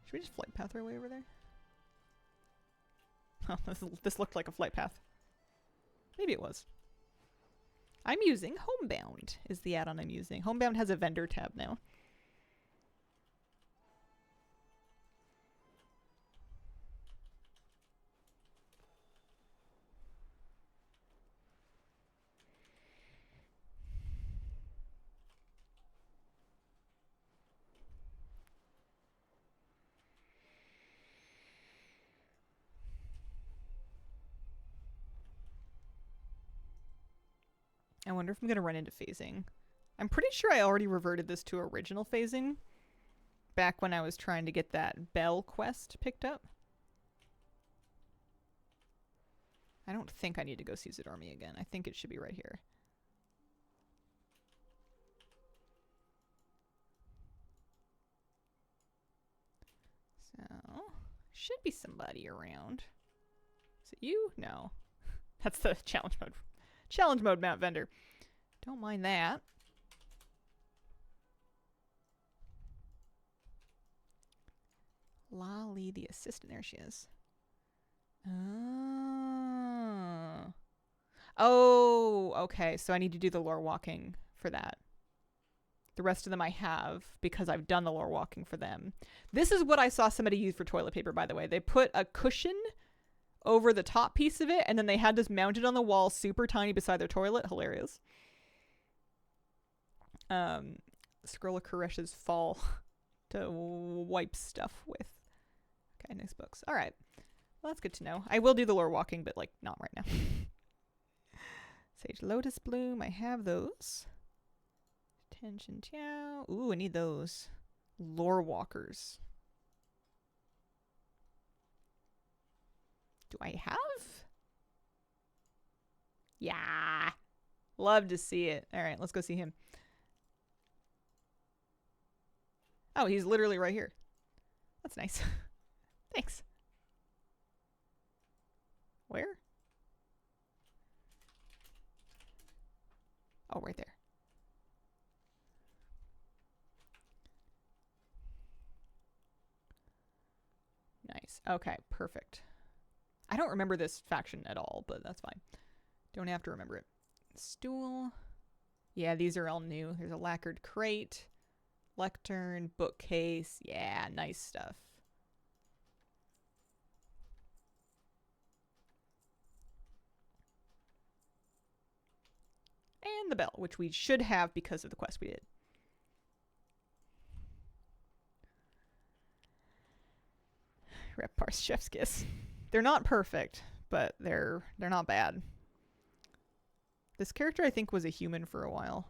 Should we just flight path our way over there? Oh, this looked like a flight path. Maybe it was. I'm using Homebound is the add-on I'm using. Homebound has a vendor tab now. I wonder if I'm going to run into phasing. I'm pretty sure I already reverted this to original phasing back when I was trying to get that Bell quest picked up. I don't think I need to go see Zadormi again. I think it should be right here. So, should be somebody around. Is it you? No. That's the challenge mode. Challenge mode mount vendor. Don't mind that. Lolly the assistant. There she is. Oh, okay. So I need to do the lore walking for that. The rest of them I have because I've done the lore walking for them. This is what I saw somebody use for toilet paper, by the way. They put a cushion over the top piece of it, and then they had this mounted on the wall super tiny beside their toilet. Hilarious. Scroll of Koresh's fall to wipe stuff with. Okay, nice books. All right. Well, that's good to know. I will do the lore walking, but, like, not right now. Sage Lotus Bloom. I have those. Tension Chow. Ooh, I need those. Lore walkers. Do I have? Yeah. Love to see it. All right, let's go see him. Oh, he's literally right here. That's nice. Thanks. Where? Oh, right there. Nice. Okay, perfect. I don't remember this faction at all, but that's fine. Don't have to remember it. Stool. Yeah, these are all new. There's a lacquered crate, lectern, bookcase. Yeah, nice stuff. And the bell, which we should have because of the quest we did. Repars Chef's Kiss. They're not perfect, but they're not bad. This character, I think, was a human for a while.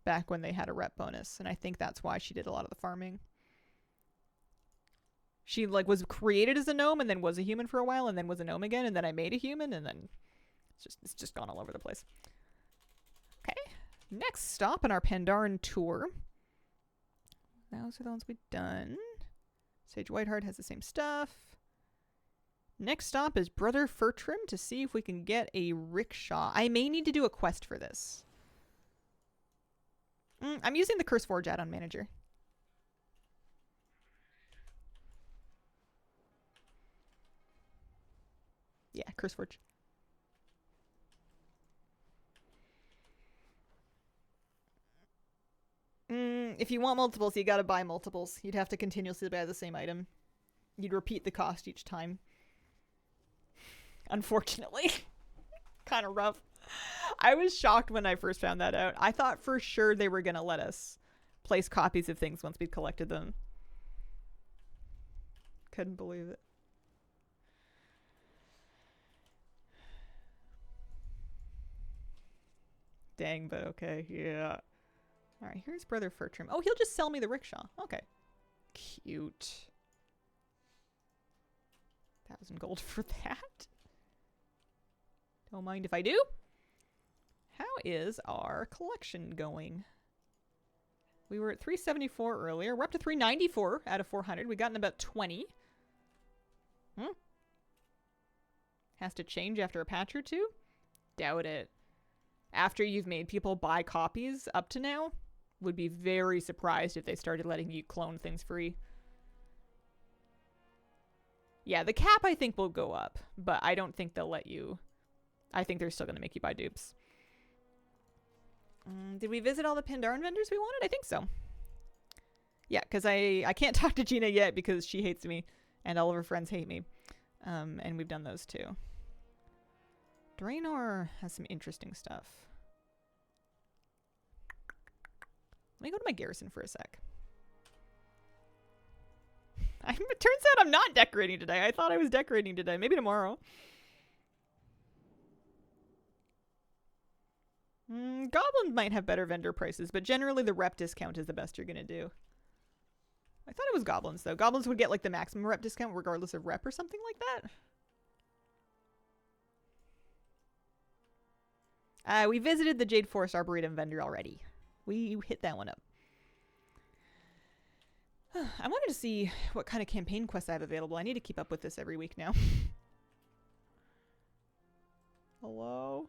Back when they had a rep bonus. And I think that's why she did a lot of the farming. She, like, was created as a gnome and then was a human for a while and then was a gnome again. And then I made a human and then it's just gone all over the place. Okay. Next stop on our Pandaren tour. Those are the ones we've done. Sage Whiteheart has the same stuff. Next stop is Brother Furtrim to see if we can get a rickshaw. I may need to do a quest for this. I'm using the CurseForge add-on manager. Yeah, CurseForge. If you want multiples, you gotta buy multiples. You'd have to continuously buy the same item. You'd repeat the cost each time. Unfortunately. Kind of rough. I was shocked when I first found that out. I thought for sure they were gonna let us place copies of things once we'd collected them. Couldn't believe it. Dang, but okay, yeah. Alright, here's Brother Furtrim. Oh, he'll just sell me the rickshaw. Okay. Cute. 1,000 gold for that. Don't mind if I do. How is our collection going? We were at 374 earlier. We're up to 394 out of 400. We got in about 20. Has to change after a patch or two? Doubt it. After you've made people buy copies up to now, would be very surprised if they started letting you clone things free. Yeah, the cap I think will go up, but I don't think they'll let you. I think they're still going to make you buy dupes. Did we visit all the Pandaren vendors we wanted? I think so. Yeah, because I can't talk to Gina yet because she hates me and all of her friends hate me. And we've done those too. Draenor has some interesting stuff. Let me go to my garrison for a sec. It turns out I'm not decorating today. I thought I was decorating today. Maybe tomorrow. Goblins might have better vendor prices, but generally the rep discount is the best you're going to do. I thought it was goblins, though. Goblins would get like the maximum rep discount regardless of rep or something like that. We visited the Jade Forest Arboretum vendor already. We hit that one up. I wanted to see what kind of campaign quests I have available. I need to keep up with this every week now. Hello?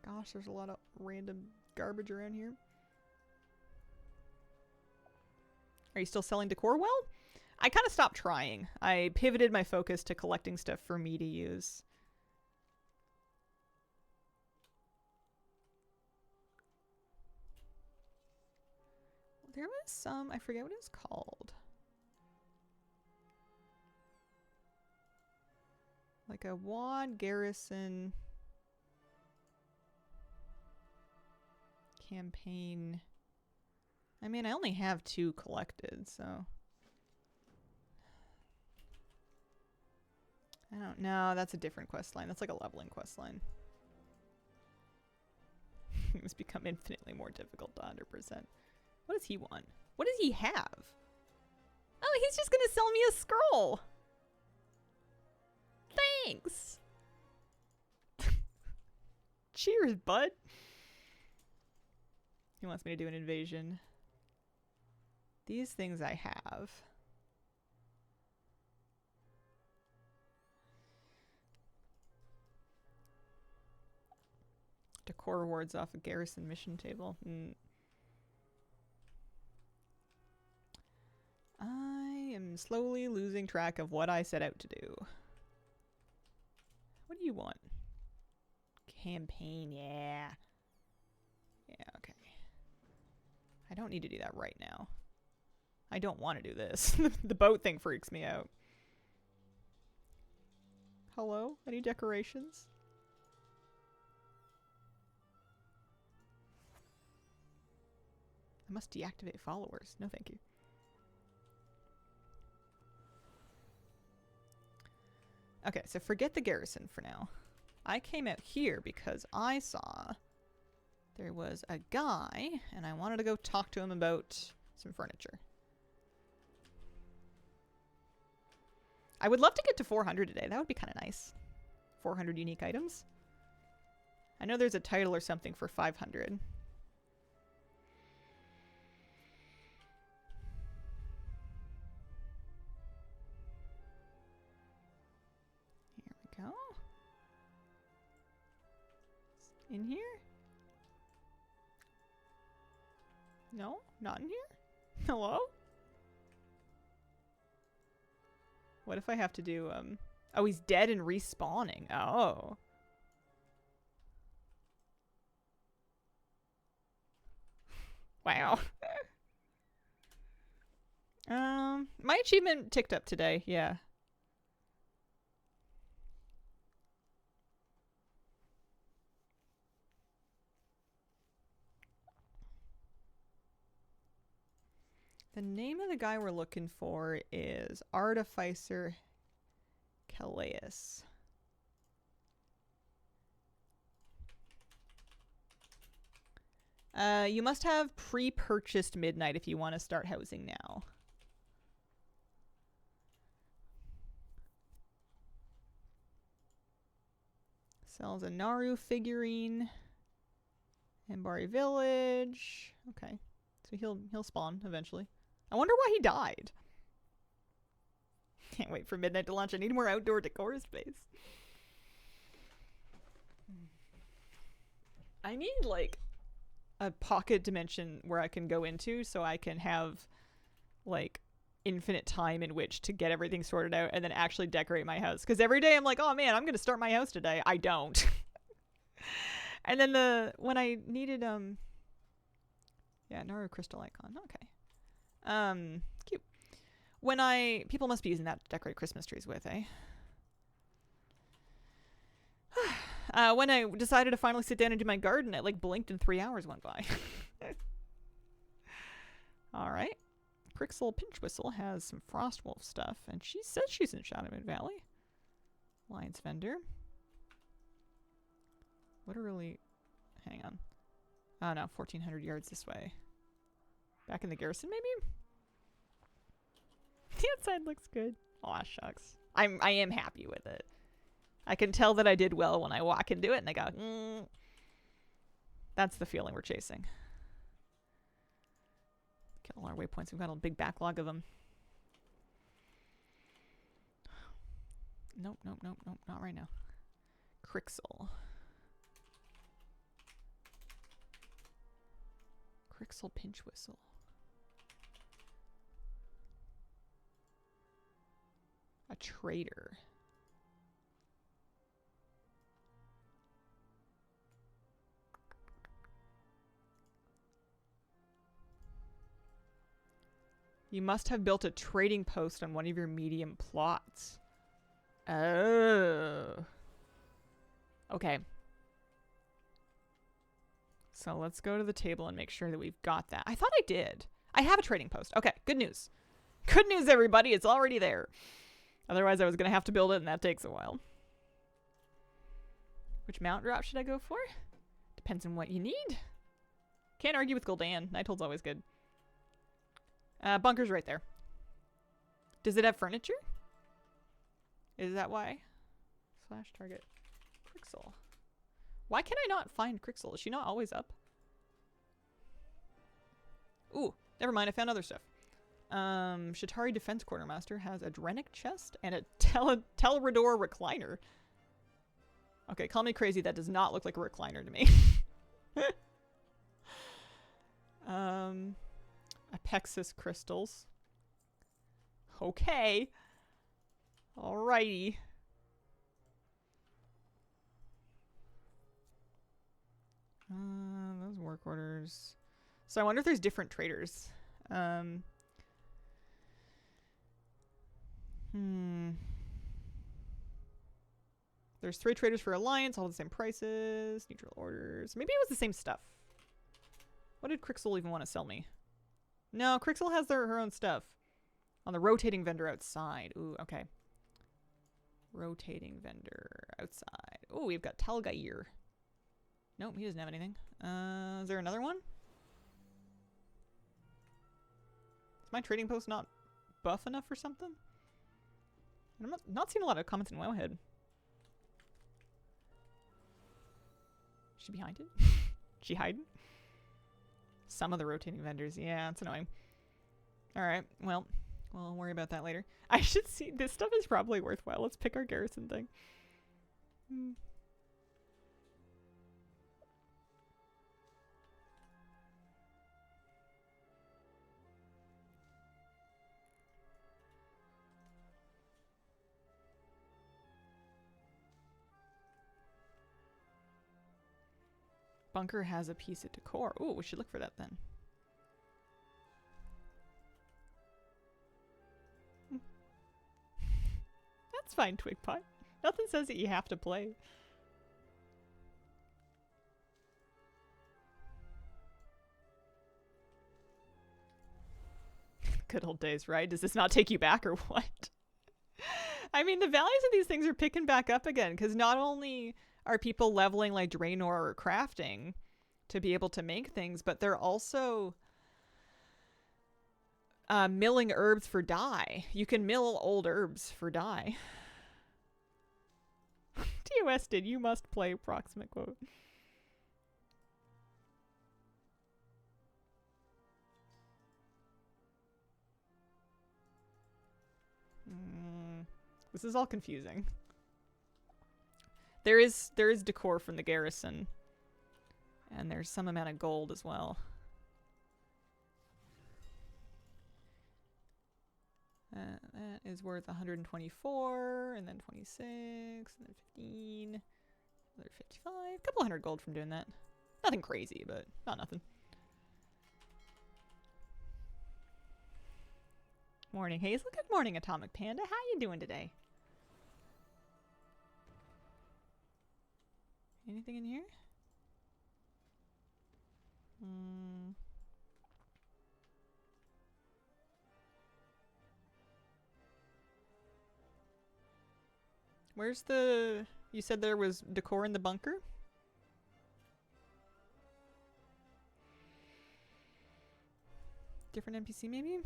Gosh, there's a lot of random garbage around here. Are you still selling decor well? I kind of stopped trying. I pivoted my focus to collecting stuff for me to use. There was some, I forget what it was called. Like a wad garrison campaign. I mean, I only have 2 collected, so. I don't know. That's a different quest line. That's like a leveling quest line. It must become infinitely more difficult to 100%. What does he want? What does he have? Oh, he's just gonna sell me a scroll. Thanks. Cheers, bud. He wants me to do an invasion. These things I have. Decor rewards off a garrison mission table. I am slowly losing track of what I set out to do. What do you want? Campaign, yeah. Yeah, okay. I don't need to do that right now. I don't want to do this. The boat thing freaks me out. Hello? Any decorations? I must deactivate followers. No, thank you. Okay, so forget the garrison for now. I came out here because I saw there was a guy, and I wanted to go talk to him about some furniture. I would love to get to 400 today. That would be kind of nice. 400 unique items. I know there's a title or something for 500. Here we go. In here? No? Not in here? Hello? What if I have to do Oh, he's dead and respawning. Oh. Wow. My achievement ticked up today, yeah. The name of the guy we're looking for is Artificer Calais. You must have pre-purchased Midnight if you want to start housing now. Sells a Naru figurine. Ambari Village. Okay. So he'll spawn eventually. I wonder why he died. Can't wait for Midnight to launch. I need more outdoor decor space. I need like a pocket dimension where I can go into so I can have like infinite time in which to get everything sorted out and then actually decorate my house. Because every day I'm like, oh man, I'm gonna start my house today. I don't. And then when I needed yeah, Naru crystal icon. Okay. Cute. When people must be using that to decorate Christmas trees with, eh? When I decided to finally sit down and do my garden, it like blinked and 3 hours went by. All right. Crixel Pinchwhistle has some Frostwolf stuff, and she says she's in Shadowmoon Valley. Lions Vendor. Literally, hang on. Oh no, 1,400 yards this way. Back in the garrison, maybe? The outside looks good. Aw, shucks. I am happy with it. I can tell that I did well when I walk into it and I go, That's the feeling we're chasing. Get all our waypoints. We've got a big backlog of them. Nope, not right now. Crixel. Crixel Pinchwhistle. A trader. You must have built a trading post on one of your medium plots. Oh. Okay. So let's go to the table and make sure that we've got that. I thought I did. I have a trading post. Okay, good news. Good news, everybody. It's already there. Otherwise, I was going to have to build it, and that takes a while. Which mount drop should I go for? Depends on what you need. Can't argue with Gul'dan. Nighthold's always good. Bunker's right there. Does it have furniture? Is that why? Slash target. Crixel. Why can I not find Crixel? Is she not always up? Ooh, never mind. I found other stuff. Shatari Defense Quartermaster has a Drenic chest and a Tel'Rador recliner. Okay, call me crazy. That does not look like a recliner to me. Apexis crystals. Okay. Alrighty. Those work orders. So I wonder if there's different traders. There's 3 traders for Alliance, all the same prices, neutral orders. Maybe it was the same stuff. What did Crixel even want to sell me? No, Crixel has her own stuff. On the rotating vendor outside. Ooh, okay. Rotating vendor outside. Oh, we've got Tal'Gair. Nope, he doesn't have anything. Is there another one? Is my trading post not buff enough or something? I'm not seeing a lot of comments in Wowhead. Is she behind it? She hiding? Some of the rotating vendors. Yeah, it's annoying. Alright, well, we'll worry about that later. I should see. This stuff is probably worthwhile. Let's pick our garrison thing. bunker has a piece of decor. Ooh, we should look for that then. That's fine, Twigpot. Nothing says that you have to play. Good old days, right? Does this not take you back or what? I mean, the values of these things are picking back up again, because not only are people leveling like Draenor or crafting to be able to make things, but they're also milling herbs for dye. You can mill old herbs for dye. TOS did. You must play approximate quote. This is all confusing. There is decor from the garrison. And there's some amount of gold as well. That is worth 124, and then 26, and then 15, another 55. A couple hundred gold from doing that. Nothing crazy, but not nothing. Morning, Hazel. Good morning, Atomic Panda. How you doing today? Anything in here? Where's the... You said there was decor in the bunker? Different NPC maybe?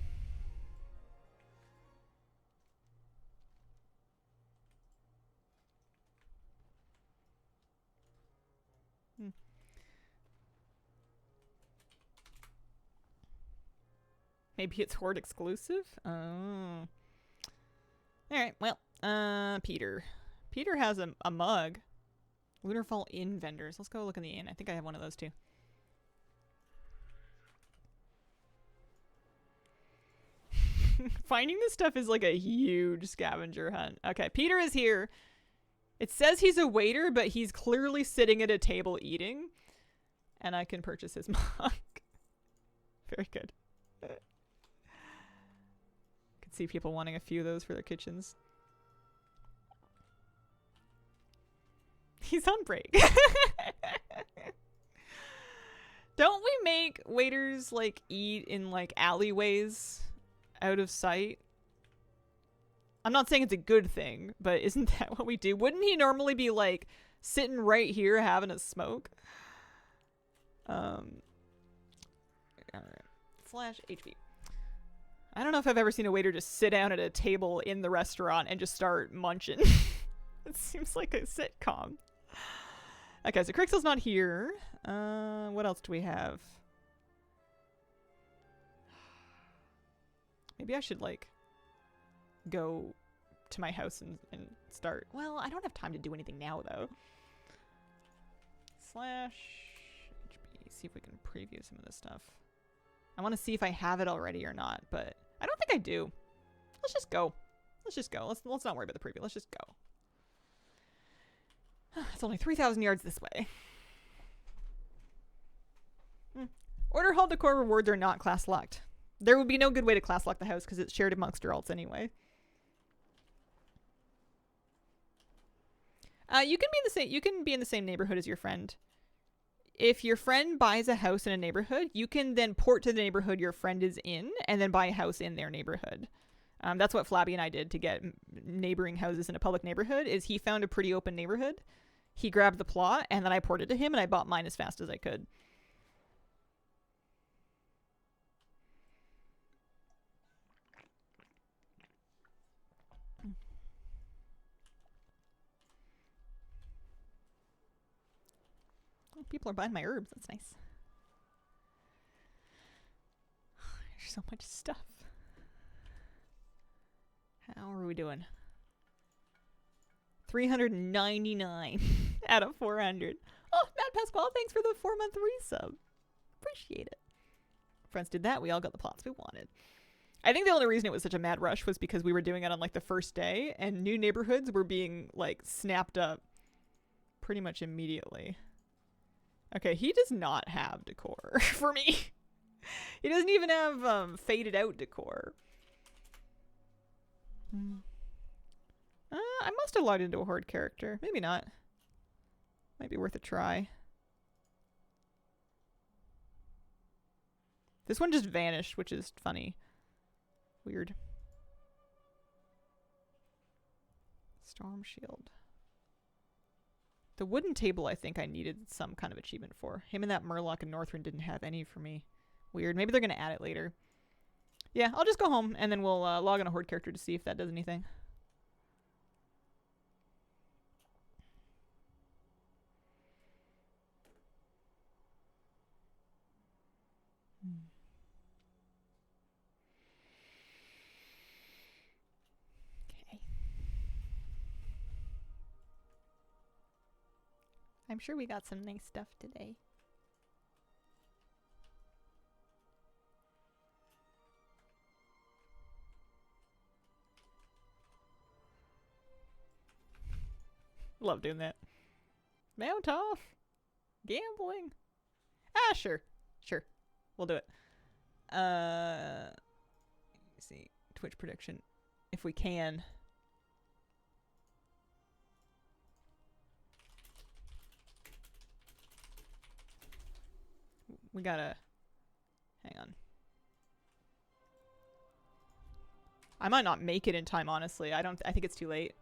Maybe it's Horde exclusive? Oh. Alright, well, Peter. Peter has a mug. Lunarfall Inn vendors. Let's go look in the inn. I think I have one of those too. Finding this stuff is like a huge scavenger hunt. Okay, Peter is here. It says he's a waiter, but he's clearly sitting at a table eating. And I can purchase his mug. Very good. Could see people wanting a few of those for their kitchens. He's on break. Don't we make waiters like eat in like alleyways out of sight? I'm not saying it's a good thing, but isn't that what we do? Wouldn't he normally be like sitting right here having a smoke? Alright. /HB. I don't know if I've ever seen a waiter just sit down at a table in the restaurant and just start munching. It seems like a sitcom. Okay, so Crixel's not here. What else do we have? Maybe I should, like, go to my house and start. Well, I don't have time to do anything now, though. /HB. See if we can preview some of this stuff. I want to see if I have it already or not, but I don't think I do. Let's just go. Let's just go. Let's not worry about the preview. Let's just go. It's only 3,000 yards this way. Order Hall Decor rewards are not class locked. There would be no good way to class lock the house because it's shared amongst your alts anyway. You can be in the same neighborhood as your friend. If your friend buys a house in a neighborhood, you can then port to the neighborhood your friend is in and then buy a house in their neighborhood. That's what Flabby and I did to get neighboring houses in a public neighborhood. Is he found a pretty open neighborhood. He grabbed the plot and then I ported to him and I bought mine as fast as I could. People are buying my herbs. That's nice. There's so much stuff. How are we doing? 399 out of 400. Oh, Matt Pasquale, thanks for the 4-month resub. Appreciate it. Friends did that. We all got the plots we wanted. I think the only reason it was such a mad rush was because we were doing it on like the first day and new neighborhoods were being like snapped up pretty much immediately. Okay, he does not have decor for me. He doesn't even have faded out decor. I must have logged into a horde character. Maybe not. Might be worth a try. This one just vanished, which is funny. Weird. Storm Shield. The wooden table I think I needed some kind of achievement for. Him and that Murloc and Northrend didn't have any for me. Weird. Maybe they're going to add it later. Yeah, I'll just go home and then we'll log on a horde character to see if that does anything. Okay. I'm sure we got some nice stuff today. Love doing that. Mount off. Gambling. Ah, sure. Sure. We'll do it. Let's see. Twitch prediction. If we can. We gotta... Hang on. I might not make it in time, honestly. I think it's too late.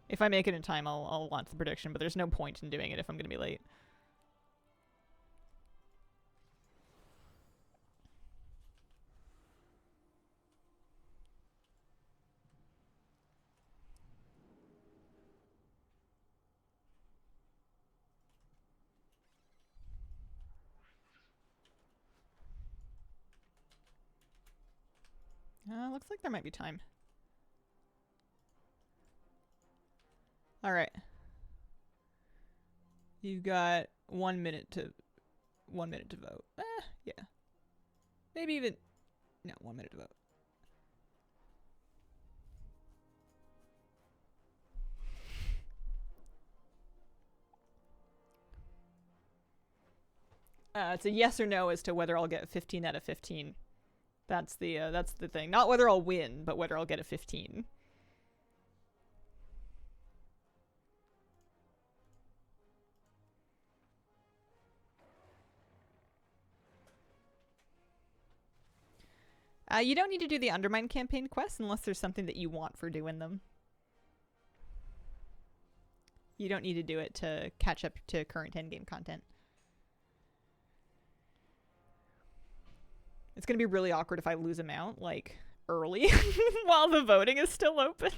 If I make it in time, I'll launch the prediction, but there's no point in doing it if I'm gonna be late. Looks like there might be time. Alright. You've got 1 minute to vote. Yeah. Maybe even... No, 1 minute to vote. It's a yes or no as to whether I'll get 15 out of 15. That's the thing. Not whether I'll win, but whether I'll get a 15. You don't need to do the Undermine campaign quests unless there's something that you want for doing them. You don't need to do it to catch up to current endgame content. It's going to be really awkward if I lose a mount, like, early while the voting is still open.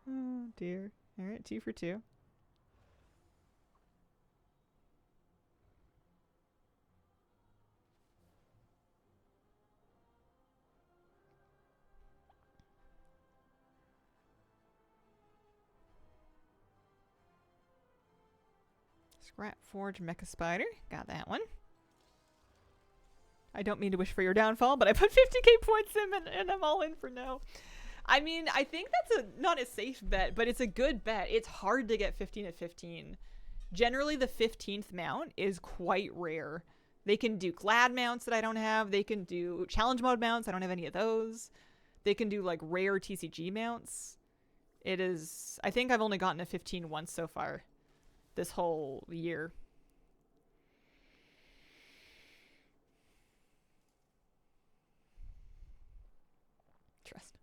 Oh, dear. All right, 2 for 2. Scrap Forge Mecha Spider. Got that one. I don't mean to wish for your downfall, but I put 50k points in and I'm all in for now. I mean, I think that's not a safe bet, but it's a good bet. It's hard to get 15 at 15. Generally, the 15th mount is quite rare. They can do glad mounts that I don't have. They can do challenge mode mounts. I don't have any of those. They can do like rare TCG mounts. It is... I think I've only gotten a 15 once so far this whole year. Trust.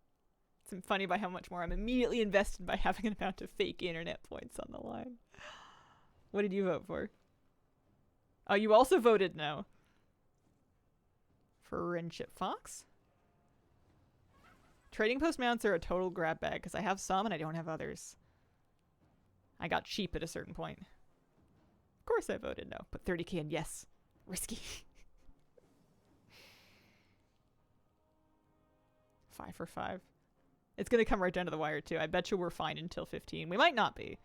It's funny by how much more I'm immediately invested by having an amount of fake internet points on the line. What did you vote for? Oh, you also voted no. Friendship Fox? Trading post mounts are a total grab bag because I have some and I don't have others. I got cheap at a certain point. Of course I voted no. Put 30k in yes. Risky. 5 for 5. It's going to come right down to the wire, too. I bet you we're fine until 15. We might not be.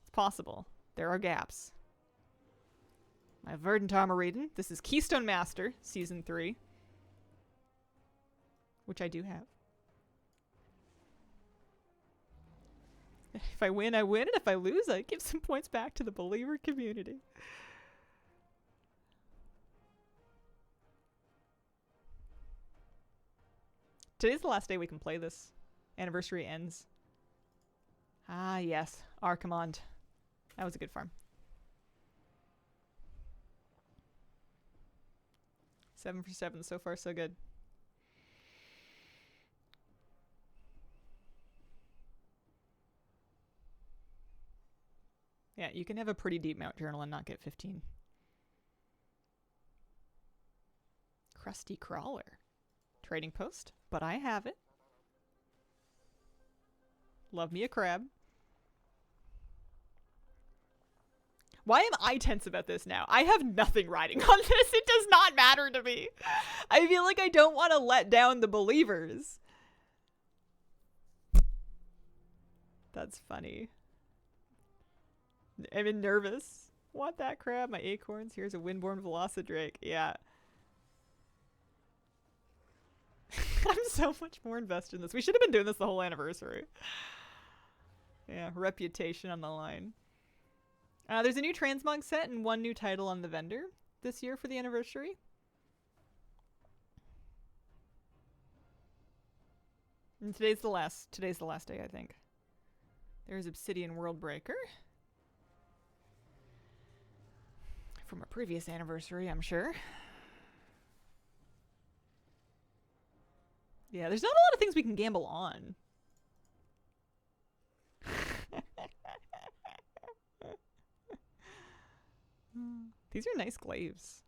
It's possible. There are gaps. My Verdant Armoredon. This is Keystone Master, Season 3. Which I do have. If I win, I win, and if I lose, I give some points back to the believer community. Today's the last day we can play this. Anniversary ends. Ah, yes. Archimonde. That was a good farm. 7 for 7. So far, so good. Yeah, you can have a pretty deep mount journal and not get 15. Crusty Crawler. Trading post, but I have it. Love me a crab. Why am I tense about this now? I have nothing riding on this. It does not matter to me. I feel like I don't want to let down the believers. That's funny. I'm nervous. Want that crab? My acorns. Here's a windborne velocidrake. Yeah. I'm so much more invested in this. We should have been doing this the whole anniversary. Yeah, reputation on the line. There's a new transmog set and one new title on the vendor this year for the anniversary. And today's the last day, I think. There's Obsidian Worldbreaker. From a previous anniversary, I'm sure. Yeah, there's not a lot of things we can gamble on. These are nice glaives.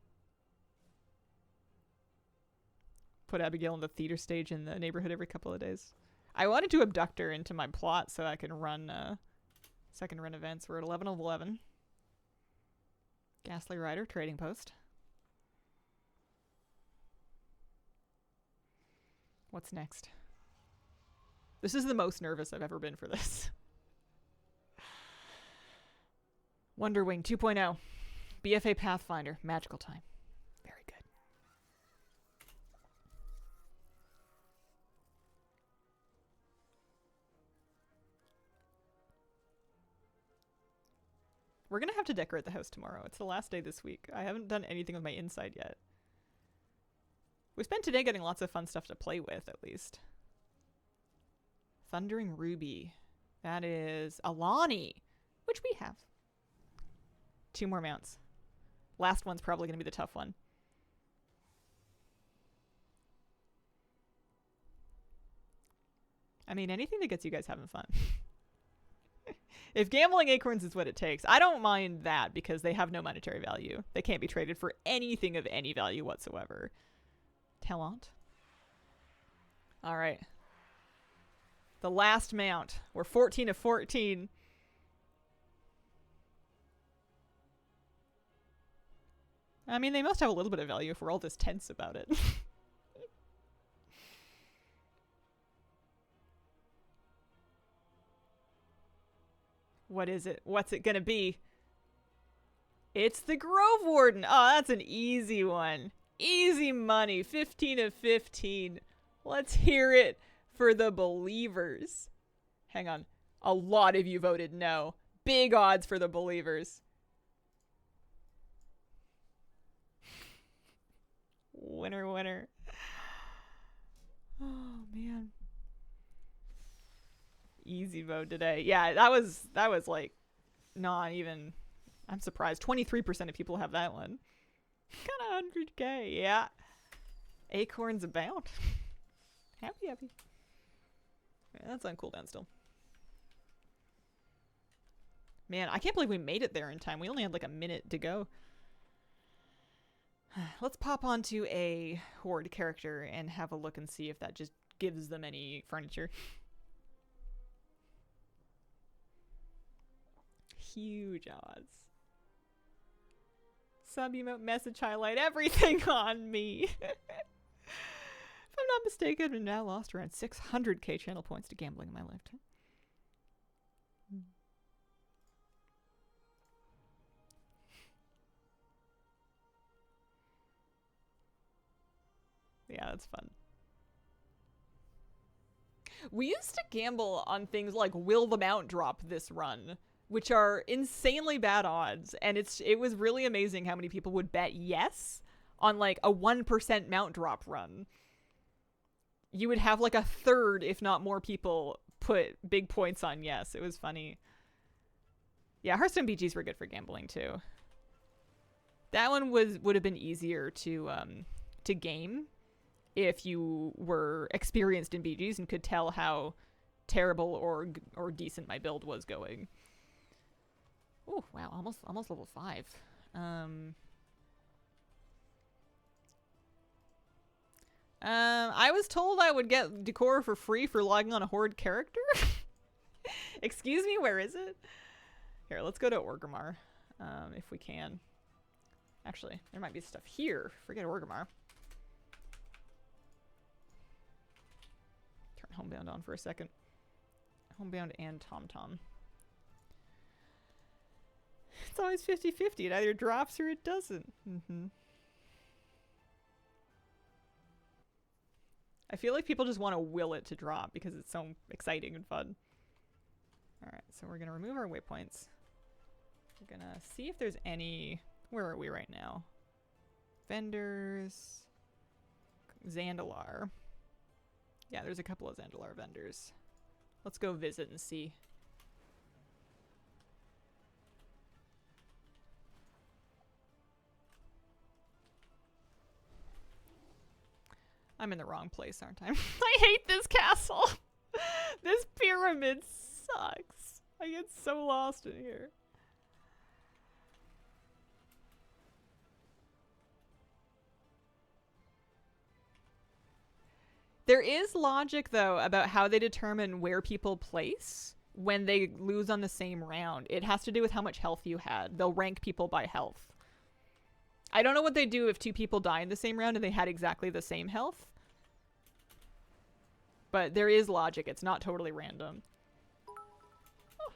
Put Abigail on the theater stage in the neighborhood every couple of days. I wanted to abduct her into my plot so I can run events. We're at 11 of 11. Ghastly Rider, trading post. What's next? This is the most nervous I've ever been for this. Wonderwing 2.0. BFA Pathfinder. Magical time. Very good. We're going to have to decorate the house tomorrow. It's the last day this week. I haven't done anything with my inside yet. We spent today getting lots of fun stuff to play with, at least. Thundering Ruby. That is Alani, which we have. 2 more mounts. Last one's probably going to be the tough one. I mean, anything that gets you guys having fun. If gambling acorns is what it takes, I don't mind that because they have no monetary value. They can't be traded for anything of any value whatsoever. Talent. All right. The last mount. We're 14 of 14. I mean, they must have a little bit of value if we're all this tense about it. What is it? What's it gonna be? It's the Grove Warden. Oh, that's an easy one. Easy money. 15 of 15. Let's hear it for the believers. Hang on. A lot of you voted no. Big odds for the believers. Winner, winner. Oh, man. Easy vote today. Yeah, that was like not even. I'm surprised. 23% of people have that one. Got 100K. Yeah. Acorns abound. Happy, happy. Yeah, that's on cooldown still. Man, I can't believe we made it there in time. We only had like a minute to go. Let's pop onto a horde character and have a look and see if that just gives them any furniture. Huge odds. Sub-emote message highlight everything on me. If I'm not mistaken, I've now lost around 600k channel points to gambling in my lifetime. Yeah, that's fun. We used to gamble on things like will the mount drop this run, which are insanely bad odds, and it was really amazing how many people would bet yes on like a 1% mount drop run. You would have like a third, if not more people put big points on yes. It was funny. Yeah, Hearthstone BGs were good for gambling too. That one would have been easier to game if you were experienced in BGs and could tell how terrible or decent my build was going. Oh wow, almost level 5. I was told I would get decor for free for logging on a Horde character. Excuse me, where is it? Here, let's go to Orgrimmar, if we can. Actually, there might be stuff here. Forget Orgrimmar. Turn Homebound on for a second. Homebound and TomTom. It's always 50-50. It either drops or it doesn't. I feel like people just want to will it to drop because it's so exciting and fun. Alright, so we're going to remove our waypoints. We're going to see if there's any... Where are we right now? Vendors. Zandalar. Yeah, there's a couple of Zandalar vendors. Let's go visit and see. I'm in the wrong place, aren't I? I hate this castle. This pyramid sucks. I get so lost in here. There is logic, though, about how they determine where people place when they lose on the same round. It has to do with how much health you had. They'll rank people by health. I don't know what they do if two people die in the same round and they had exactly the same health. But there is logic. It's not totally random. Oh,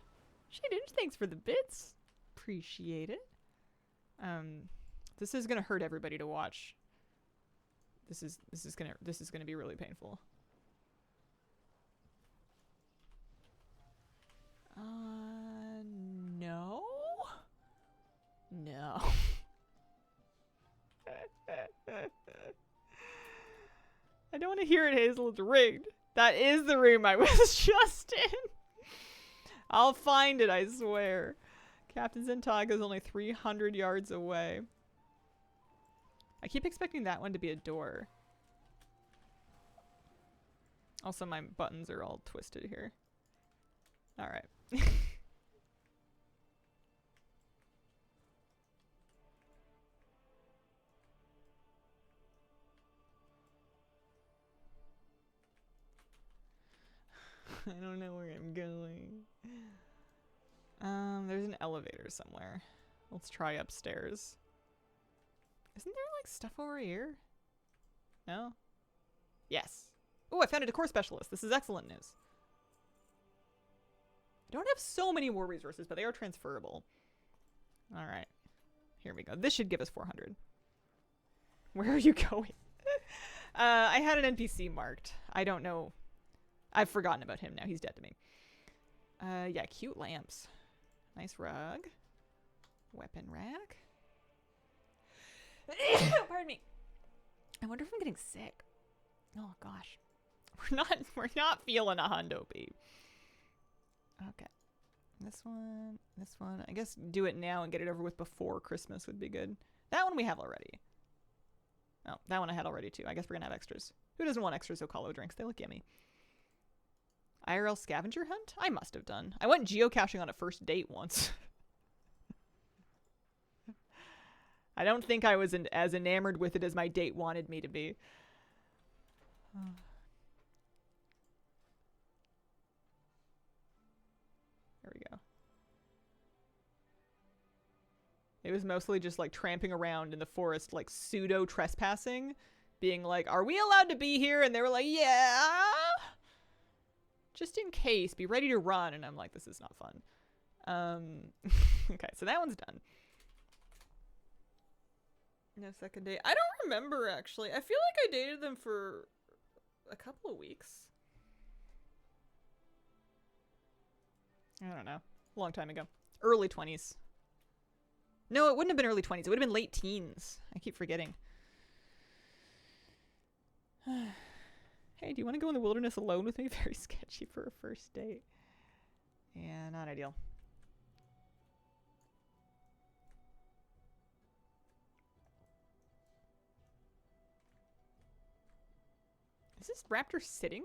Shadinge, thanks for the bits. Appreciate it. This is gonna hurt everybody to watch. This is gonna be really painful. No. No. I don't want to hear it, Hazel. It's rigged. That is the room I was just in. I'll find it, I swear. Captain Zentaga is only 300 yards away. I keep expecting that one to be a door. Also, my buttons are all twisted here. Alright. I don't know where I'm going. There's an elevator somewhere. Let's try upstairs. Isn't there like stuff over here? No? Yes. Oh, I found a decor specialist. This is excellent news. I don't have so many war resources, but they are transferable. Alright. Here we go. This should give us 400. Where are you going? I had an NPC marked. I don't know. I've forgotten about him now. He's dead to me. Yeah, cute lamps. Nice rug. Weapon rack. Pardon me. I wonder if I'm getting sick. Oh gosh. We're not feeling a hundo, babe. Okay. This one. I guess do it now and get it over with before Christmas would be good. That one we have already. Oh, that one I had already too. I guess we're gonna have extras. Who doesn't want extra Zocalo drinks? They look yummy. IRL scavenger hunt? I must have done. I went geocaching on a first date once. I don't think I was as enamored with it as my date wanted me to be. There we go. It was mostly just like tramping around in the forest, like pseudo trespassing, being like, are we allowed to be here? And they were like, yeah. Just in case, be ready to run. And I'm like, this is not fun. Okay, so that one's done. No second date. I don't remember, actually. I feel like I dated them for a couple of weeks. I don't know. A long time ago. Early 20s. No, it wouldn't have been early 20s. It would have been late teens. I keep forgetting. Hey, do you want to go in the wilderness alone with me? Very sketchy for a first date. Yeah, not ideal. Is this raptor sitting?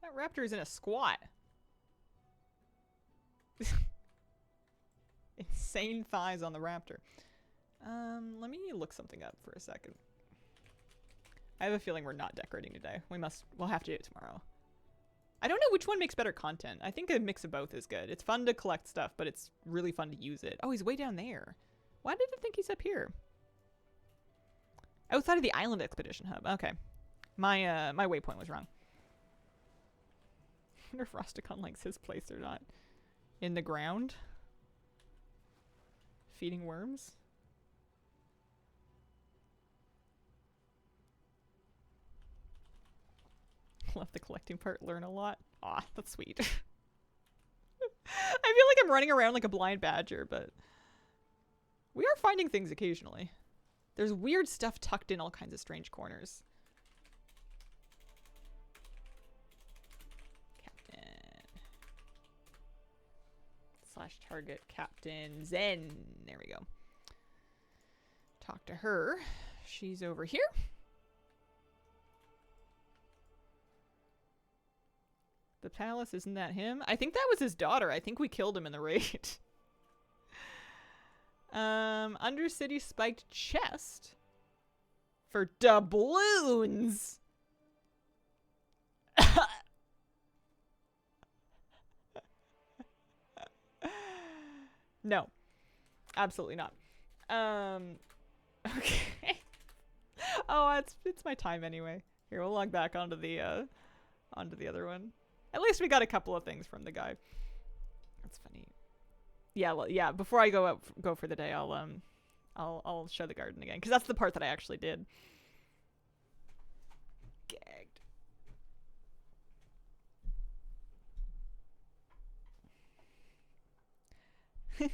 That raptor is in a squat. Insane thighs on the raptor. Let me look something up for a second. I have a feeling we're not decorating today. We'll have to do it tomorrow. I don't know which one makes better content. I think a mix of both is good. It's fun to collect stuff, but it's really fun to use it. Oh, he's way down there. Why did I think he's up here? Outside of the island expedition hub. Okay. My waypoint was wrong. I wonder if Rusticon likes his place or not. In the ground? Feeding worms? Love the collecting part. Learn a lot. Aw, that's sweet. I feel like I'm running around like a blind badger, but we are finding things occasionally. There's weird stuff tucked in all kinds of strange corners. Captain. / target Captain Zen. There we go. Talk to her. She's over here. The palace, isn't that him? I think that was his daughter. I think we killed him in the raid. Undercity spiked chest for doubloons. No, absolutely not. Okay. Oh, it's my time anyway. Here, we'll log back onto the other one. At least we got a couple of things from the guy. That's funny. Yeah, well, yeah. Before I go for the day, I'll show the garden again because that's the part that I actually did. Gagged.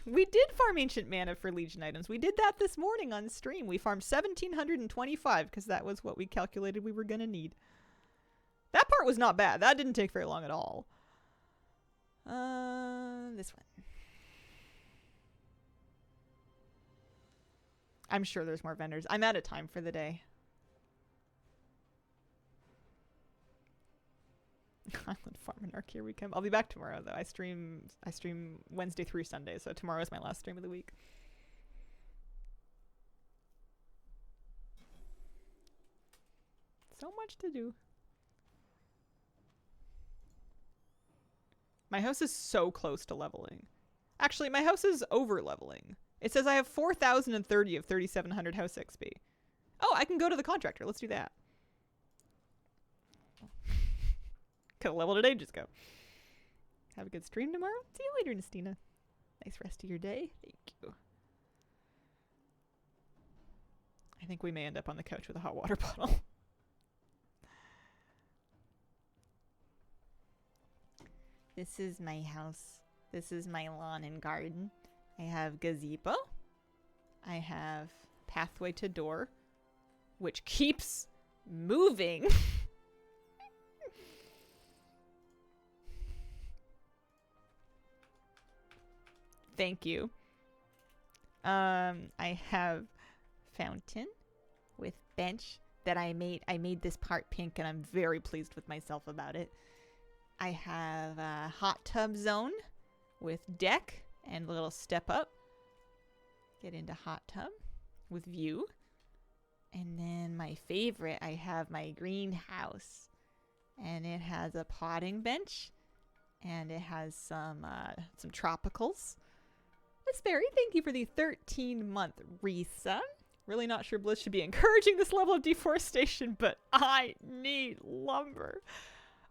We did farm ancient mana for Legion items. We did that this morning on stream. We farmed 1,725 because that was what we calculated we were gonna need. That part was not bad. That didn't take very long at all. This one. I'm sure there's more vendors. I'm out of time for the day. Island Farm and Arceus weekend. I'll be back tomorrow though. I stream Wednesday through Sunday, so tomorrow is my last stream of the week. So much to do. My house is so close to leveling. Actually, my house is over leveling. It says I have 4,030 of 3,700 house XP. Oh, I can go to the contractor. Let's do that. Could have leveled it ages ago. Have a good stream tomorrow. See you later, Nestina. Nice rest of your day. Thank you. I think we may end up on the couch with a hot water bottle. This is my house. This is my lawn and garden. I have gazebo. I have pathway to door, which keeps moving. Thank you. I have fountain with bench that I made. I made this part pink and I'm very pleased with myself about it. I have a hot tub zone with deck and a little step up. Get into hot tub with view. And then my favorite, I have my greenhouse. And it has a potting bench. And it has some tropicals. Miss Berry, thank you for the 13-month resub. Really not sure Blizz should be encouraging this level of deforestation, but I need lumber.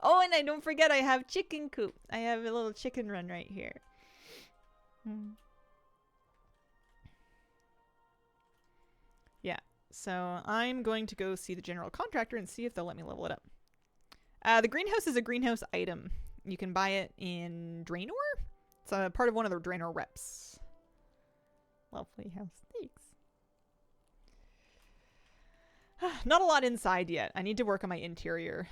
Oh, and I don't forget I have chicken coop. I have a little chicken run right here. Yeah, so I'm going to go see the general contractor and see if they'll let me level it up. The greenhouse is a greenhouse item. You can buy it in Draenor. It's a part of one of the Draenor reps. Lovely house. Thanks. Not a lot inside yet. I need to work on my interior.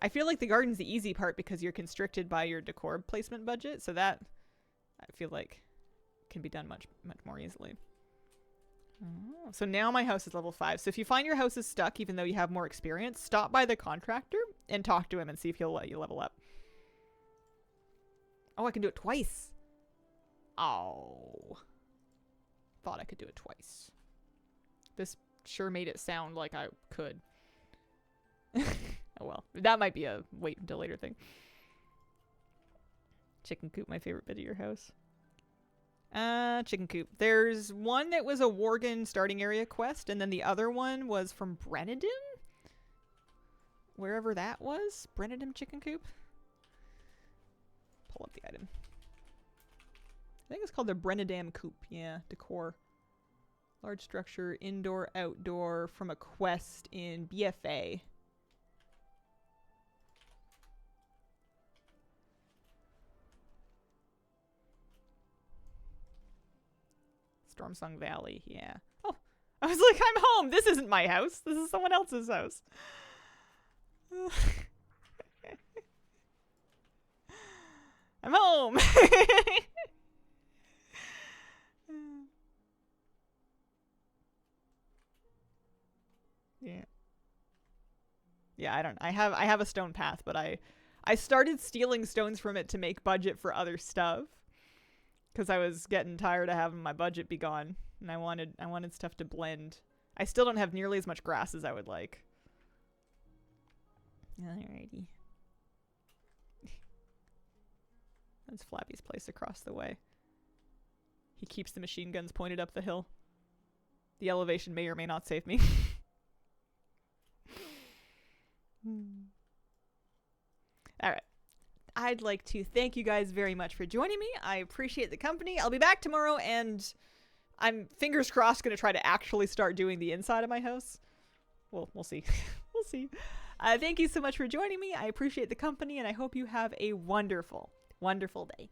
I feel like the garden's the easy part because you're constricted by your decor placement budget. So that, I feel like, can be done much more easily. Oh, so now my house is level 5. So if you find your house is stuck, even though you have more experience, stop by the contractor and talk to him and see if he'll let you level up. Oh, I can do it twice. Oh. Thought I could do it twice. This sure made it sound like I could. Oh well, that might be a wait until later thing. Chicken coop, my favorite bit of your house. Chicken coop. There's one that was a Worgen starting area quest, and then the other one was from Brenadin? Wherever that was? Brenadin chicken coop? Pull up the item. I think it's called the Brenadam coop. Yeah, decor. Large structure, indoor, outdoor, from a quest in BFA. Stormsong Valley, yeah. Oh, I was like, I'm home. This isn't my house. This is someone else's house. I'm home. Yeah. Yeah, I have a stone path, but I started stealing stones from it to make budget for other stuff. Because I was getting tired of having my budget be gone, and I wanted stuff to blend. I still don't have nearly as much grass as I would like. Alrighty. That's Flappy's place across the way. He keeps the machine guns pointed up the hill. The elevation may or may not save me. Alright. I'd like to thank you guys very much for joining me. I appreciate the company. I'll be back tomorrow, and I'm, fingers crossed, going to try to actually start doing the inside of my house. Well, we'll see. We'll see. Thank you so much for joining me. I appreciate the company, and I hope you have a wonderful, wonderful day.